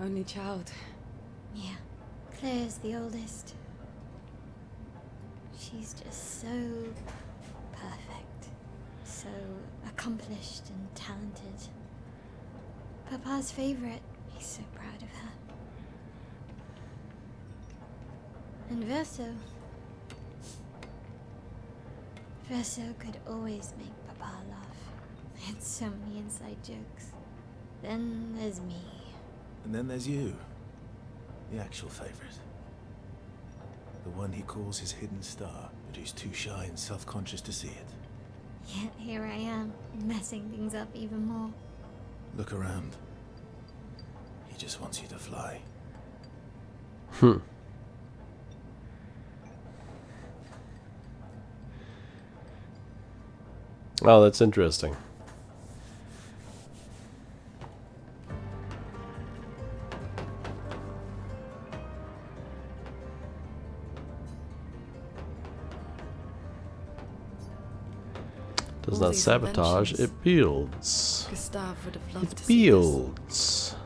Only child. Yeah, Claire's the oldest. She's just so perfect, so accomplished and talented. Papa's favorite. He's so proud of her. And Verso. Verso could always make Papa laugh. He had so many inside jokes. Then there's me. And then there's you. The actual favorite. The one he calls his hidden star, but who's too shy and self-conscious to see it. Yet here I am, messing things up even more. Look around. He just wants you to fly. Oh, that's interesting. Does All not these sabotage, inventions. it builds. Gustave would have loved It to see this. builds.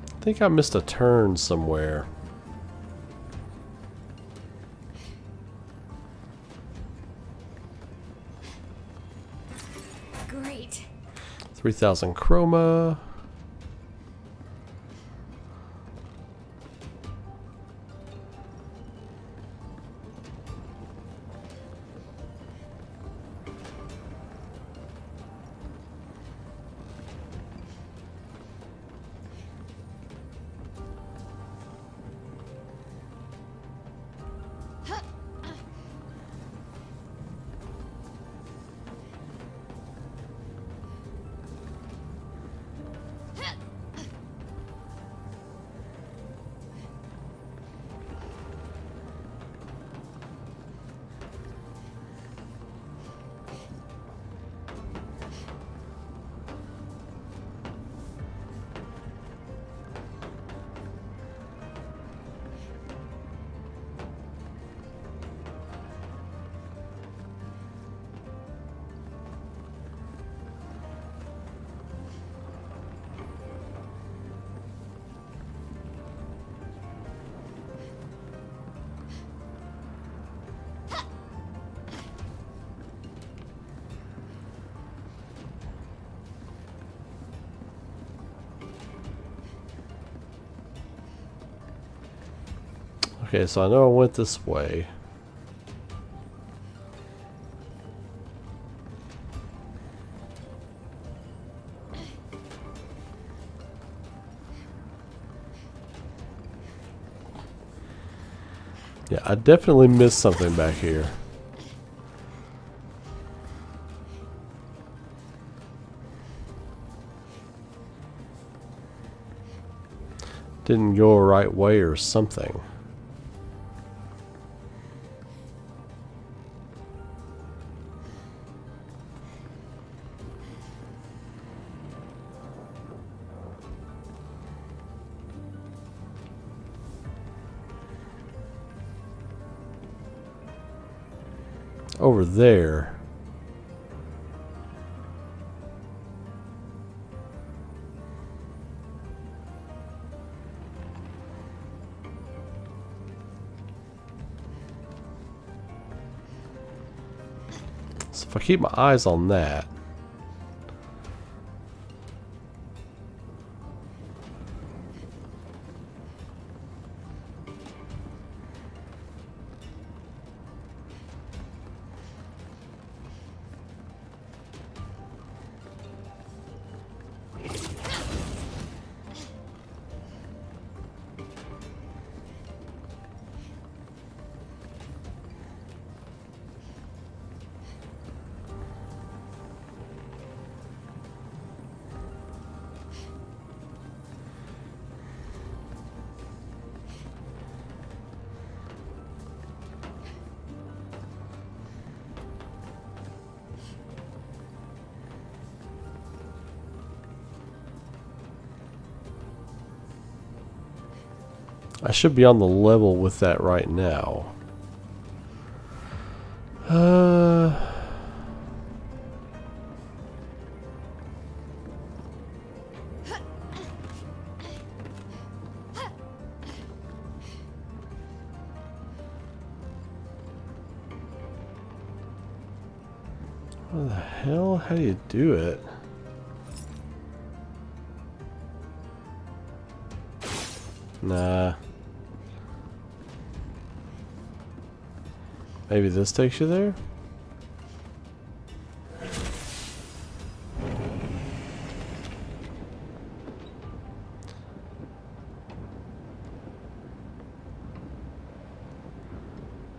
I think I missed a turn somewhere. Great. 3,000 chroma. Okay, so I know I went this way. Yeah, I definitely missed something back here. Didn't go a right way or something. Over there. So if I keep my eyes on that. I should be on the level with that right now. What the hell? How do you do it? Nah. Maybe this takes you there?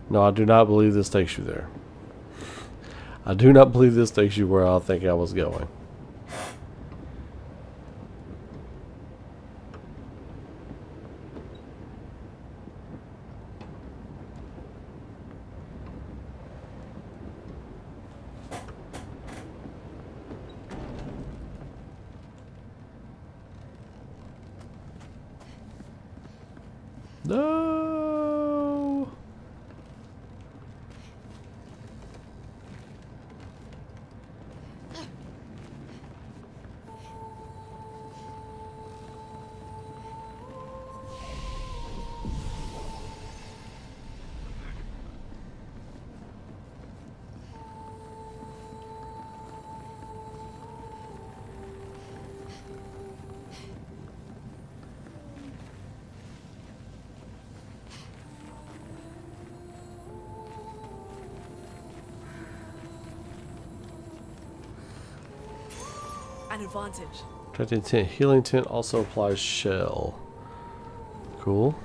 No, I do not believe this takes you there. I do not believe this takes you where I think I was going. No. An advantage. Protecting tint. Healing tint also applies shell. Cool.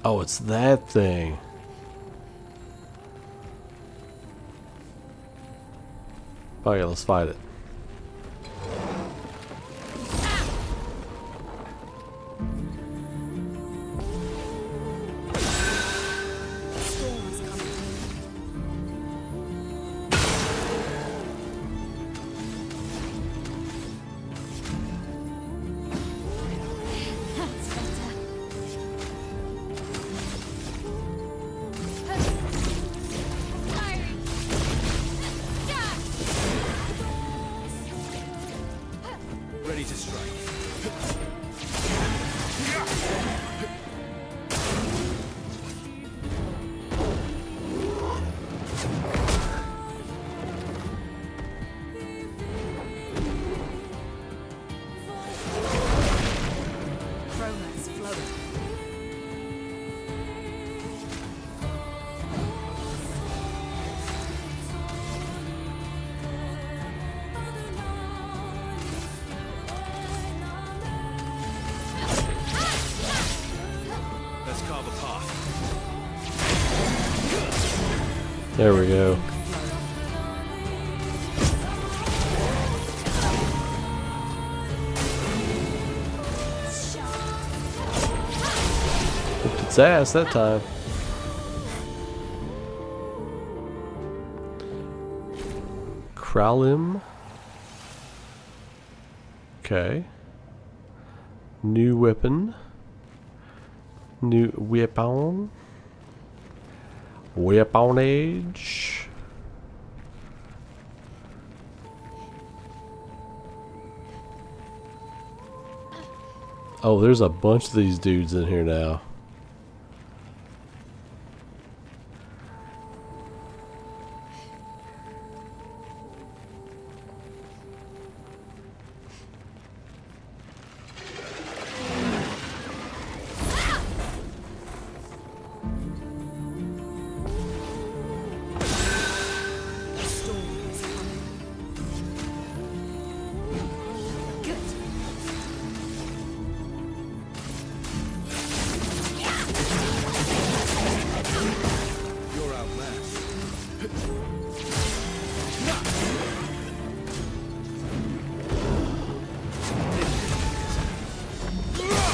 Oh, it's that thing. Okay, let's fight it. Ready to strike. Romance flowing. Let's carve a path. There we go. Whooped its ass that time. Kralim. Okay. New weapon. New weapon. Weapon age. Oh, there's a bunch of these dudes in here now.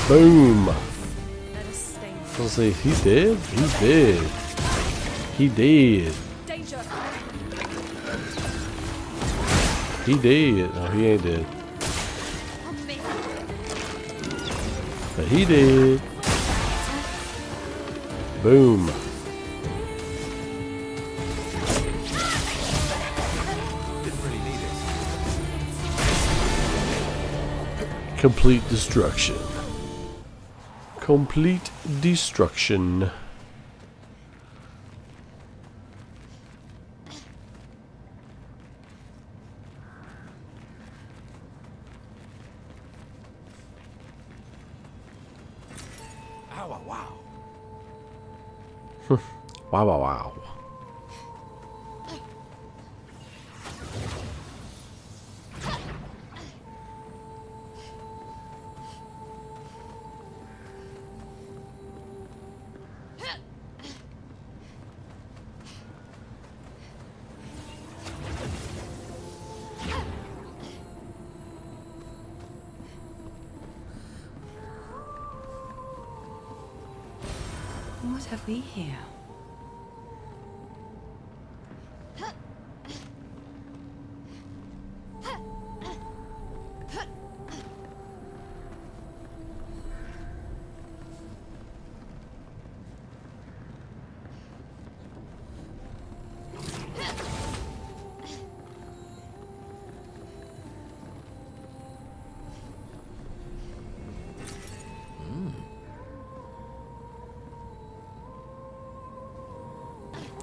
Boom. Let's see. He's dead. He's dead. He dead. Danger. He dead. Oh, he ain't dead. But he did. Boom. Complete destruction. Complete destruction. Wow, wow. Wow, wow, wow. What have we here?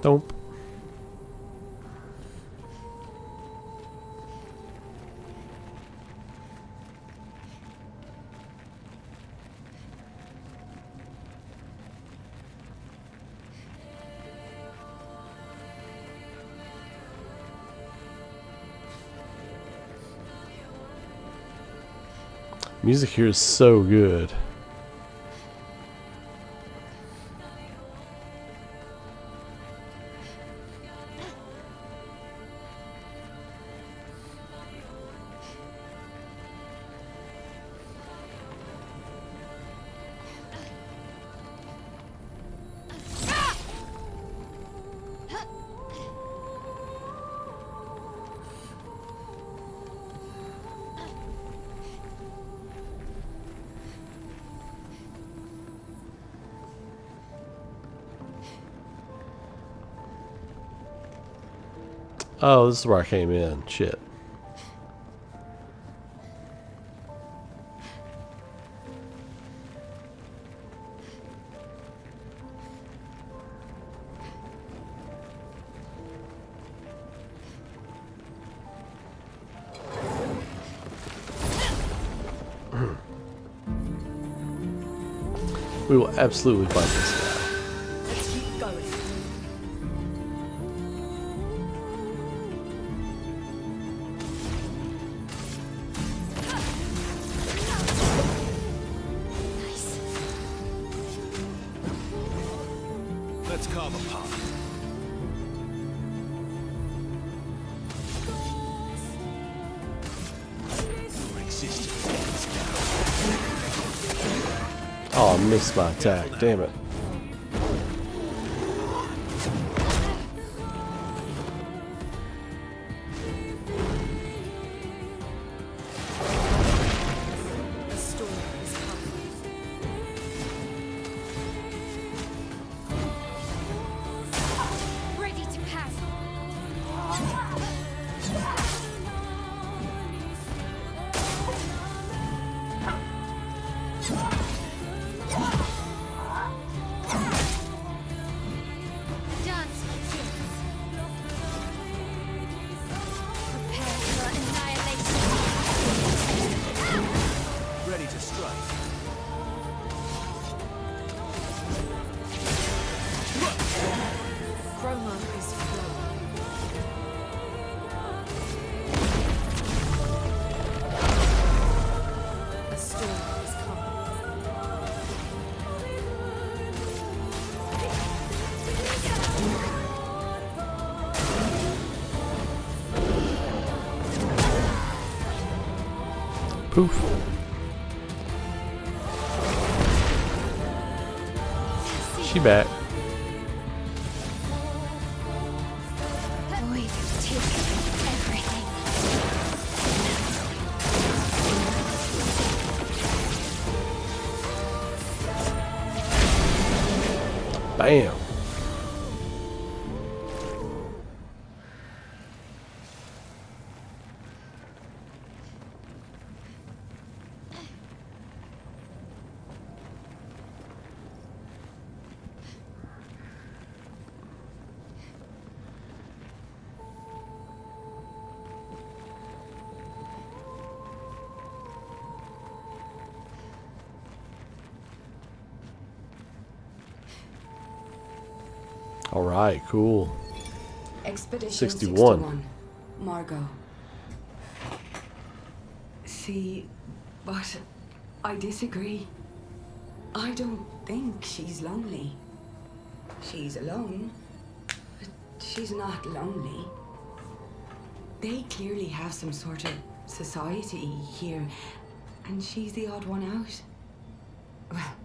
Nope. Music here is so good. Oh, this is where I came in. Shit. We will absolutely fight this guy. Let's keep going. Let's carve a path. Your existence ends now. Oh, I missed my attack. Damn it. A storm is coming. Ready to pass. Poof. She back. Void takes everything. Bam. All right, cool. Expedition 61. Margot. See, but I disagree. I don't think she's lonely. She's alone, but she's not lonely. They clearly have some sort of society here, and she's the odd one out. Well,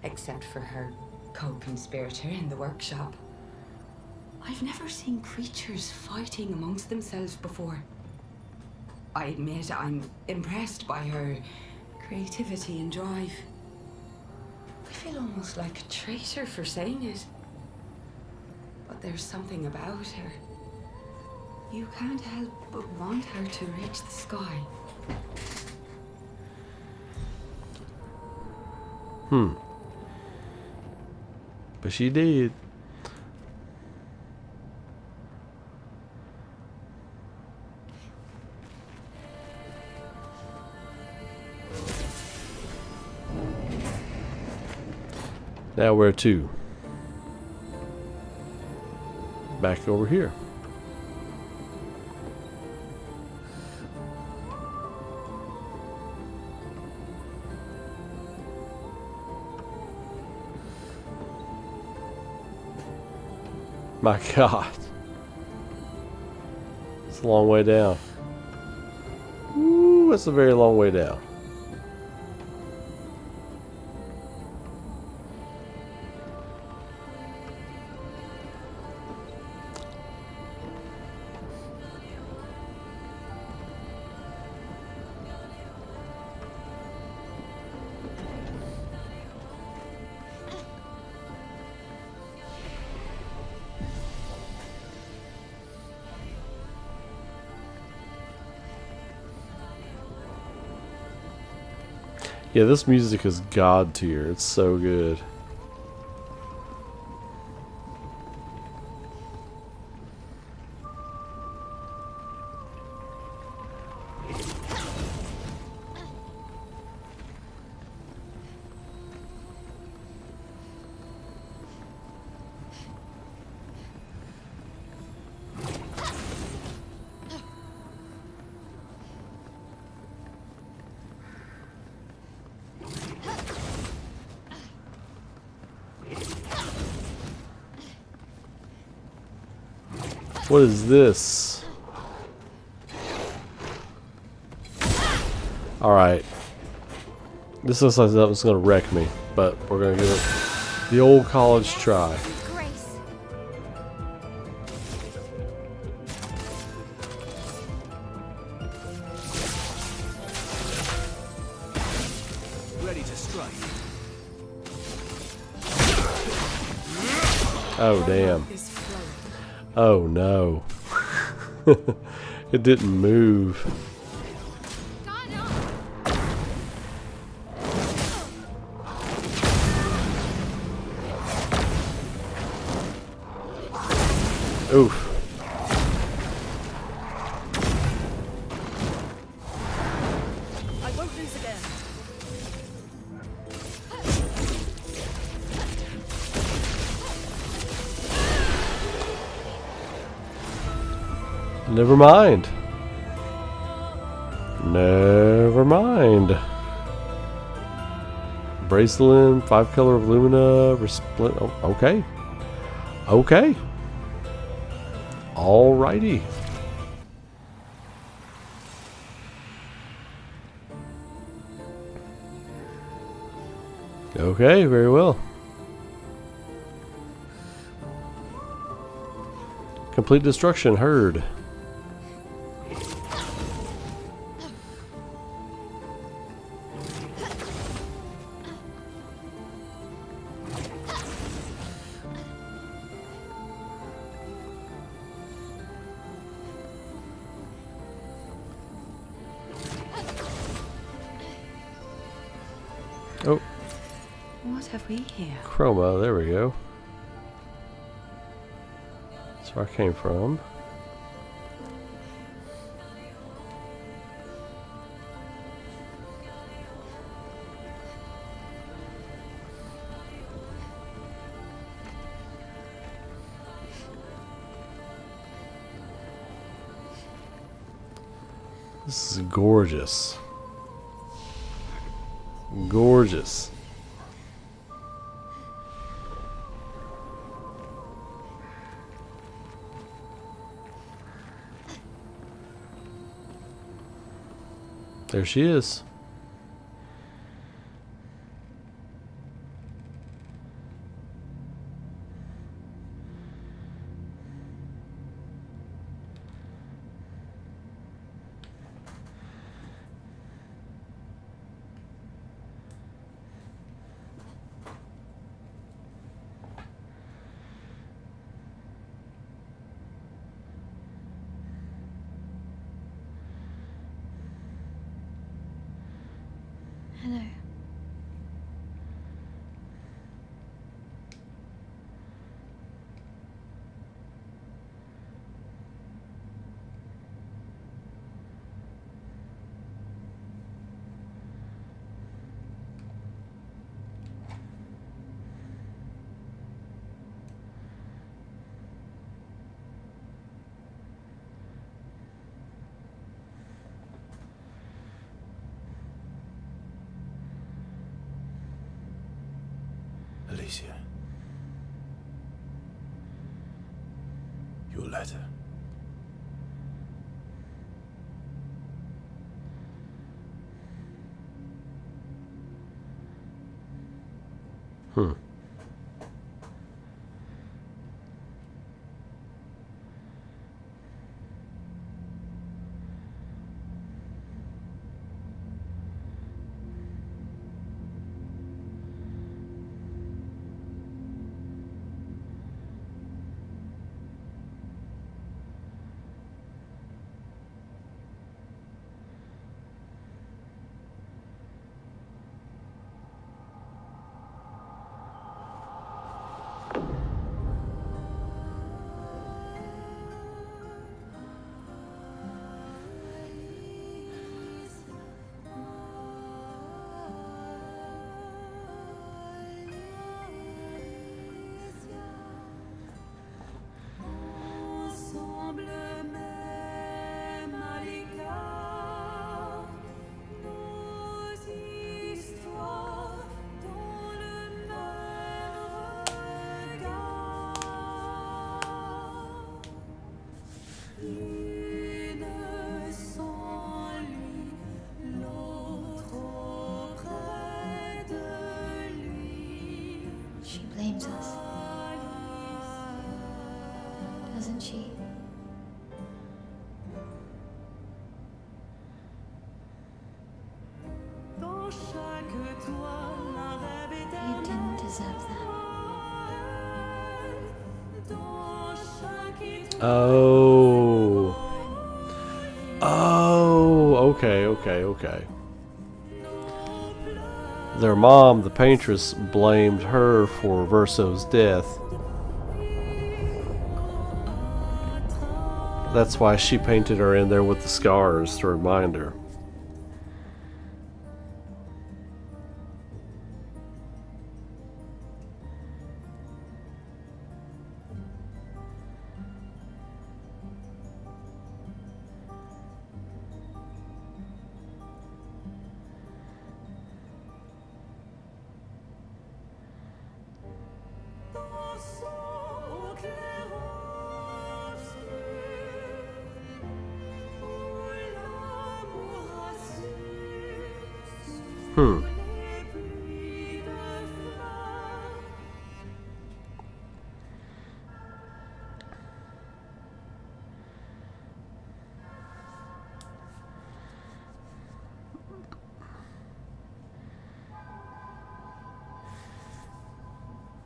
except for her co-conspirator in the workshop. I've never seen creatures fighting amongst themselves before. I admit I'm impressed by her creativity and drive. I feel almost like a traitor for saying it. But there's something about her. You can't help but want her to reach the sky. But she did. Now where to? Back over here. My God. It's a long way down. Ooh, that's a very long way down. Yeah, this music is god tier. It's so good. What is this? Alright. This looks like something's gonna wreck me, but we're gonna give it the old college try. Grace. Ready to strike. Oh, damn. Is flowing. Oh, no. It didn't move. Oof. I won't lose again. Never mind. Never mind. Bracelet, 5 color of Lumina, split. Oh, okay. Okay. Okay, very well. Complete destruction heard. Oh. What have we here? Chroma, there we go. That's where I came from. This is gorgeous. Gorgeous. There she is. Hello. Alicia. Your letter. Hmm. She blames us. Doesn't she? You didn't deserve that. Oh. Oh, okay. Their mom, the paintress, blamed her for Verso's death. That's why she painted her in there with the scars to remind her.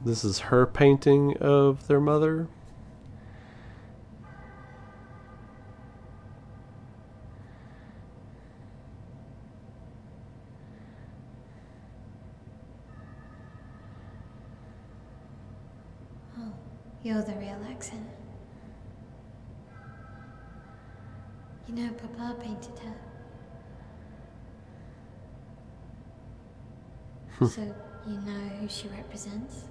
This is her painting of their mother. Oh, you're the real accent. You know, Papa painted her. So, you know who she represents?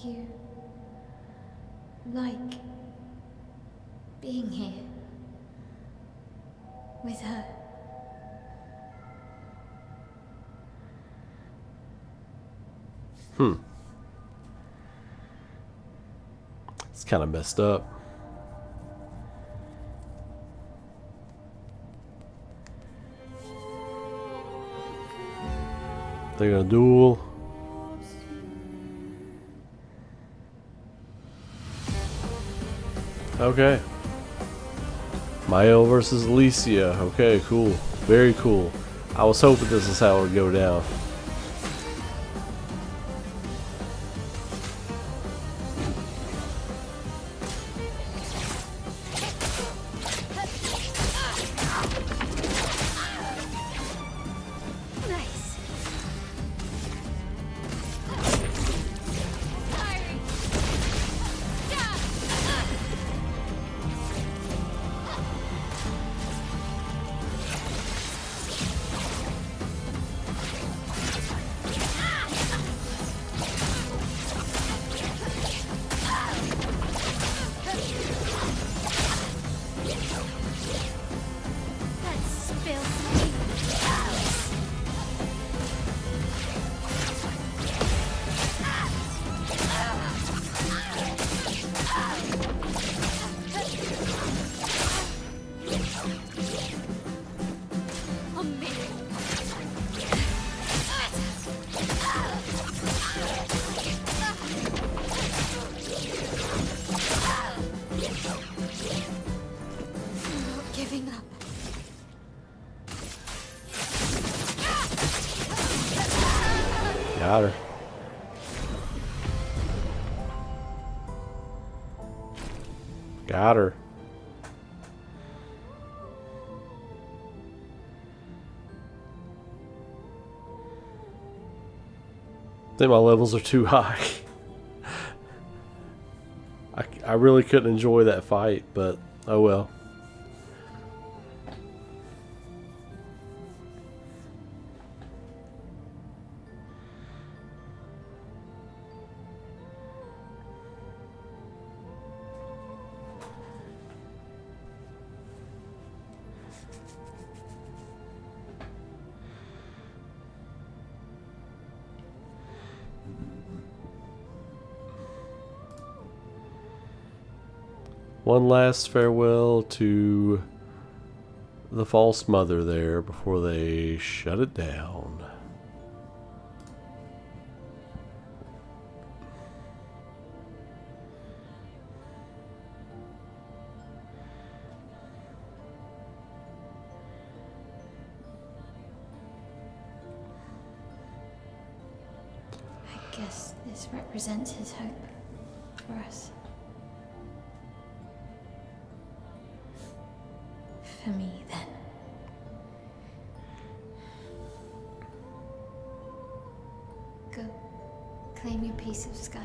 You like being here with her. It's kind of messed up. They're gonna duel. Okay. Mael versus Alicia. Okay, cool. Very cool. I was hoping this is how it would go down. Nice. Let's spill some tea. Oh, man. I'm not giving up. Got her. Got her. I think my levels are too high. I really couldn't enjoy that fight, but oh well. One last farewell to the false mother there before they shut it down. I guess this represents his hope for us. For me, then. Go. Claim your piece of sky.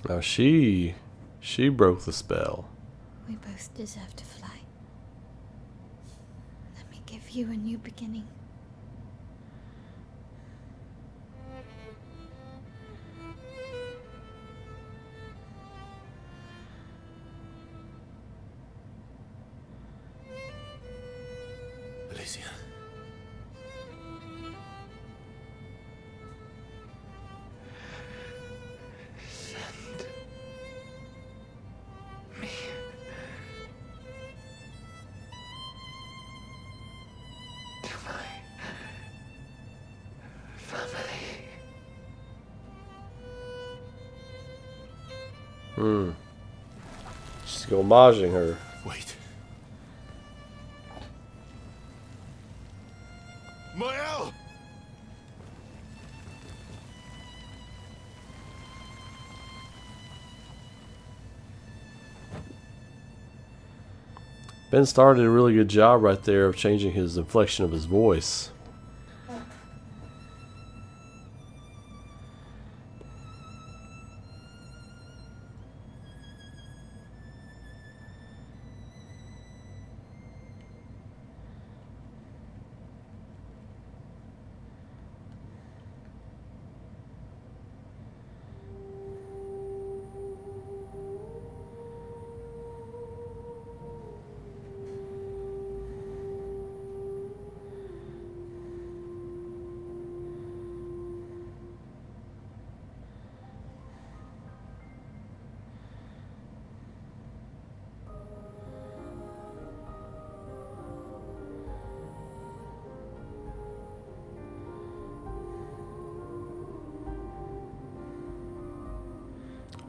Now she broke the spell. We both deserve to fly. Let me give you a new beginning. Alicia. She's homaging her. Wait. Mael! Ben Starr did a really good job right there of changing his inflection of his voice.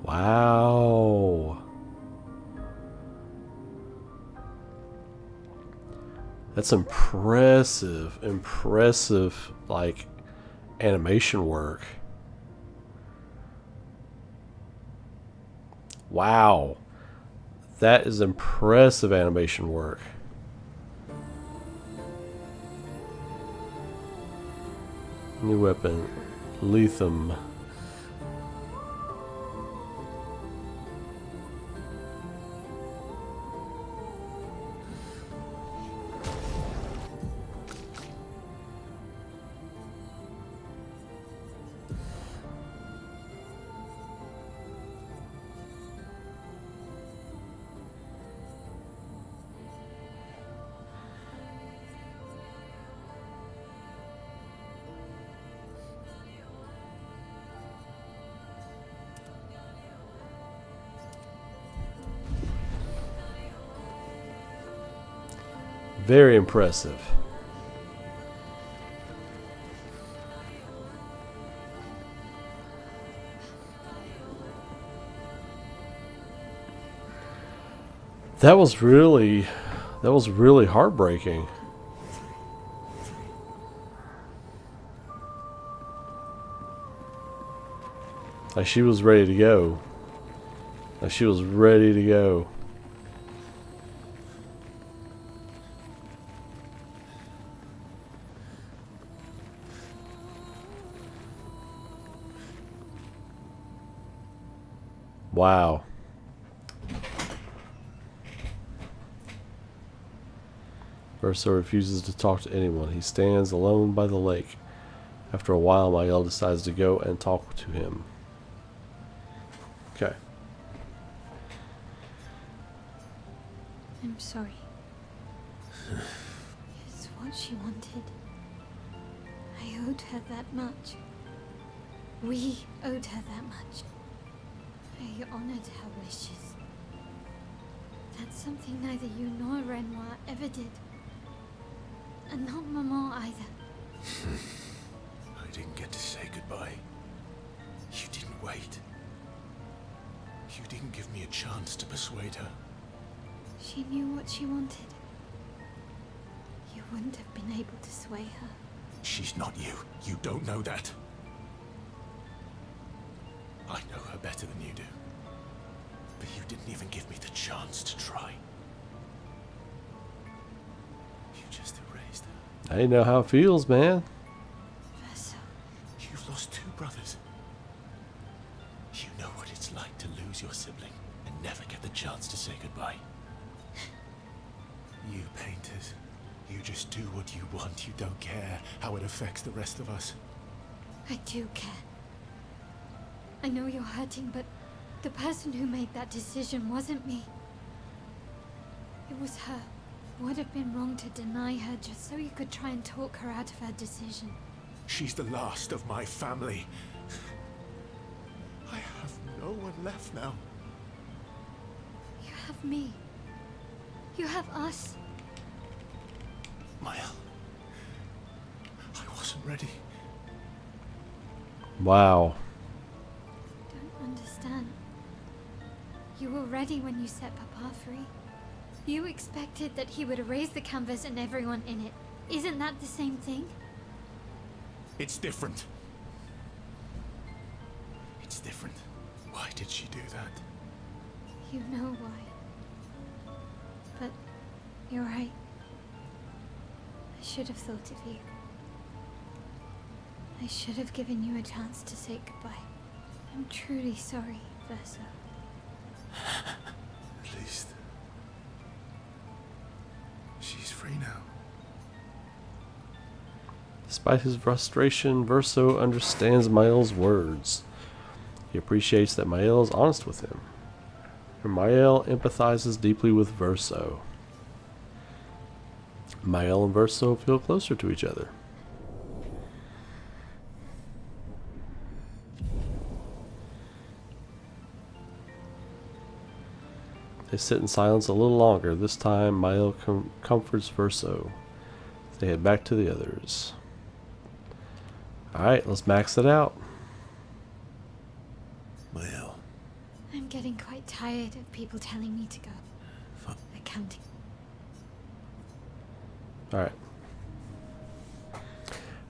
Wow. That's impressive, like, animation work. Wow. That is impressive animation work. New weapon, lithium. Very impressive. That was really heartbreaking. Like she was ready to go. Like she was ready to go. Wow. Ursa refuses to talk to anyone. He stands alone by the lake. After a while, Mael decides to go and talk to him. Okay. I'm sorry. It's what she wanted. I owed her that much. We owed her that much. I honored her wishes. That's something neither you nor Renoir ever did. And not Maman either. I didn't get to say goodbye. You didn't wait. You didn't give me a chance to persuade her. She knew what she wanted. You wouldn't have been able to sway her. She's not you. You don't know that. I know her better than you do. But you didn't even give me the chance to try. You just erased her. I didn't know how it feels, man. Verso. You've lost two brothers. You know what it's like to lose your sibling and never get the chance to say goodbye. You painters, you just do what you want. You don't care how it affects the rest of us. I do care. I know you're hurting, but the person who made that decision wasn't me. It was her. It would have been wrong to deny her just so you could try and talk her out of her decision. She's the last of my family. I have no one left now. You have me. You have us. Mael, I wasn't ready. Wow. Don't understand. You were ready when you set Papa free. You expected that he would erase the canvas and everyone in it. Isn't that the same thing? It's different. It's different. Why did she do that? You know why. But you're right. I should have thought of you. I should have given you a chance to say goodbye. I'm truly sorry, Verso. At least she's free now. Despite his frustration, Verso understands Mael's words. He appreciates that Mael is honest with him. And Mael empathizes deeply with Verso. Mael and Verso feel closer to each other. They sit in silence a little longer. This time, Mael comforts Verso. They head back to the others. Alright, let's max it out. Mael. I'm getting quite tired of people telling me to go. Accounting. Alright.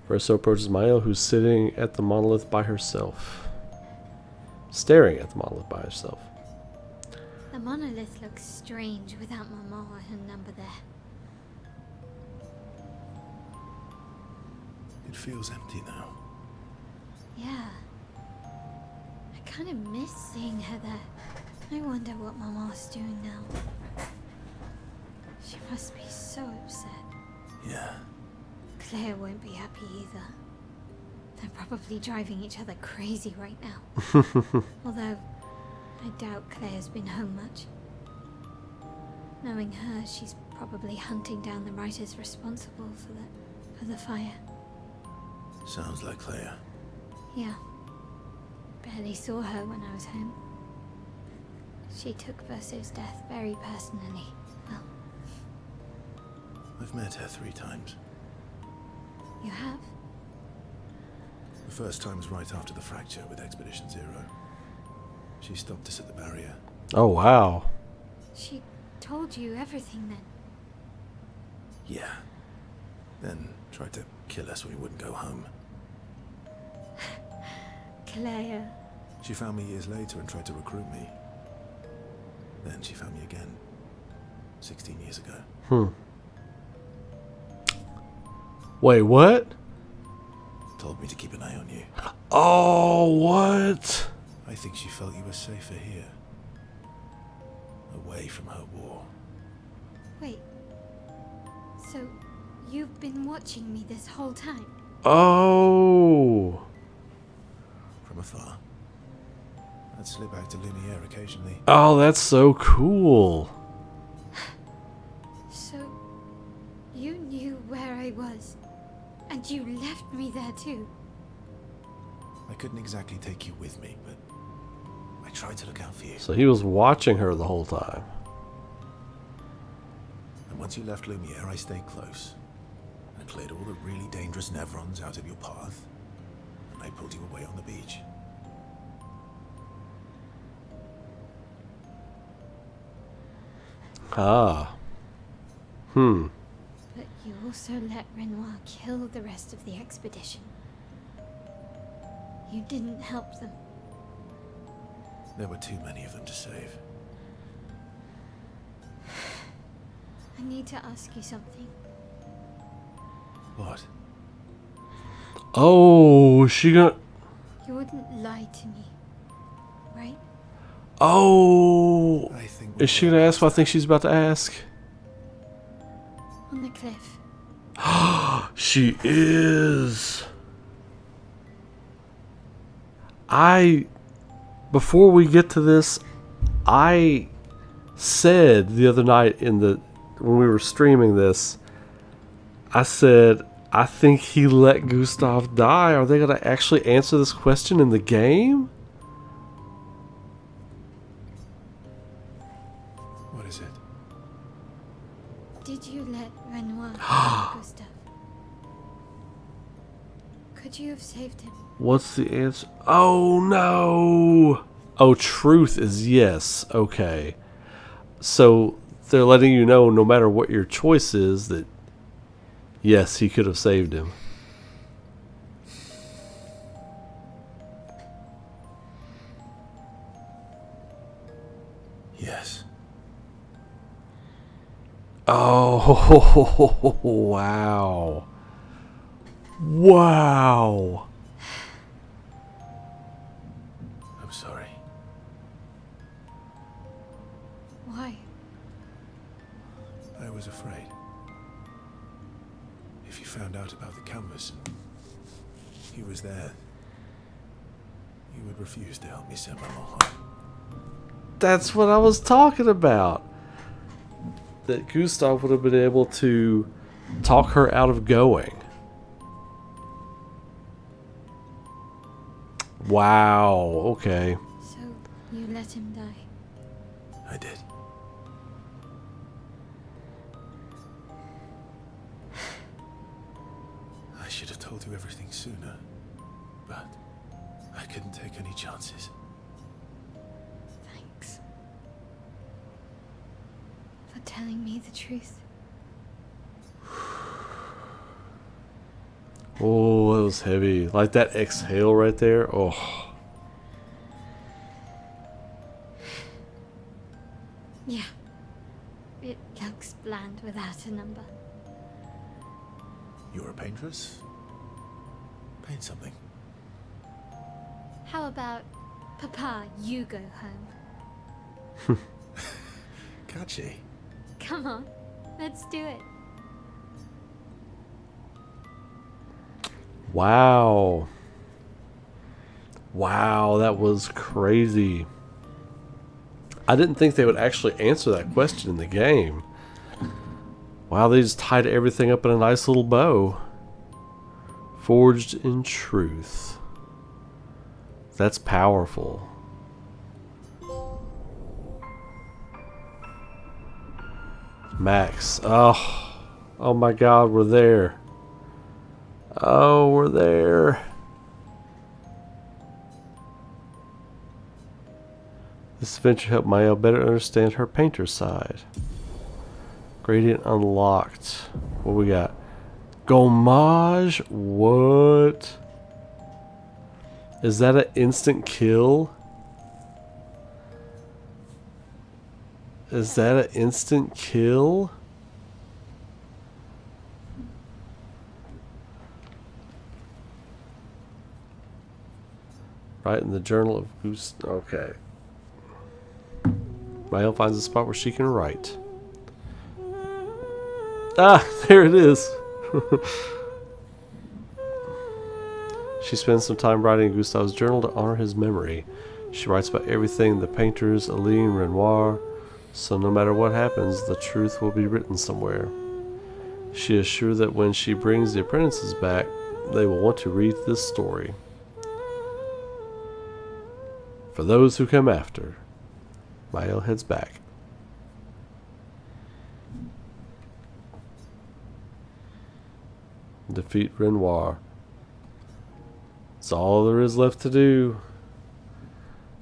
Verso approaches Mael, who's sitting at the monolith by herself. Staring at the monolith by herself. The monolith looks strange without Mama or her number there. It feels empty now. Yeah. I kind of miss seeing her there. I wonder what Mama's doing now. She must be so upset. Yeah. Claire won't be happy either. They're probably driving each other crazy right now. Although, I doubt Claire's been home much. Knowing her, she's probably hunting down the writers responsible for the fire. Sounds like Claire. Yeah. Barely saw her when I was home. She took Verso's death very personally. Well, I've met her 3 times. you have? The first time was right after the fracture with Expedition Zero. She stopped us at the barrier. Oh, wow. She told you everything then? Yeah. Then tried to kill us when we wouldn't go home. Claire. She found me years later and tried to recruit me. Then she found me again. 16 years ago. Wait, what? Told me to keep an eye on you. Oh, what? I think she felt you were safer here. Away from her war. Wait. So, you've been watching me this whole time? Oh. From afar. I'd slip out to Lumiere occasionally. Oh, that's so cool. So, you knew where I was, and you left me there too? I couldn't exactly take you with me, but I tried to look out for you. So he was watching her the whole time. And once you left Lumiere, I stayed close. I cleared all the really dangerous Nevrons out of your path, and I pulled you away on the beach. Ah. But you also let Renoir kill the rest of the expedition. You didn't help them. There were too many of them to save. I need to ask you something. What? Oh, she gonna... You wouldn't lie to me, right? Oh. I think Is she gonna ask what I think she's about to ask? On the cliff. She is. Before we get to this, I said the other night when we were streaming this, I said, I think he let Gustav die. Are they going to actually answer this question in the game? What is it? Did you let Renoir kill Gustav? Could you have saved him? What's the answer? Oh no! Oh, truth is yes. Okay. So they're letting you know no matter what your choice is that yes, he could have saved him. Yes. Oh, wow. Wow. I'm sorry. Why? I was afraid. If you found out about the canvas and he was there, you would refuse to help me set my home. That's what I was talking about. That Gustav would have been able to talk her out of going. Wow, okay. So, you let him die? I did. I should have told you everything sooner, but I couldn't take any chances. Thanks. For telling me the truth. Oh, that was heavy. Like that exhale right there. Oh. Yeah. It looks bland without a number. You're a paintress? Paint something. How about, Papa, you go home? Catchy. Come on, let's do it. Wow. Wow, that was crazy. I didn't think they would actually answer that question in the game. Wow, they just tied everything up in a nice little bow. Forged in truth. That's powerful. Max. Oh. Oh my god, we're there. Oh, we're there. This adventure helped Maya better understand her painter side. Gradient unlocked. What we got? Gommage? What? Is that an instant kill? Is that an instant kill? Right in the journal of Goose. Okay. Mael finds a spot where she can write. Ah, there it is. She spends some time writing in Gustav's journal to honor his memory. She writes about everything the painters, Aline, Renoir, so no matter what happens, the truth will be written somewhere. She is sure that when she brings the apprentices back, they will want to read this story. For those who come after, Mael heads back. Defeat Renoir. That's all there is left to do.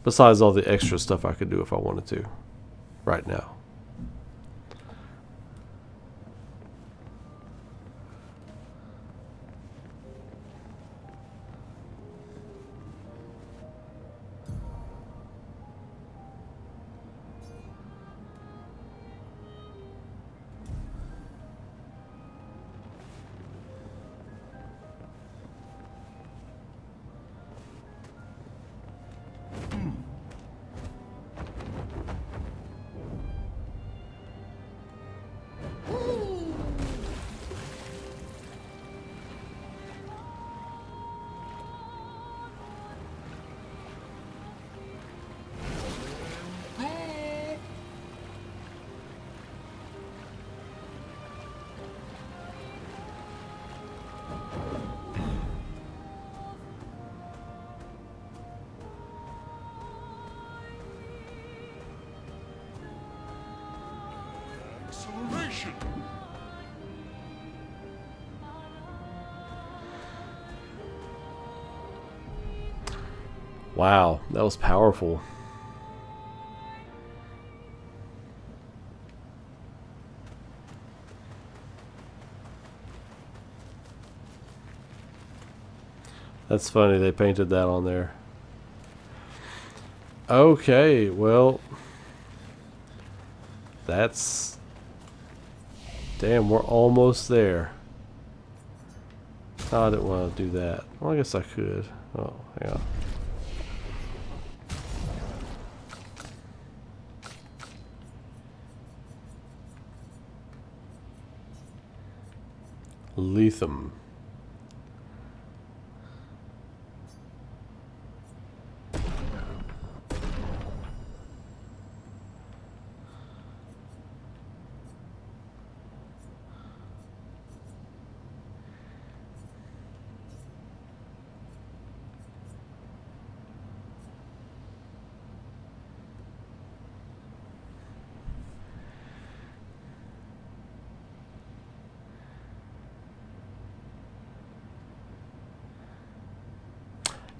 Besides all the extra stuff I could do if I wanted to. Right now. Acceleration! Wow, that was powerful. That's funny, they painted that on there. Okay, well, that's... Damn, we're almost there. Oh, I didn't want to do that. Well, I guess I could. Oh, yeah. Lethem.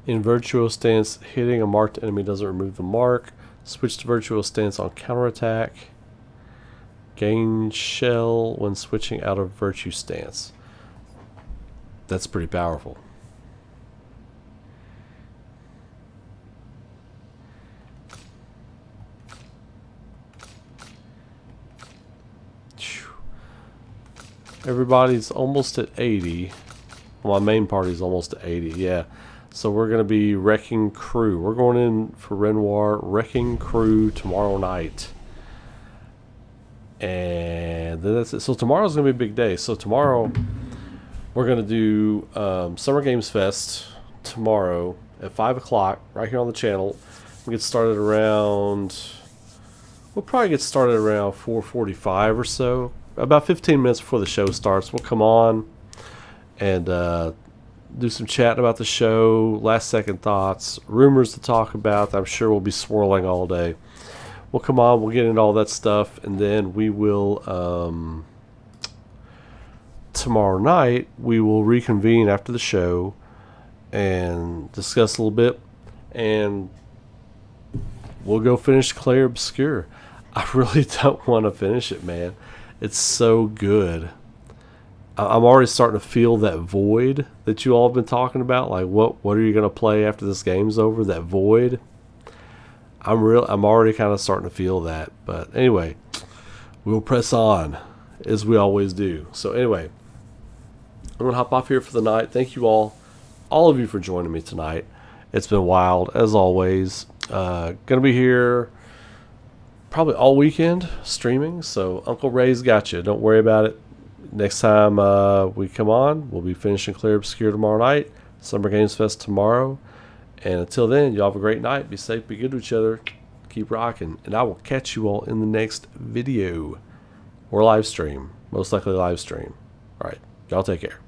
In virtual stance, hitting a marked enemy doesn't remove the mark. Switch to virtual stance on counterattack. Gain shell when switching out of virtue stance. That's pretty powerful. Everybody's almost at 80. Well, my main party's almost at 80, yeah. So we're going to be Wrecking Crew. We're going in for Renoir Wrecking Crew tomorrow night. And then that's it. So tomorrow's going to be a big day. So tomorrow we're going to do Summer Games Fest tomorrow at 5 o'clock right here on the channel. We'll get started around... We'll probably get started around 4:45 or so. About 15 minutes before the show starts, we'll come on and do some chatting about the show, last second thoughts, rumors to talk about. I'm sure we'll be swirling all day. We'll come on, we'll get into all that stuff, and then we will, tomorrow night, we will reconvene after the show and discuss a little bit, and we'll go finish Clair Obscur. I really don't want to finish it, man. It's so good. I'm already starting to feel that void that you all have been talking about. Like, what are you going to play after this game's over? That void. I'm already kind of starting to feel that. But anyway, we'll press on as we always do. So anyway, I'm going to hop off here for the night. Thank you all of you for joining me tonight. It's been wild as always. Going to be here probably all weekend streaming. So Uncle Ray's got you. Don't worry about it. Next time we come on, we'll be finishing Clair Obscur tomorrow night. Summer Games Fest tomorrow. And until then, y'all have a great night. Be safe, be good to each other. Keep rocking. And I will catch you all in the next video. Or live stream. Most likely live stream. Alright, y'all take care.